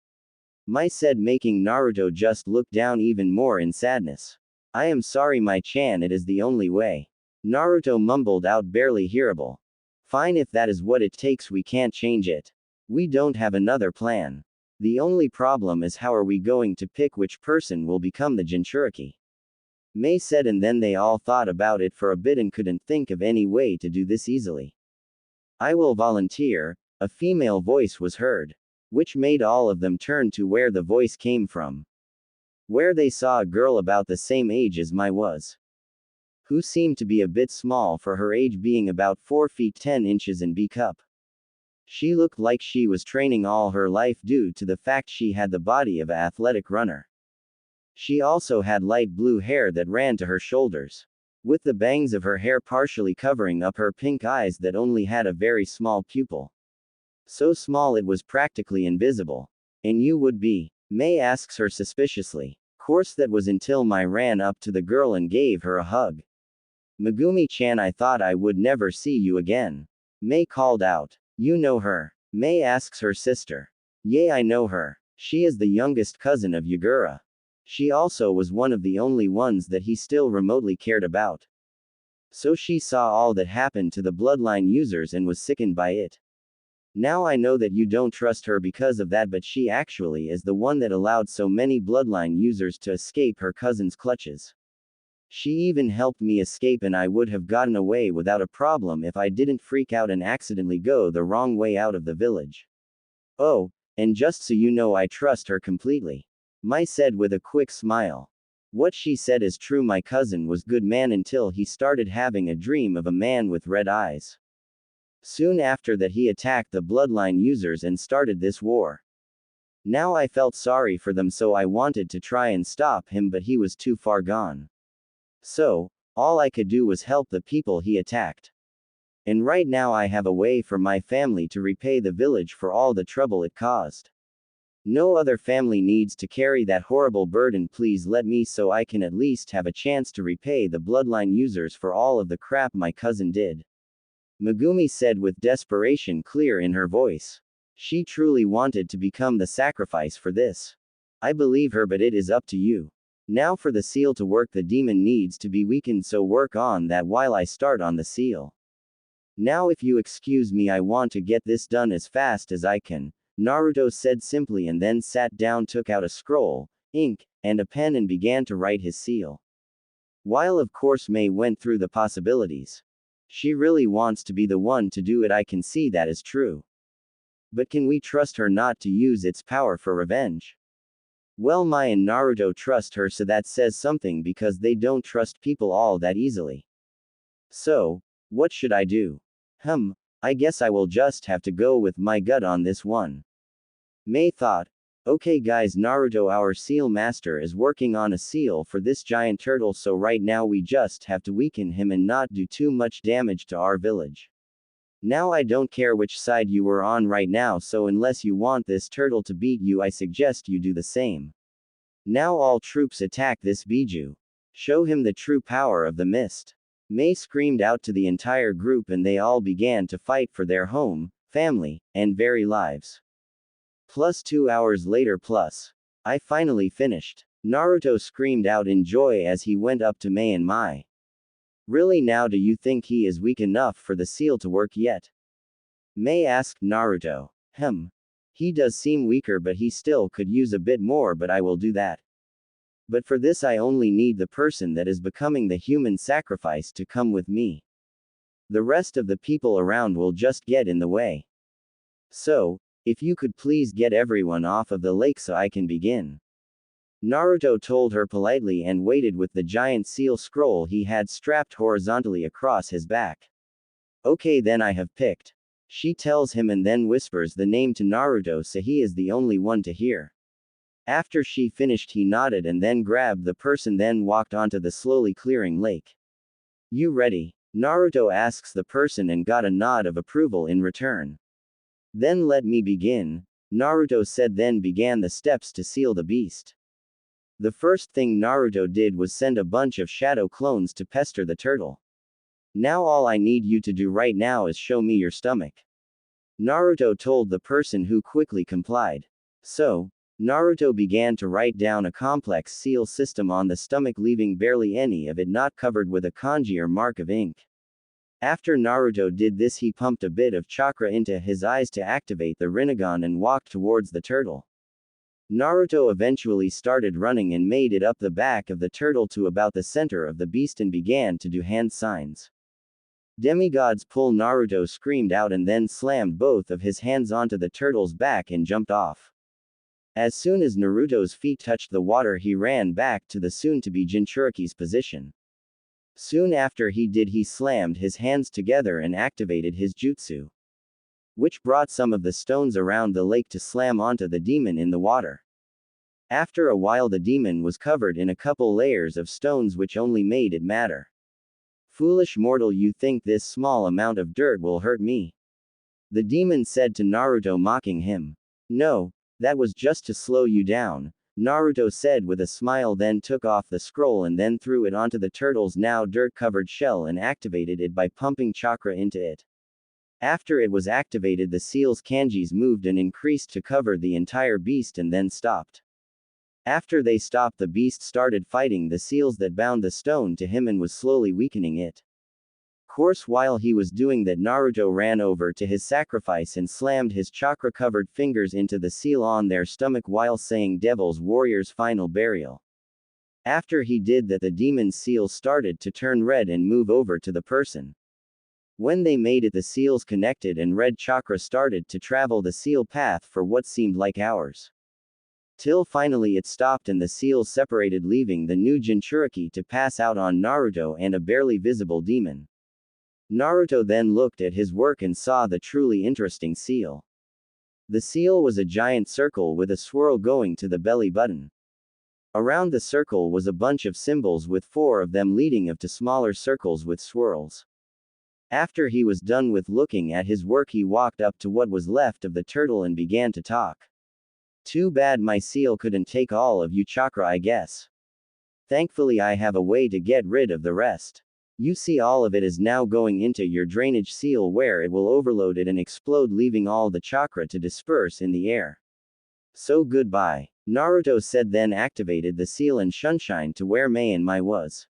Mai said, making Naruto just look down even more in sadness. I am sorry, Mai-chan, it is the only way. Naruto mumbled out, barely hearable. Fine, if that is what it takes, we can't change it. We don't have another plan. The only problem is how are we going to pick which person will become the Jinchuriki? Mei said, and then they all thought about it for a bit and couldn't think of any way to do this easily. I will volunteer, a female voice was heard, which made all of them turn to where the voice came from. Where they saw a girl about the same age as Mai was, who seemed to be a bit small for her age, being about 4 feet 10 inches and B-cup. She looked like she was training all her life due to the fact she had the body of an athletic runner. She also had light blue hair that ran to her shoulders, with the bangs of her hair partially covering up her pink eyes that only had a very small pupil. So small it was practically invisible. And you would be? Mei asks her suspiciously. Course that was until Mai ran up to the girl and gave her a hug. Megumi-chan, I thought I would never see you again. Mei called out. You know her? Mei asks her sister. Yeah, I know her. She is the youngest cousin of Yagura. She also was one of the only ones that he still remotely cared about. So she saw all that happened to the bloodline users and was sickened by it. Now I know that you don't trust her because of that, but she actually is the one that allowed so many bloodline users to escape her cousin's clutches. She even helped me escape, and I would have gotten away without a problem if I didn't freak out and accidentally go the wrong way out of the village. Oh, and just so you know, I trust her completely. Mai said with a quick smile. What she said is true. My cousin was good man until he started having a dream of a man with red eyes. Soon after that he attacked the bloodline users and started this war. Now I felt sorry for them, so I wanted to try and stop him, but he was too far gone. So, all I could do was help the people he attacked. And right now I have a way for my family to repay the village for all the trouble it caused. No other family needs to carry that horrible burden. Please let me, so I can at least have a chance to repay the bloodline users for all of the crap my cousin did. Megumi said with desperation clear in her voice. She truly wanted to become the sacrifice for this. I believe her, but it is up to you. Now for the seal to work, the demon needs to be weakened, so work on that while I start on the seal. Now if you excuse me, I want to get this done as fast as I can, Naruto said simply, and then sat down, took out a scroll, ink, and a pen and began to write his seal. While of course Mei went through the possibilities. She really wants to be the one to do it, I can see that is true. But can we trust her not to use its power for revenge? Well, Mai and Naruto trust her, so that says something, because they don't trust people all that easily. So, what should I do? I guess I will just have to go with my gut on this one. Mei thought. Okay guys, Naruto, our seal master is working on a seal for this giant turtle, so right now we just have to weaken him and not do too much damage to our village. Now I don't care which side you were on right now, so unless you want this turtle to beat you, I suggest you do the same. Now all troops attack this Biju. Show him the true power of the mist. Mei screamed out to the entire group and they all began to fight for their home, family, and very lives. Plus 2 hours later plus. I finally finished. Naruto screamed out in joy as he went up to Mei and Mai. Really, now do you think he is weak enough for the seal to work yet? Mei asked Naruto. He does seem weaker, but he still could use a bit more, but I will do that. But for this I only need the person that is becoming the human sacrifice to come with me. The rest of the people around will just get in the way. So, if you could please get everyone off of the lake so I can begin. Naruto told her politely and waited with the giant seal scroll he had strapped horizontally across his back. Okay, then I have picked. She tells him and then whispers the name to Naruto so he is the only one to hear. After she finished he nodded and then grabbed the person then walked onto the slowly clearing lake. You ready? Naruto asks the person and got a nod of approval in return. Then let me begin, Naruto said, then began the steps to seal the beast. The first thing Naruto did was send a bunch of shadow clones to pester the turtle. Now all I need you to do right now is show me your stomach. Naruto told the person who quickly complied. So, Naruto began to write down a complex seal system on the stomach, leaving barely any of it not covered with a kanji or mark of ink. After Naruto did this he pumped a bit of chakra into his eyes to activate the Rinnegan and walked towards the turtle. Naruto eventually started running and made it up the back of the turtle to about the center of the beast and began to do hand signs. Demigods pull, Naruto screamed out and then slammed both of his hands onto the turtle's back and jumped off. As soon as Naruto's feet touched the water he ran back to the soon-to-be Jinchuriki's position. Soon after he did he slammed his hands together and activated his jutsu, which brought some of the stones around the lake to slam onto the demon in the water. After a while the demon was covered in a couple layers of stones which only made it matter. Foolish mortal, you think this small amount of dirt will hurt me? The demon said to Naruto, mocking him. No, that was just to slow you down, Naruto said with a smile, then took off the scroll and then threw it onto the turtle's now dirt-covered shell and activated it by pumping chakra into it. After it was activated the seal's kanjis moved and increased to cover the entire beast and then stopped. After they stopped the beast started fighting the seals that bound the stone to him and was slowly weakening it. Course while he was doing that Naruto ran over to his sacrifice and slammed his chakra-covered fingers into the seal on their stomach while saying Devil's Warrior's final burial. After he did that the demon's seal started to turn red and move over to the person. When they made it the seals connected and red chakra started to travel the seal path for what seemed like hours. Till finally it stopped and the seals separated, leaving the new Jinchuriki to pass out on Naruto and a barely visible demon. Naruto then looked at his work and saw the truly interesting seal. The seal was a giant circle with a swirl going to the belly button. Around the circle was a bunch of symbols with 4 of them leading up to smaller circles with swirls. After he was done with looking at his work he walked up to what was left of the turtle and began to talk. Too bad my seal couldn't take all of you chakra, I guess. Thankfully I have a way to get rid of the rest. You see, all of it is now going into your drainage seal where it will overload it and explode, leaving all the chakra to disperse in the air. So goodbye, Naruto said, then activated the seal and Sunshine to where Mei and Mai was.